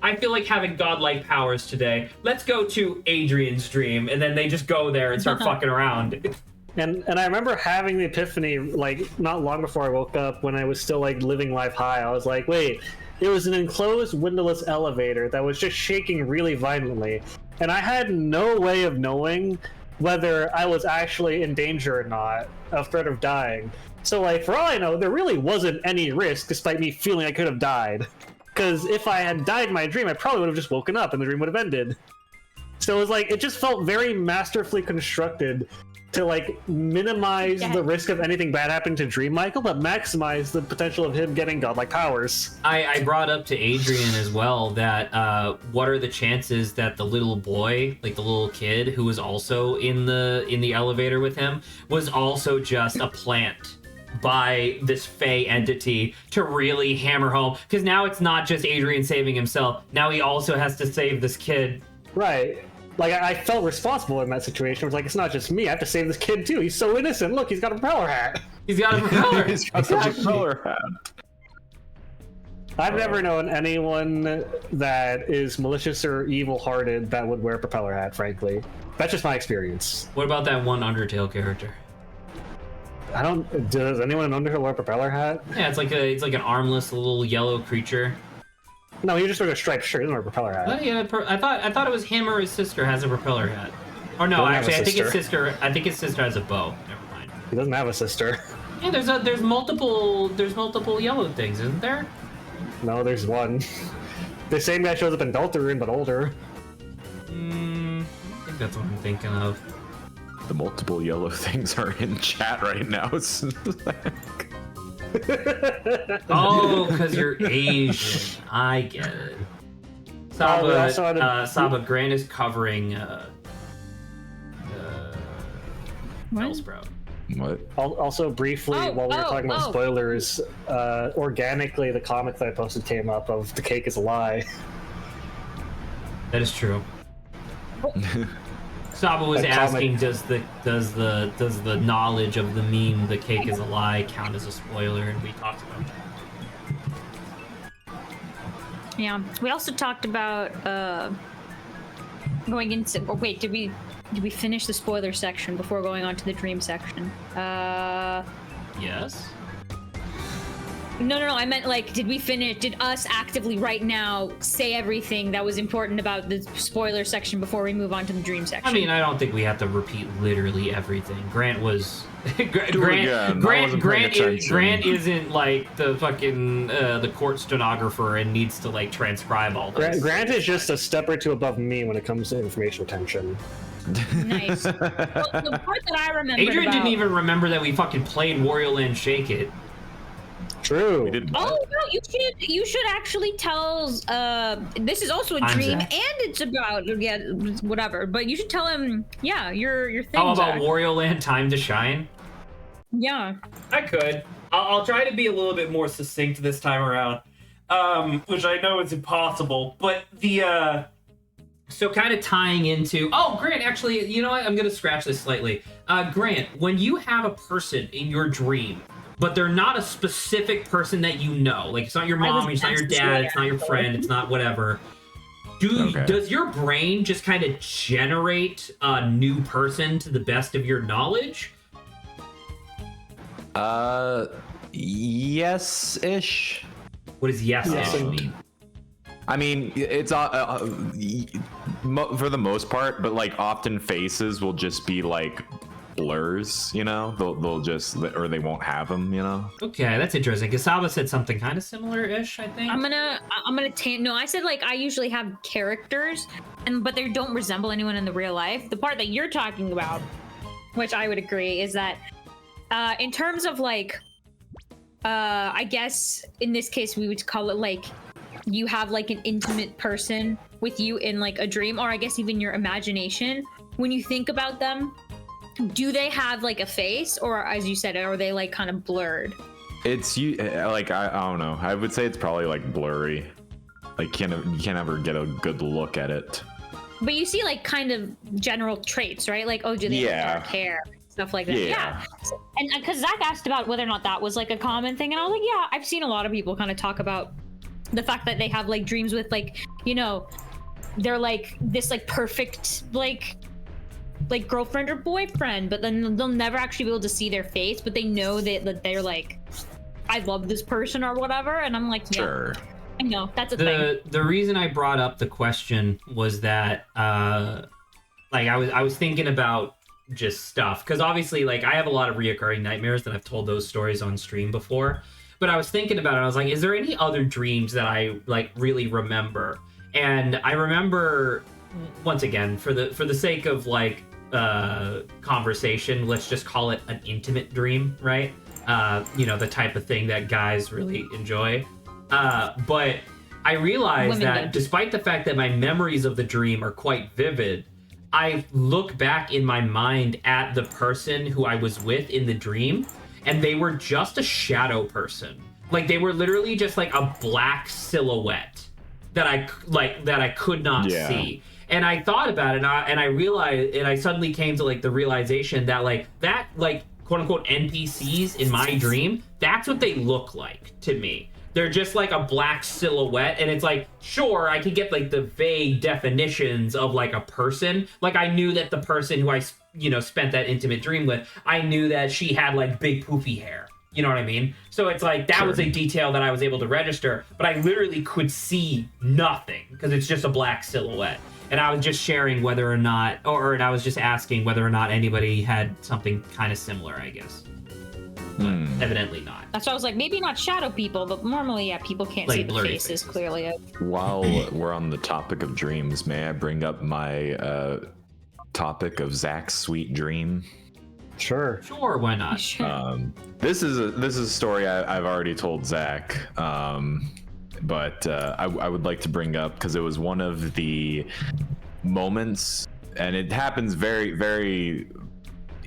I feel like having godlike powers today. Let's go to Adrian's dream, and then they just go there and start fucking around. And I remember having the epiphany like not long before I woke up when I was still like living life high. I was like, wait, it was an enclosed windowless elevator that was just shaking really violently, and I had no way of knowing whether I was actually in danger or not, of threat of dying. So like, for all I know, there really wasn't any risk despite me feeling I could have died. Because if I had died in my dream, I probably would have just woken up and the dream would have ended. So it was like, it just felt very masterfully constructed to like minimize the risk of anything bad happening to Dream Michael, but maximize the potential of him getting godlike powers. I brought up to Adrian as well that what are the chances that the little boy, like the little kid who was also in the elevator with him, was also just a plant by this Fey entity to really hammer home? Because now it's not just Adrian saving himself. Now he also has to save this kid. Right. Like, I felt responsible in that situation. It was like, it's not just me. I have to save this kid, too. He's so innocent. Look, he's got a propeller hat. He's got a propeller. He's got a propeller hat. I've never known anyone that is malicious or evil-hearted that would wear a propeller hat, frankly. That's just my experience. What about that one Undertale character? Does anyone in Undertale wear a propeller hat? Yeah, it's like an armless little yellow creature. No, he just wears a striped shirt. He doesn't wear a propeller hat. Oh, yeah, I thought it was him or his sister has a propeller hat. Or no, actually, I think his sister has a bow. Never mind. He doesn't have a sister. Yeah, there's multiple yellow things, isn't there? No, there's one. The same guy shows up in Deltarune, but older. I think that's what I'm thinking of. The multiple yellow things are in chat right now. Oh, because you're Asian. I get it. Saba, Grant is covering Bellsprout. What? Also, briefly, while we were talking about spoilers, organically, the comic that I posted came up of the cake is a lie. That is true. Saba was asking, does the knowledge of the meme "the cake is a lie" count as a spoiler? And we talked about that. Yeah, we also talked about going into. Oh, wait, did we finish the spoiler section before going on to the dream section? Yes. No. I meant like, did us actively right now say everything that was important about the spoiler section before we move on to the dream section? I mean, I don't think we have to repeat literally everything. Grant was Grant isn't like the fucking the court stenographer and needs to like transcribe all this. Grant is just a step or two above me when it comes to information retention. Nice. Well, the part that I remember. Adrian didn't even remember that we fucking played Wario Land Shake It. True. Oh no, you should actually tell. This is also a dream, and it's about whatever. But you should tell him, your thing. Oh, about Wario Land Time to Shine. Yeah, I could. I'll try to be a little bit more succinct this time around, which I know is impossible. But the so kind of tying into. Oh, Grant, actually, you know what? I'm gonna scratch this slightly. Grant, when you have a person in your dream, but they're not a specific person that you know. Like, it's not your mom, it's not your dad, it's not your friend, it's not whatever. Does your brain just kind of generate a new person to the best of your knowledge? Yes-ish. What does yes-ish mean? I mean, it's for the most part, but like often faces will just be like blurs, you know. They'll just, or they won't have them, you know. Okay, that's interesting. Kasaba said something kind of similar-ish, I think. I'm gonna no, I said like I usually have characters, but they don't resemble anyone in the real life. The part that you're talking about, which I would agree, is that in terms of like I guess in this case we would call it like you have like an intimate person with you in like a dream, or I guess even your imagination. When you think about them, do they have like a face, or as you said, are they like kind of blurred? It's you like I don't know. I would say it's probably like blurry. Like you can't ever get a good look at it. But you see like kind of general traits, right? Like, oh, do they have dark hair? Stuff like that. Yeah. And because Zach asked about whether or not that was like a common thing, and I was like, yeah, I've seen a lot of people kind of talk about the fact that they have like dreams with like, you know, they're like this like perfect like like girlfriend or boyfriend, but then they'll never actually be able to see their face, but they know that they're like, I love this person or whatever, and I'm like, yeah, Sure. I know, that's a thing. The reason I brought up the question was that like I was thinking about just stuff, because obviously like I have a lot of reoccurring nightmares, and I've told those stories on stream before, but I was thinking about it. I was like, is there any other dreams that I like really remember? And I remember, once again, for the sake of like conversation, let's just call it an intimate dream, right? You know, the type of thing that guys really enjoy. But I realized that despite the fact that my memories of the dream are quite vivid, I look back in my mind at the person who I was with in the dream, and they were just a shadow person. Like, they were literally just like a black silhouette that I could not see. And I thought about it, and I realized, and I suddenly came to like the realization that that quote unquote NPCs in my dream, that's what they look like to me. They're just like a black silhouette, and it's like, sure, I could get like the vague definitions of like a person. Like, I knew that the person who I, spent that intimate dream with, I knew that she had like big poofy hair. You know what I mean? So it's like, that was a detail that I was able to register, but I literally could see nothing because it's just a black silhouette. And I was just sharing whether or not, and I was just asking whether or not anybody had something kind of similar, I guess. But evidently not. That's why I was like, maybe not shadow people, but normally, yeah, people can't Like see the blurry faces faces. clearly. While we're on the topic of dreams, may I bring up my topic of Zach's sweet dream? Sure. Sure, why not? Sure. This is a story I've already told Zach, but I would like to bring up because it was one of the moments, and it happens very, very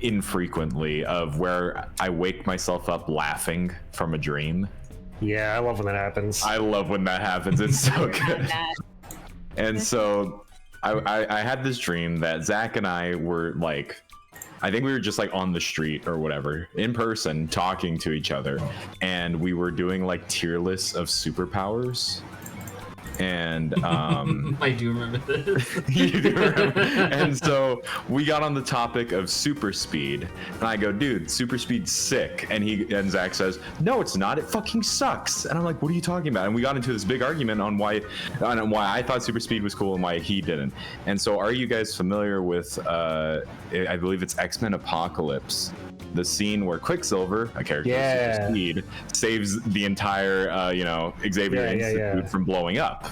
infrequently, of where I wake myself up laughing from a dream. Yeah, I love when that happens. I love when that happens. It's so good. And so I had this dream that Zach and I were like, I think we were just like on the street or whatever, in person, talking to each other, and we were doing like tier lists of superpowers. And I do remember this. you do remember? And so we got on the topic of super speed, and I go, dude, super speed's sick. And Zach says, no, it's not. It fucking sucks. And I'm like, what are you talking about? And we got into this big argument on why I thought super speed was cool and why he didn't. And so, are you guys familiar with? I believe it's X-Men Apocalypse. The scene where Quicksilver, a character with super speed, saves the entire, Xavier Institute from blowing up.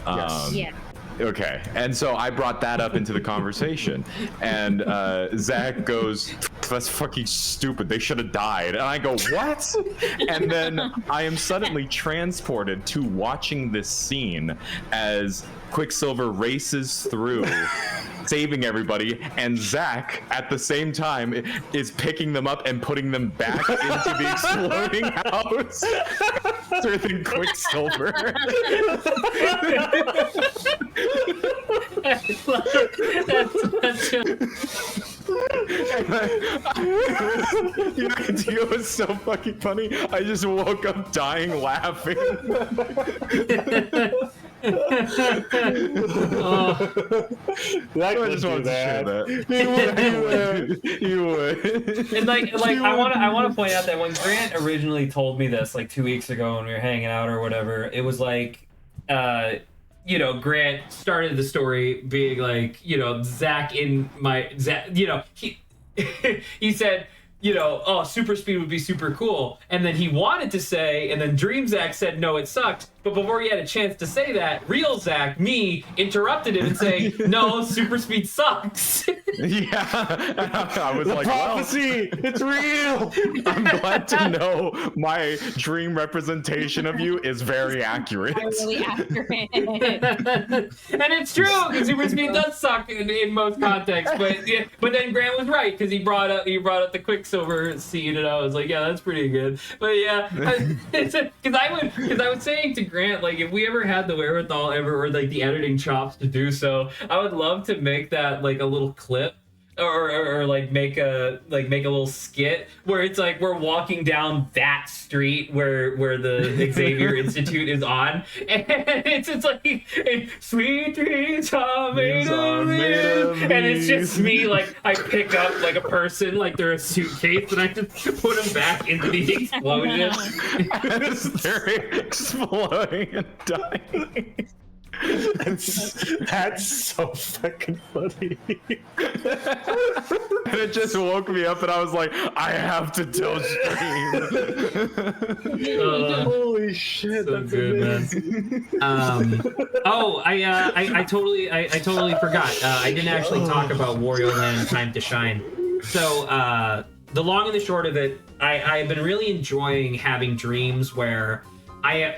Yeah. Okay, and so I brought that up into the conversation, and Zach goes, "That's fucking stupid. They should have died." And I go, "What?" And then I am suddenly transported to watching this scene as Quicksilver races through, saving everybody, and Zach at the same time is picking them up and putting them back into the exploding house faster than Quicksilver. It was so fucking funny. I just woke up dying laughing. I just wanted to share that. You would. And like I want to point out that when Grant originally told me this like 2 weeks ago when we were hanging out or whatever, it was like Grant started the story being like, Zach, he said, super speed would be super cool. And then he wanted to say, and then Dream Zach said, no, it sucked. But before he had a chance to say that, real Zach, me, interrupted him and saying, no, super speed sucks. Yeah. I was like, prophecy, it's real. I'm glad to know my dream representation of you is very accurate. Really accurate. And it's true, because super speed does suck in most contexts. But then Grant was right, because he brought up the Quicksilver scene, and I was like, yeah, that's pretty good. But yeah, because I was saying to Grant, like, if we ever had the wherewithal or like the editing chops to do so, I would love to make that like a little clip or like make a little skit where it's like we're walking down that street where the Xavier Institute is on, and it's like sweet dreams are made of these. And it's just me, like I pick up like a person like they're a suitcase and I just put them back into the explosion. As they're exploding and dying. That's so fucking funny. And it just woke me up and I was like, I have to tell Stream. Holy shit, So that's good, amazing. I totally forgot. I didn't actually talk about Wario Land Time to Shine. So the long and the short of it, I've been really enjoying having dreams where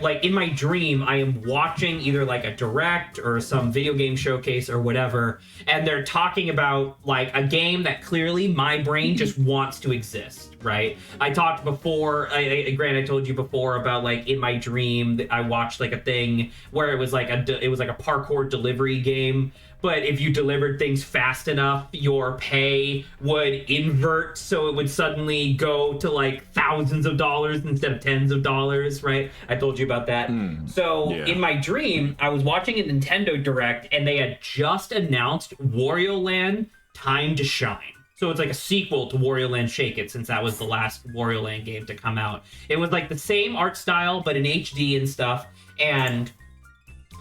like in my dream, I am watching either like a direct or some video game showcase or whatever, and they're talking about like a game that clearly my brain just wants to exist, right? I talked before, Grant, I told you before about like in my dream that I watched like a thing where it was like a parkour delivery game. But if you delivered things fast enough, your pay would invert, so it would suddenly go to like thousands of dollars instead of tens of dollars, right? I told you about that. In my dream, I was watching a Nintendo Direct, and they had just announced Wario Land Time to Shine. So it's like a sequel to Wario Land Shake It, since that was the last Wario Land game to come out. It was like the same art style, but in HD and stuff, and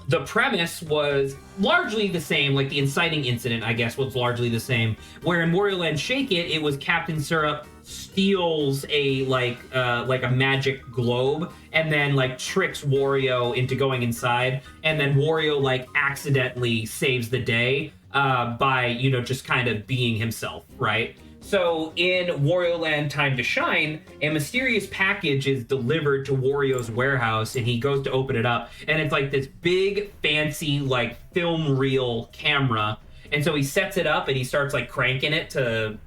the premise was largely the same, like the inciting incident, I guess, was largely the same. Where in Wario Land Shake It, it was Captain Syrup steals a a magic globe and then like tricks Wario into going inside, and then Wario like accidentally saves the day by just kind of being himself, right? So in Wario Land Time to Shine, a mysterious package is delivered to Wario's warehouse, and he goes to open it up, and it's like this big, fancy, like film reel camera. And so he sets it up and he starts like cranking it to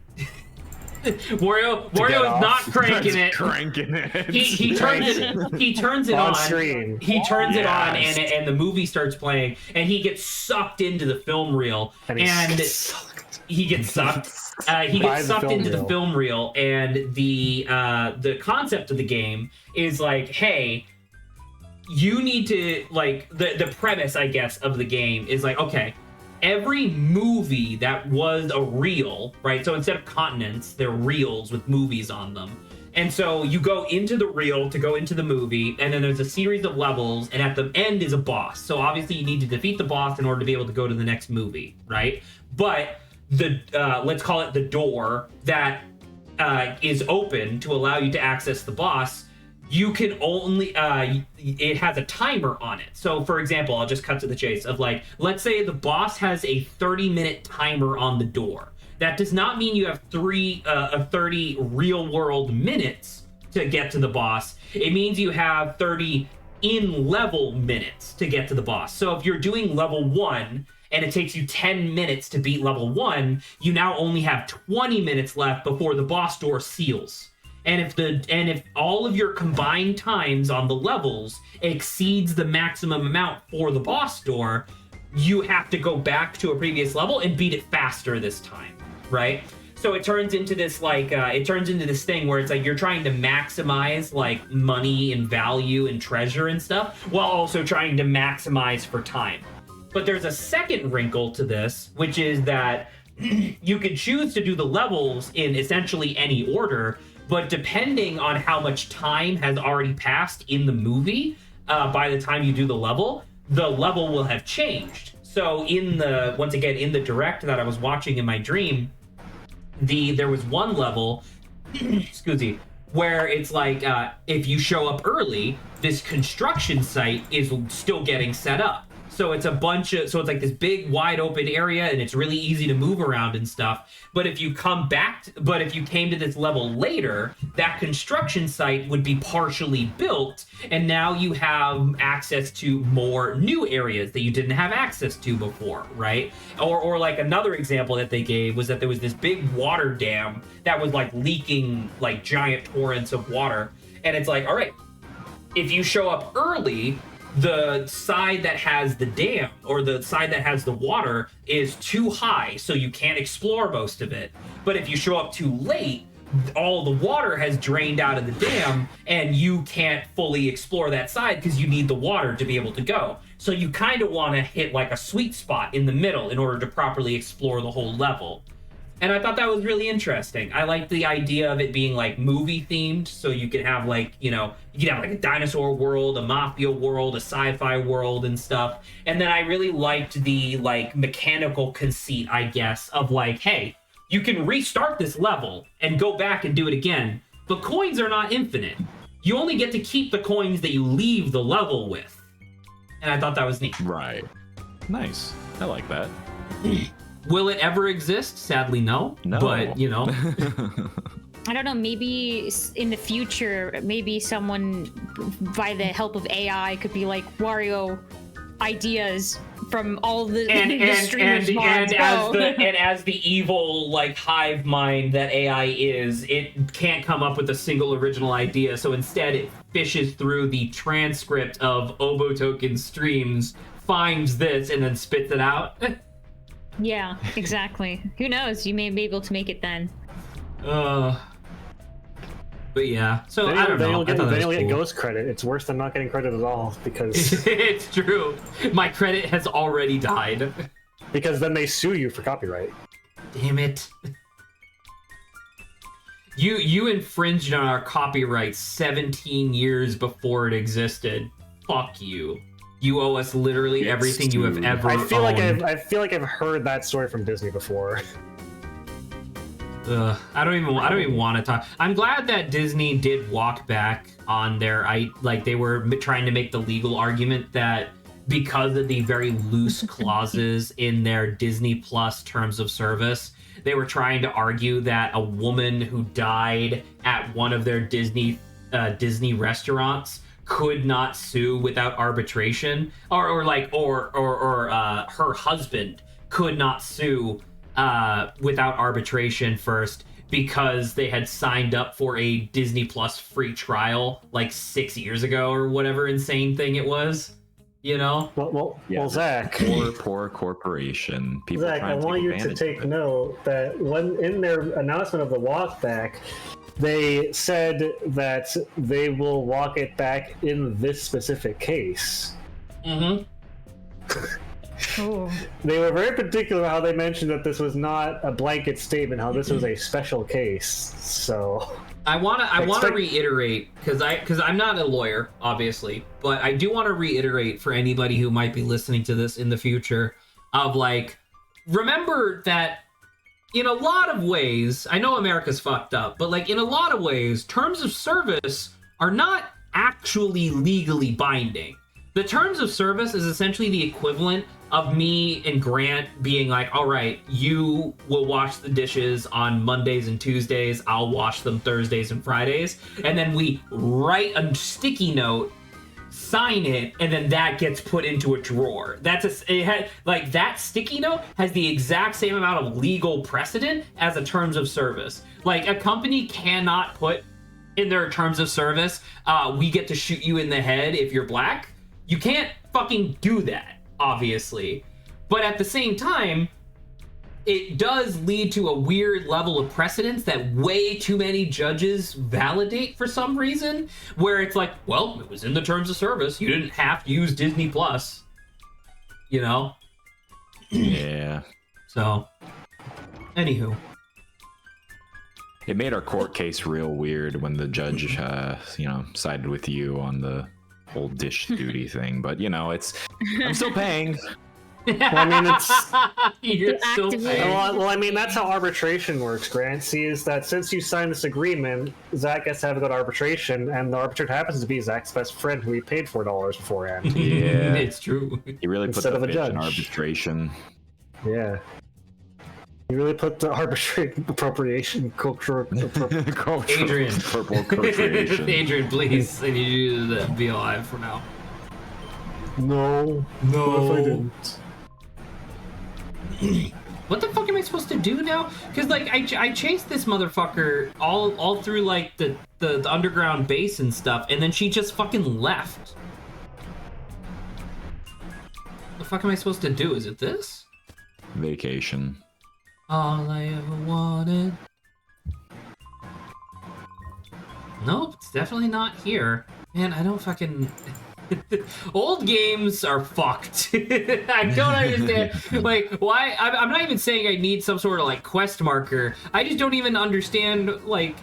Wario is not cranking it. Cranking it. He turns it on. Screen. He turns it on, and the movie starts playing, and he gets sucked into the film reel, and he gets sucked. He gets sucked into the film reel, and the concept of the game is like, hey, you need to like the premise, I guess, of the game is like, okay, every movie that was a reel, right? So instead of continents, they're reels with movies on them. And so you go into the reel to go into the movie, and then there's a series of levels, and at the end is a boss. So obviously you need to defeat the boss in order to be able to go to the next movie, right? But the let's call it the door that is open to allow you to access the boss, you can only it has a timer on it. So for example, I'll just cut to the chase of like, let's say the boss has a 30-minute timer on the door. That does not mean you have 30 real world minutes to get to the boss. It means you have 30 in-level minutes to get to the boss. So if you're doing level 1 and it takes you 10 minutes to beat level 1, you now only have 20 minutes left before the boss door seals. And if all of your combined times on the levels exceeds the maximum amount for the boss door, you have to go back to a previous level and beat it faster this time, right? So it turns into this thing where it's like you're trying to maximize like money and value and treasure and stuff while also trying to maximize for time. But there's a second wrinkle to this, which is that you can choose to do the levels in essentially any order, but depending on how much time has already passed in the movie, by the time you do the level will have changed. So in the direct that I was watching in my dream, there was one level, excuse me, where it's like if you show up early, this construction site is still getting set up. So it's it's like this big wide open area, and it's really easy to move around and stuff. But if you came to this level later, that construction site would be partially built, and now you have access to more new areas that you didn't have access to before, right? Or like another example that they gave was that there was this big water dam that was like leaking like giant torrents of water. And it's like, all right, if you show up early, the side that has the dam or the side that has the water is too high, so you can't explore most of it. But if you show up too late, all the water has drained out of the dam and you can't fully explore that side because you need the water to be able to go. So you kind of want to hit like a sweet spot in the middle in order to properly explore the whole level. And I thought that was really interesting. I like the idea of it being like movie themed, so you could have like, you know, you could have like a dinosaur world, a mafia world, a sci-fi world and stuff. And then I really liked the like mechanical conceit, I guess, of like, hey, you can restart this level and go back and do it again, but coins are not infinite. You only get to keep the coins that you leave the level with. And I thought that was neat. Right. Nice. I like that. Will it ever exist? Sadly, no. No. But, you know. I don't know, maybe in the future, maybe someone, by the help of AI, could be like, Wario ideas from all the streamers' mods go. And as the evil like hive mind that AI is, it can't come up with a single original idea. So instead, it fishes through the transcript of Obotoken streams, finds this, and then spits it out. Yeah, exactly. Who knows? You may be able to make it then. But yeah, so Then I don't know. You'll get ghost credit. It's worse than not getting credit at all because it's true. My credit has already died. Because then they sue you for copyright. Damn it. You infringed on our copyright 17 years before it existed. Fuck you. You owe us literally everything you have ever owned. I feel like I've heard that story from Disney before. I don't even want to talk. I'm glad that Disney did walk back on their they were trying to make the legal argument that because of the very loose clauses in their Disney Plus terms of service, they were trying to argue that a woman who died at one of their Disney restaurants could not sue without arbitration, or her husband could not sue without arbitration first because they had signed up for a Disney Plus free trial like 6 years ago or whatever insane thing it was, you know? Well, Zach. Poor corporation. People Zach, I want you to take note that when in their announcement of the walk back, they said that they will walk it back in this specific case. Mm-hmm. Oh. They were very particular how they mentioned that this was not a blanket statement, how this was a special case. So I want to reiterate because I'm not a lawyer, obviously, but I do want to reiterate for anybody who might be listening to this in the future of like, remember that in a lot of ways, I know America's fucked up, but like in a lot of ways, terms of service are not actually legally binding. The terms of service is essentially the equivalent of me and Grant being like, all right, you will wash the dishes on Mondays and Tuesdays, I'll wash them Thursdays and Fridays, and then we write a sticky note, sign it, and then that gets put into a drawer. That sticky note has the exact same amount of legal precedent as a terms of service. Like, a company cannot put in their terms of service, we get to shoot you in the head if you're black. You can't fucking do that, obviously. But at the same time, it does lead to a weird level of precedence that way too many judges validate for some reason, where it's like, well, it was in the terms of service. You didn't have to use Disney Plus, you know? Yeah. So, anywho. It made our court case real weird when the judge, sided with you on the whole dish duty thing. But, I'm still paying. Well, I mean, You're still paying. Well, I mean, that's how arbitration works, Grant. See, is that since you signed this agreement, Zach gets to have to go to arbitration, and the arbitrator happens to be Zach's best friend who he paid $4 beforehand. Yeah. It's true. He really put Instead the of a bitch judge. in arbitration. Yeah. You really put the appropriation culture. Adrian. Purple corporation. Adrian, please. I need you to be alive for now. No. What if I didn't? What the fuck am I supposed to do now? Because like I chased this motherfucker all through like the underground base and stuff, and then she just fucking left. fuck am I supposed to do? Is it this? Vacation. All I ever wanted. Nope, it's definitely not here. Man, I don't fucking... Old games are fucked. I don't understand. Like, why? I'm not even saying I need some sort of, like, quest marker. I just don't even understand, like,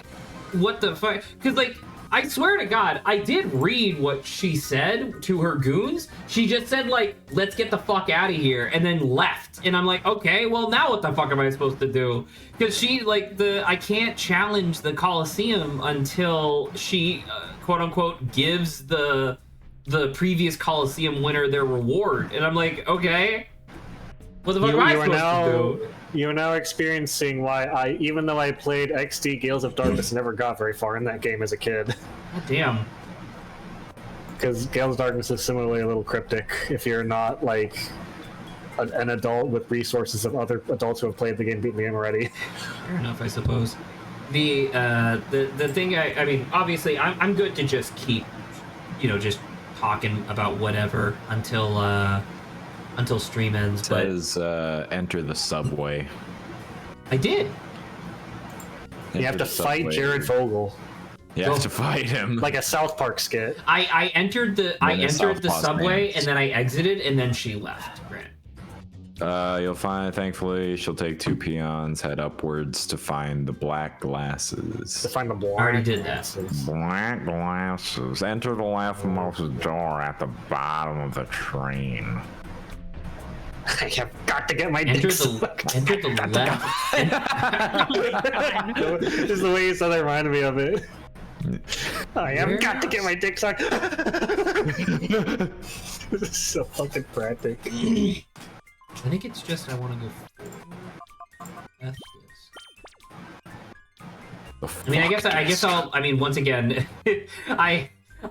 what the fuck. Because, like, I swear to God, I did read what she said to her goons. She just said, like, let's get the fuck out of here, and then left. And I'm like, okay, well, now what the fuck am I supposed to do? Because she, like, I can't challenge the Colosseum until she, quote-unquote, gives the previous Colosseum winner their reward. And I'm like, okay, what the fuck am I supposed to do? You are now experiencing why even though I played XD Gales of Darkness, never got very far in that game as a kid. God damn. Because Gales of Darkness is similarly a little cryptic if you're not, like, an adult with resources of other adults who have played the game, beaten the game already. Fair enough, I suppose. The thing, I mean, obviously, I'm good to just keep, you know, just talking about whatever until stream ends. It says enter the subway. I did. You have to fight Jared Vogel. You have to fight him. Like a South Park skit. I entered the subway and then I exited and then she left. Grant. You'll find, thankfully, she'll take 2 peons, head upwards to find the black glasses. To find the black I already did that. Black glasses. Enter the leftmost door at the bottom of the train. I have got to get my Enter dick the left. This is the way you said that reminded me of it. I have got to get my dick sucked. This is so fucking frantic. I think it's just I want to go. F this. I mean, I guess I'll. I mean, once again,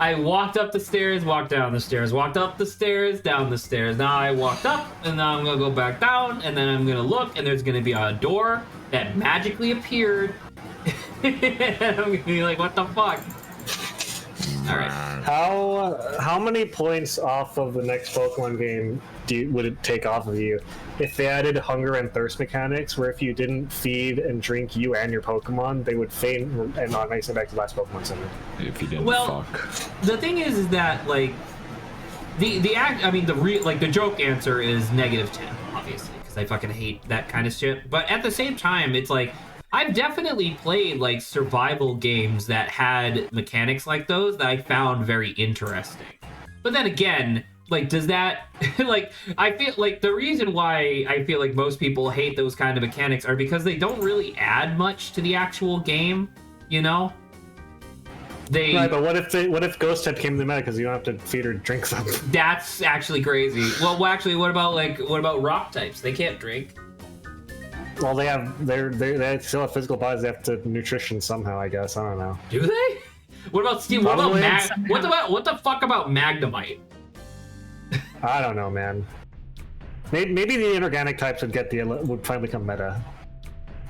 I walked up the stairs, walked down the stairs, walked up the stairs, down the stairs. Now I walked up, and now I'm gonna go back down, and then I'm gonna look, and there's gonna be a door that magically appeared. And I'm gonna be like, what the fuck? All right. How many points off of the next Pokemon game would it take off of you if they added hunger and thirst mechanics, where if you didn't feed and drink you and your Pokemon, they would faint and not make it back to the last Pokemon Center? If you didn't fuck. The thing is that, like, the joke answer is -10, obviously, because I fucking hate that kind of shit. But at the same time, it's like, I've definitely played, like, survival games that had mechanics like those that I found very interesting. But then again, like, does that, like, I feel like the reason why I feel like most people hate those kind of mechanics are because they don't really add much to the actual game, you know? Right, but what if Ghost type came to the meta because you don't have to feed or drink something? That's actually crazy. Well, actually, what about rock types? They can't drink. Well, they still have physical bodies. They have to nutrition somehow, I guess. I don't know. Do they? What about Steve? What the fuck about Magnemite? I don't know, man. Maybe the inorganic types would finally become meta.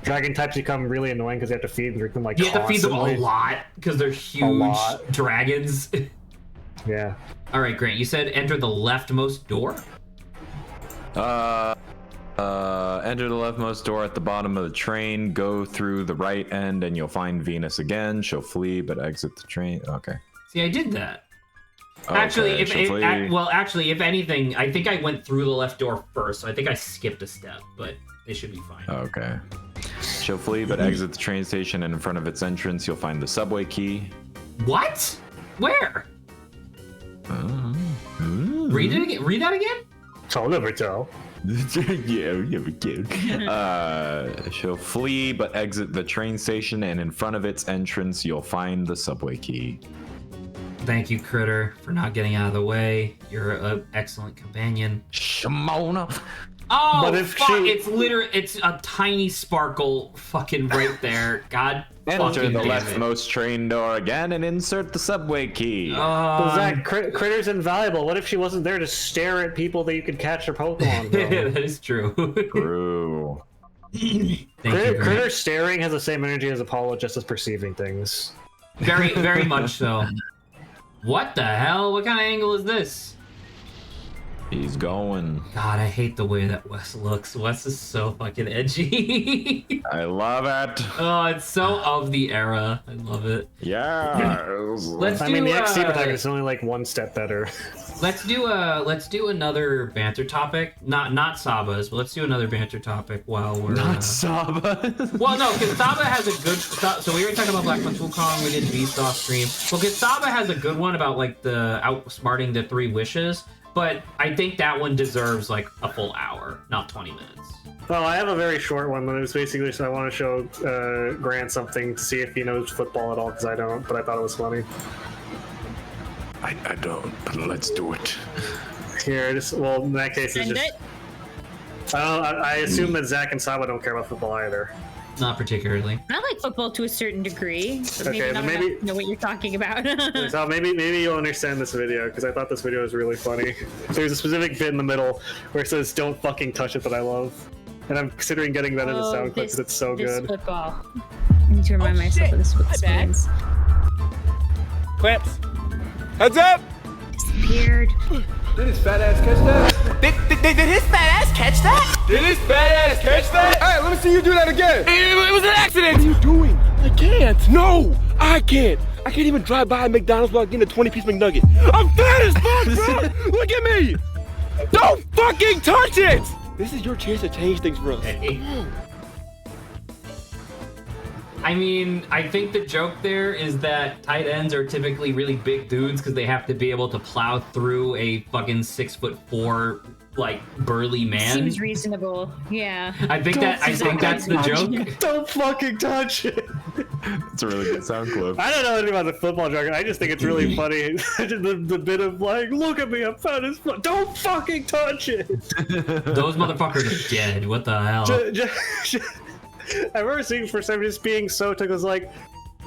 Dragon types become really annoying because you have to feed and drink them like you have to feed them a lot because they're huge dragons. Yeah. All right, Grant. You said enter the leftmost door. Enter the leftmost door at the bottom of the train. Go through the right end, and you'll find Venus again. She'll flee, but exit the train. Okay. See, I did that. Okay, actually, if anything, I think I went through the left door first, so I think I skipped a step, but it should be fine. Okay. She'll flee, but exit the train station, and in front of its entrance, you'll find the subway key. What? Where? Read it again. Read that again. I'll never tell. Yeah, never kid. She'll flee, but exit the train station, and in front of its entrance, you'll find the subway key. Thank you, Critter, for not getting out of the way. You're an excellent companion. Shimona. Oh, but if fuck, it's a tiny sparkle fucking right there. God Enter the damn leftmost train door again and insert the subway key. Zach, Critter's invaluable. What if she wasn't there to stare at people that you could catch their Pokemon? That is true. True. Critter staring has the same energy as Apollo, just as perceiving things. Very, very much so. What the hell? What kind of angle is this? He's going. God, I hate the way that Wes looks. Wes is so fucking edgy. I love it. Oh, it's so of the era. I love it. Yeah. Let's do. I mean, the XC protagonist is only like one step better. Let's do another banter topic. Not Saba's, but let's do another banter topic while we're Not Saba. Well, no, because Saba has a good. So we were talking about Black Punch Wukong. We did Beast off stream. Well, because Saba has a good one about like the outsmarting the 3 wishes. But I think that one deserves like a full hour, not 20 minutes. Well, I have a very short one, but it was basically so I want to show Grant something to see if he knows football at all, because I don't, but I thought it was funny. I don't, but let's do it. Here, well, in that case, it's just... I assume that Zach and Saba don't care about football either. Not particularly. I like football to a certain degree. But Okay, maybe maybe not know what you're talking about. So maybe you'll understand this video, because I thought this video was really funny. There's a specific bit in the middle where it says "Don't fucking touch it" that I love, and I'm considering getting that as a sound clip because it's so good. Football. I need to remind myself of this means. Clamps. Heads up! Disappeared. Did his fat ass catch that? Did his fat ass catch that? Did his fat ass catch that? Alright, let me see you do that again. It was an accident. What are you doing? I can't. No, I can't. I can't even drive by a McDonald's without getting a 20-piece McNugget. I'm fat as fuck, bro. Look at me. Don't fucking touch it. This is your chance to change things for us. I mean, I think the joke there is that tight ends are typically really big dudes because they have to be able to plow through a fucking 6'4" like burly man. Seems reasonable. Yeah. I think that's the joke. Don't fucking touch it. It's a really good sound clip. I don't know anything about the football jargon. I just think it's really funny. the bit of like, look at me, I'm fat as fuck. Don't fucking touch it. Those motherfuckers are dead. What the hell? I remember seeing for some just being so took. I was like,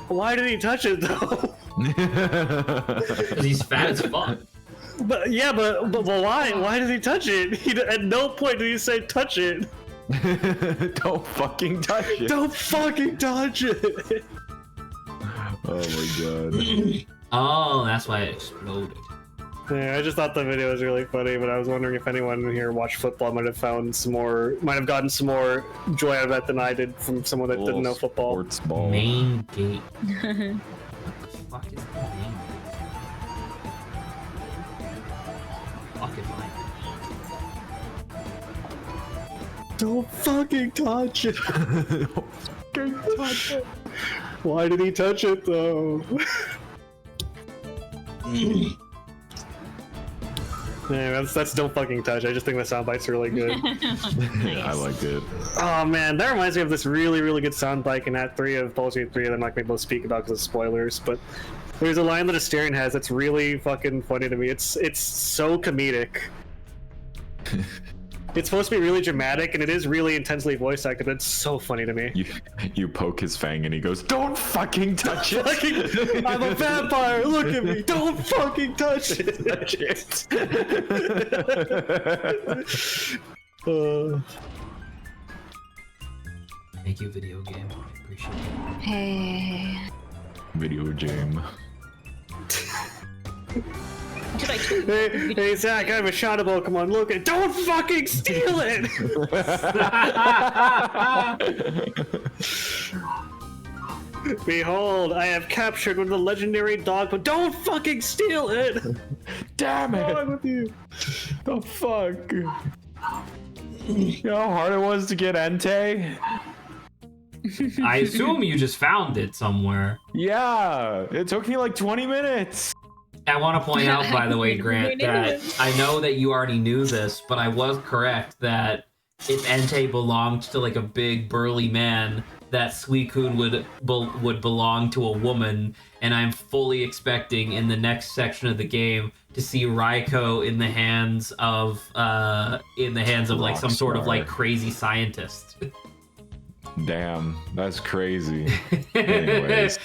why did he touch it though? Because he's fat as fuck. But yeah, but why? Why did he touch it? At no point did he say touch it. Don't fucking touch it. Don't fucking touch it. Oh my god. Oh, that's why it exploded. Yeah, I just thought the video was really funny, but I was wondering if anyone here watched football might have gotten some more joy out of that than I did from someone that didn't know football. Sports ball. Main gate. What the fuck is the main gate? Fucking mine. Don't fucking touch it. Don't fucking touch it. Why did he touch it though? Yeah, that's don't fucking touch. I just think the soundbite's really good. Nice. I like it. Oh man, that reminds me of this really, really good soundbite in Act 3 of Baldur's Gate 3 that I'm not going to be able to speak about because of spoilers, but there's a line that Asterion has that's really fucking funny to me. It's so comedic. It's supposed to be really dramatic, and it is really intensely voice acted, but it's so funny to me. You poke his fang and he goes, "Don't fucking touch it." I'm a vampire, look at me, don't fucking touch it. Touch it. Thank you, video game. I appreciate it. Hey. Video game. Hey, Zach, I have a shot of Pokemon. Look at, don't fucking steal it! Behold, I have captured one of the legendary dog, but don't fucking steal it! Damn it! What's wrong with you? The fuck? You know how hard it was to get Entei? I assume you just found it somewhere. Yeah, it took me like 20 minutes. I want to point out, by the way, Grant, that I know that you already knew this, but I was correct that if Entei belonged to like a big burly man, that Suicune would belong to a woman, and I'm fully expecting in the next section of the game to see Raikou in the hands of like some sort of like crazy scientist. Damn, that's crazy. Anyways.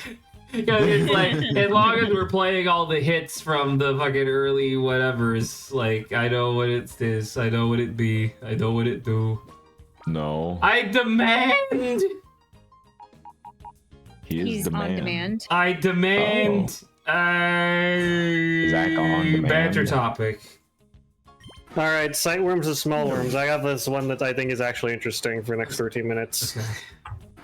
Because it's like, as long as we're playing all the hits from the fucking early whatevers, like, I know what it is, I know what it be, I know what it do. No. I demand! He's on demand. I demand Zach on demand. banter topic. All right, sight worms and small worms. I got this one that I think is actually interesting for the next 13 minutes. Okay.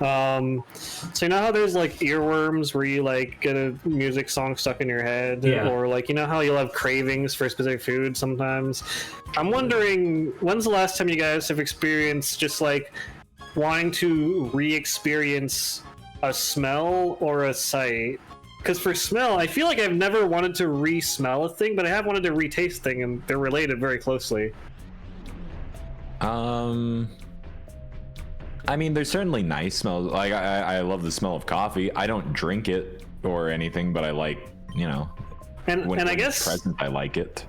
So you know how there's like earworms where you like get a music song stuck in your head, or like you know how you'll have cravings for specific food sometimes. I'm wondering when's the last time you guys have experienced just like wanting to re-experience a smell or a sight? Because for smell, I feel like I've never wanted to re-smell a thing, but I have wanted to re-taste thing, and they're related very closely. I mean, there's certainly nice smells. Like I love the smell of coffee. I don't drink it or anything, but I like, you know, and I guess it's present, I like it.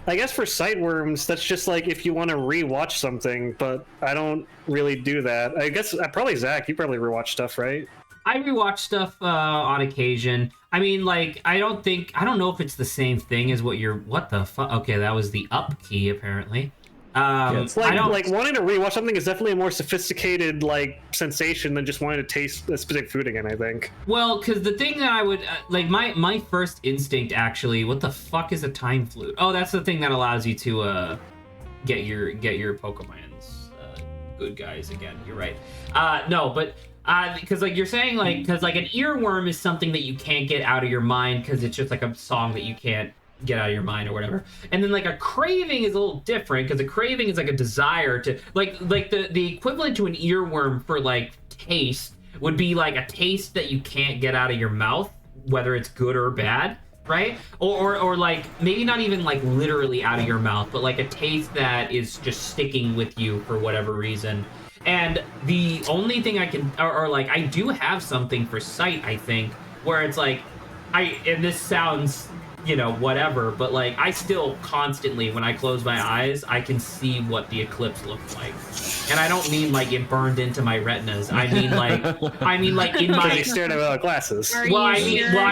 I guess for sight worms, that's just like if you want to re-watch something, but I don't really do that. I guess probably Zach, you probably rewatch stuff, right? I rewatch stuff on occasion. I mean, like, I don't know if it's the same thing as what the fuck? Okay, that was the up key, apparently. It's like wanting to rewatch something is definitely a more sophisticated like sensation than just wanting to taste a specific food again, I think. Well, because the thing that I would like, my first instinct actually, what the fuck is a time flute? Oh, that's the thing that allows you to get your Pokemon's good guys again. You're right. No, but because like you're saying, like, because like an earworm is something that you can't get out of your mind because it's just like a song that you can't get out of your mind or whatever. And then like a craving is a little different because a craving is like a desire to like the equivalent to an earworm for like taste would be like a taste that you can't get out of your mouth, whether it's good or bad, right? Or like maybe not even like literally out of your mouth, but like a taste that is just sticking with you for whatever reason. And the only thing I can, or like I do have something for sight, I think, where it's like, and this sounds, you know, whatever, but like I still constantly, when I close my eyes, I can see what the eclipse looks like. And I don't mean like it burned into my retinas. I mean like in my stared at glasses. I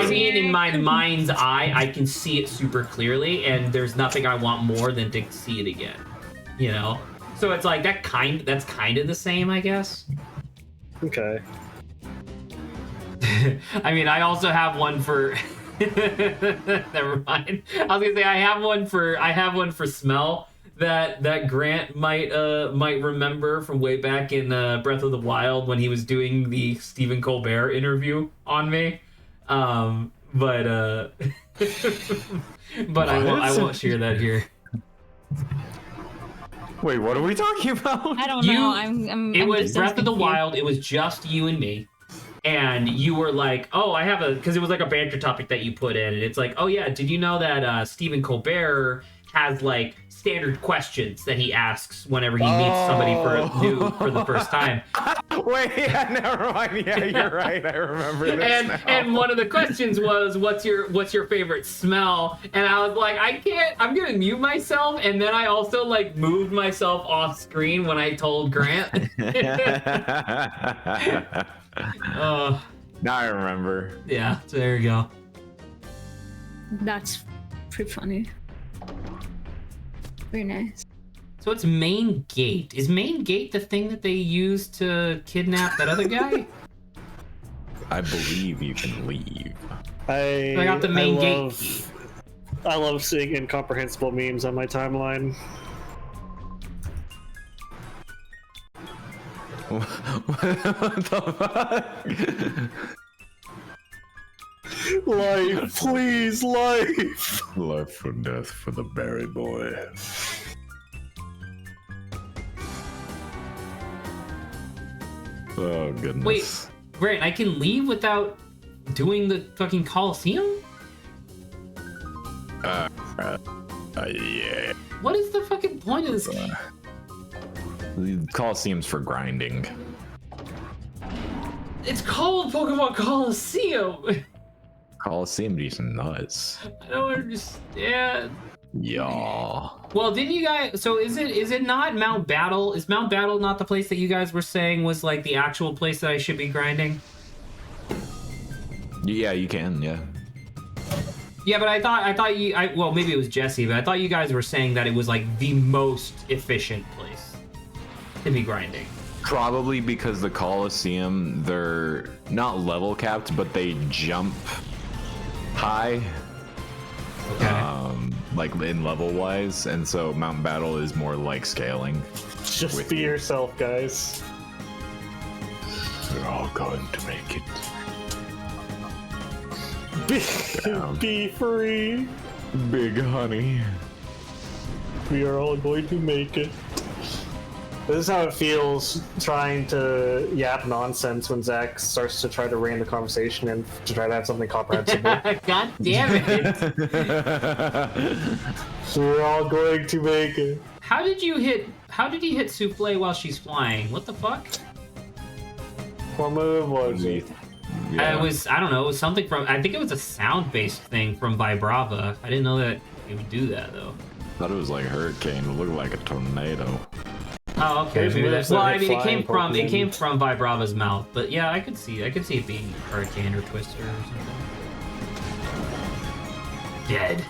mean in my mind's eye, I can see it super clearly, and there's nothing I want more than to see it again. You know? So it's like that's kind of the same, I guess. Okay. I mean, I also have one for never mind. I was gonna say I have one for smell that Grant might remember from way back in Breath of the Wild when he was doing the Stephen Colbert interview on me. But I won't share that here. Wait, what are we talking about? I don't know. It was Breath of the Wild. It was just you and me. And you were like, oh, I have because it was like a banter topic that you put in. And it's like, oh, yeah, did you know that Stephen Colbert has like standard questions that he asks whenever he meets somebody for the first time? Wait, yeah, never mind. Yeah, you're right. I remember this. And one of the questions was, what's your favorite smell? And I was like, I'm gonna mute myself. And then I also like moved myself off screen when I told Grant. Now I remember. Yeah, so there you go. That's pretty funny. Very nice. So it's main gate. Is main gate the thing that they use to kidnap that other guy? I believe you can leave. I got the main gate key. I love seeing incomprehensible memes on my timeline. What the fuck? Life, please, life. Life or death for the berry boy. Oh goodness. Wait, Grant, I can leave without doing the fucking Colosseum? Yeah. What is the fucking point of this game? The Colosseum's for grinding. It's called Pokemon Colosseum. Colosseum is nuts. I don't understand. Yeah. Well, didn't you guys? So is it not Mount Battle? Is Mount Battle not the place that you guys were saying was like the actual place that I should be grinding? Yeah, you can. Yeah. Yeah, but I thought you. Well, maybe it was Jesse, but I thought you guys were saying that it was like the most efficient place to be grinding. Probably because the Colosseum, they're not level capped, but they jump high. Okay. like in level wise, and so Mountain Battle is more like scaling. Just with be you. yourself, guys. We're all going to make it. Be free. Big honey. We are all going to make it. This is how it feels trying to yap nonsense when Zach starts to try to rein the conversation and to try to have something comprehensible. God damn it! We're all going to make it. How did he hit Souffle while she's flying? What the fuck? What move was it? I don't know, it was something from, I think it was a sound-based thing from Vibrava. I didn't know that it would do that, though. Thought it was like a hurricane. It looked like a tornado. Oh, okay. There's Maybe moves that's, that well, I hit mean, flying it came Pokemon. from Vibrava's mouth, but yeah, I could see it being Hurricane or Twister or something. Dead.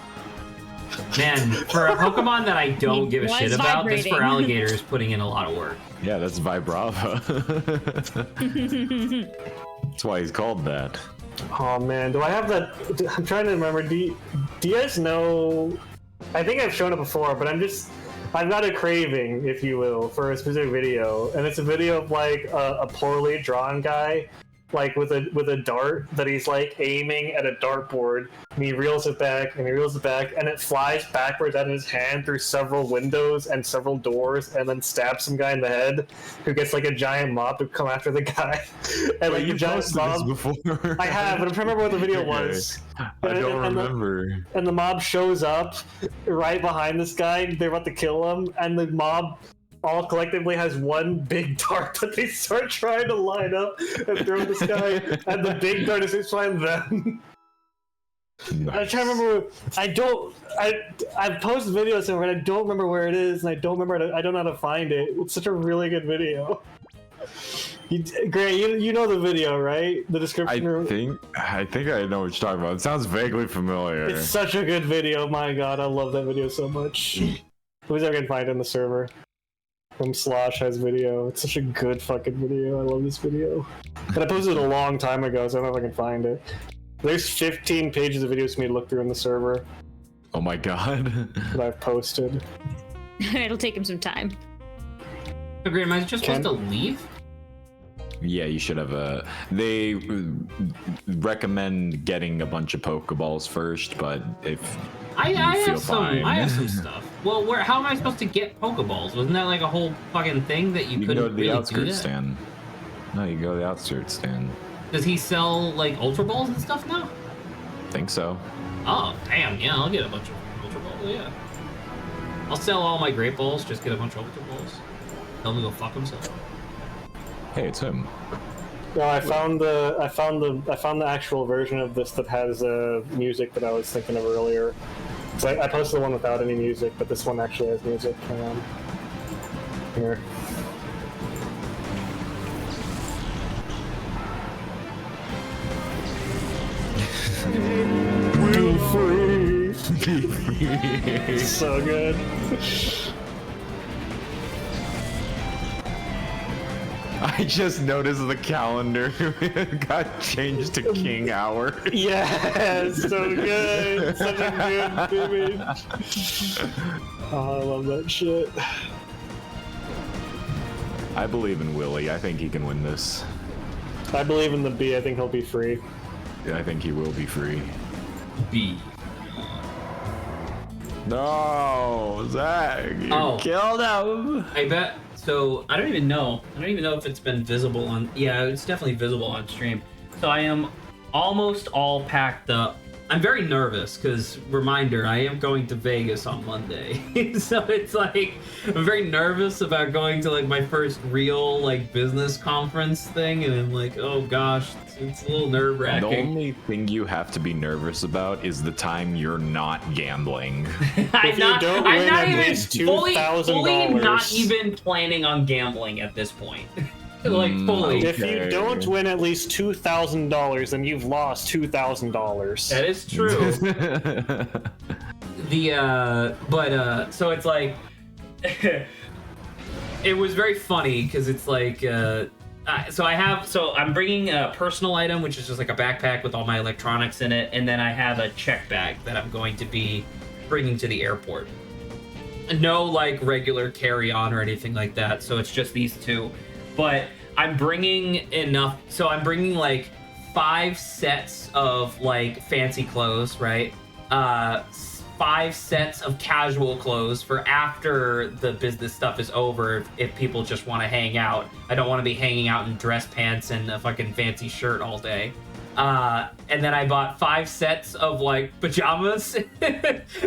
Man, for a Pokemon that I don't give a was shit about, this vibrating. for alligator is putting in a lot of work. Yeah, that's Vibrava. That's why he's called that. Oh man, do I have that? I'm trying to remember. Do you guys know? I think I've shown it before, but I've got a craving, if you will, for a specific video, and it's a video of like a poorly drawn guy, like with a dart that he's like aiming at a dartboard, and he reels it back and he reels it back, and it flies backwards out of his hand through several windows and several doors, and then stabs some guy in the head, who gets like a giant mob to come after the guy, and like the giant posted mob. this before. I have, but I'm trying to remember what the video was. I don't And remember. and the mob shows up right behind this guy. They're about to kill him, and the mob all collectively has one big dart that they start trying to line up and throw this guy, and the big dart is trying them. I'm trying to remember. I've posted videos somewhere, and I don't remember where it is, and I don't know how to find it. It's such a really good video. Grant, you know the video, right? The description. I think I know what you're talking about. It sounds vaguely familiar. It's such a good video. My God, I love that video so much. Who's ever gonna find it in the server? From Slosh has video. It's such a good fucking video. I love this video. And I posted it a long time ago, so I don't know if I can find it. There's 15 pages of videos for me to look through in the server Oh my god. that I've posted. It'll take him some time. Agreed, am I just supposed to leave? Yeah, you should have a. They recommend getting a bunch of Pokeballs first, but if I feel have some. fine. I have some stuff. Well, how am I supposed to get Pokeballs? Wasn't that like a whole fucking thing that you you can couldn't go to the really do outskirts that? stand. No, you can go to the outskirts stand. Does he sell like Ultra Balls and stuff now? Think so. Oh, damn! Yeah, I'll get a bunch of Ultra Balls. Yeah, I'll sell all my Great Balls. Just get a bunch of Ultra Balls. Tell him to go fuck himself. Hey, it's him. No, I found the actual version of this that has music that I was thinking of earlier. So I posted the one without any music, but this one actually has music. Here. Be free. So good. I just noticed the calendar got changed to King Hour. Yeah, so good. Such a good image. Oh, I love that shit. I believe in Willie. I think he can win this. I believe in the B. I think he'll be free. I think he will be free. B. No, Zach, you Oh. killed him. I bet. So I don't even know. I don't even know if it's been visible on. Yeah, it's definitely visible on stream. So I am almost all packed up. I'm very nervous because, reminder, I am going to Vegas on Monday. So it's like I'm very nervous about going to like my first real like business conference thing, and I'm like, oh gosh, it's a little nerve The wracking. only thing you have to be nervous about is the time you're not gambling. If you don't win at least fully $2,000. not even planning on gambling at this point. Like fully. If you don't win at least $2,000, then you've lost $2,000. That is true. So it's like it was very funny because it's like so I'm bringing a personal item, which is just like a backpack with all my electronics in it, and then I have a check bag that I'm going to be bringing to the airport. No like regular carry-on or anything like that, so it's just these two. But I'm bringing enough, so I'm bringing like 5 sets of like fancy clothes, right? 5 sets of casual clothes for after the business stuff is over, if people just want to hang out. I don't want to be hanging out in dress pants and a fucking fancy shirt all day. And then I bought 5 sets of like pajamas.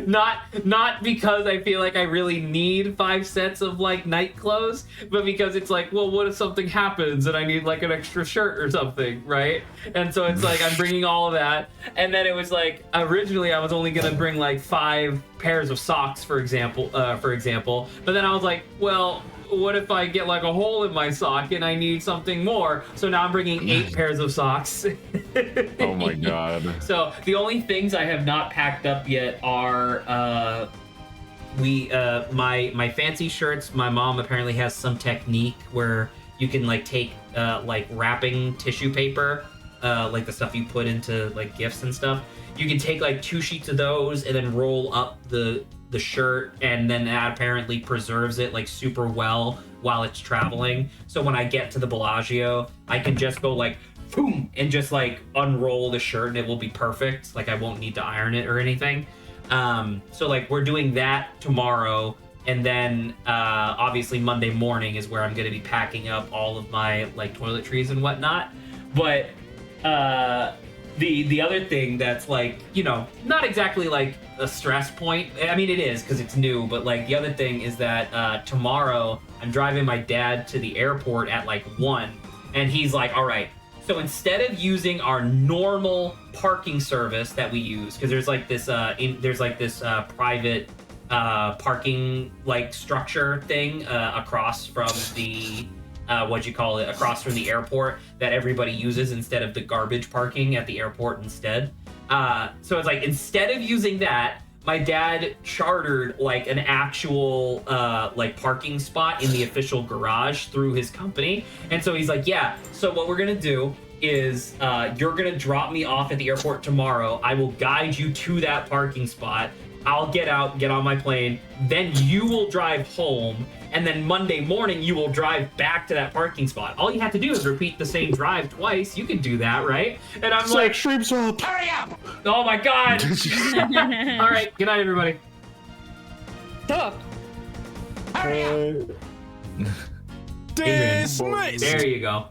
not because I feel like I really need 5 sets of like night clothes, but because it's like, well, what if something happens and I need like an extra shirt or something, right? And so it's like I'm bringing all of that. And then it was like originally I was only gonna bring like 5 pairs of socks, for example. But then I was like, well, what if I get like a hole in my sock and I need something more? So now I'm bringing 8 pairs of socks. Oh my god. So the only things I have not packed up yet are my fancy shirts. My mom apparently has some technique where you can like take like wrapping tissue paper, like the stuff you put into like gifts and stuff. You can take like 2 sheets of those and then roll up the shirt, and then that apparently preserves it like super well while it's traveling. So when I get to the Bellagio, I can just go like boom and just like unroll the shirt and it will be perfect. Like I won't need to iron it or anything. So like we're doing that tomorrow, and then obviously Monday morning is where I'm going to be packing up all of my like toiletries and whatnot. But the other thing that's like, you know, not exactly like a stress point. I mean, it is because it's new, but like the other thing is that tomorrow I'm driving my dad to the airport at like 1, and he's like, all right, so instead of using our normal parking service that we use, because there's like this private parking like structure thing across from the across from the airport that everybody uses instead of the garbage parking at the airport instead. So it's like, instead of using that, my dad chartered like an actual like parking spot in the official garage through his company. And so he's like, yeah, so what we're gonna do is you're gonna drop me off at the airport tomorrow. I will guide you to that parking spot. I'll get out, get on my plane, then you will drive home, and then Monday morning you will drive back to that parking spot. All you have to do is repeat the same drive twice. You can do that, right? And I'm like, shrimps up. hurry up! Oh my god! All right, good night, everybody. Dismissed. There you go.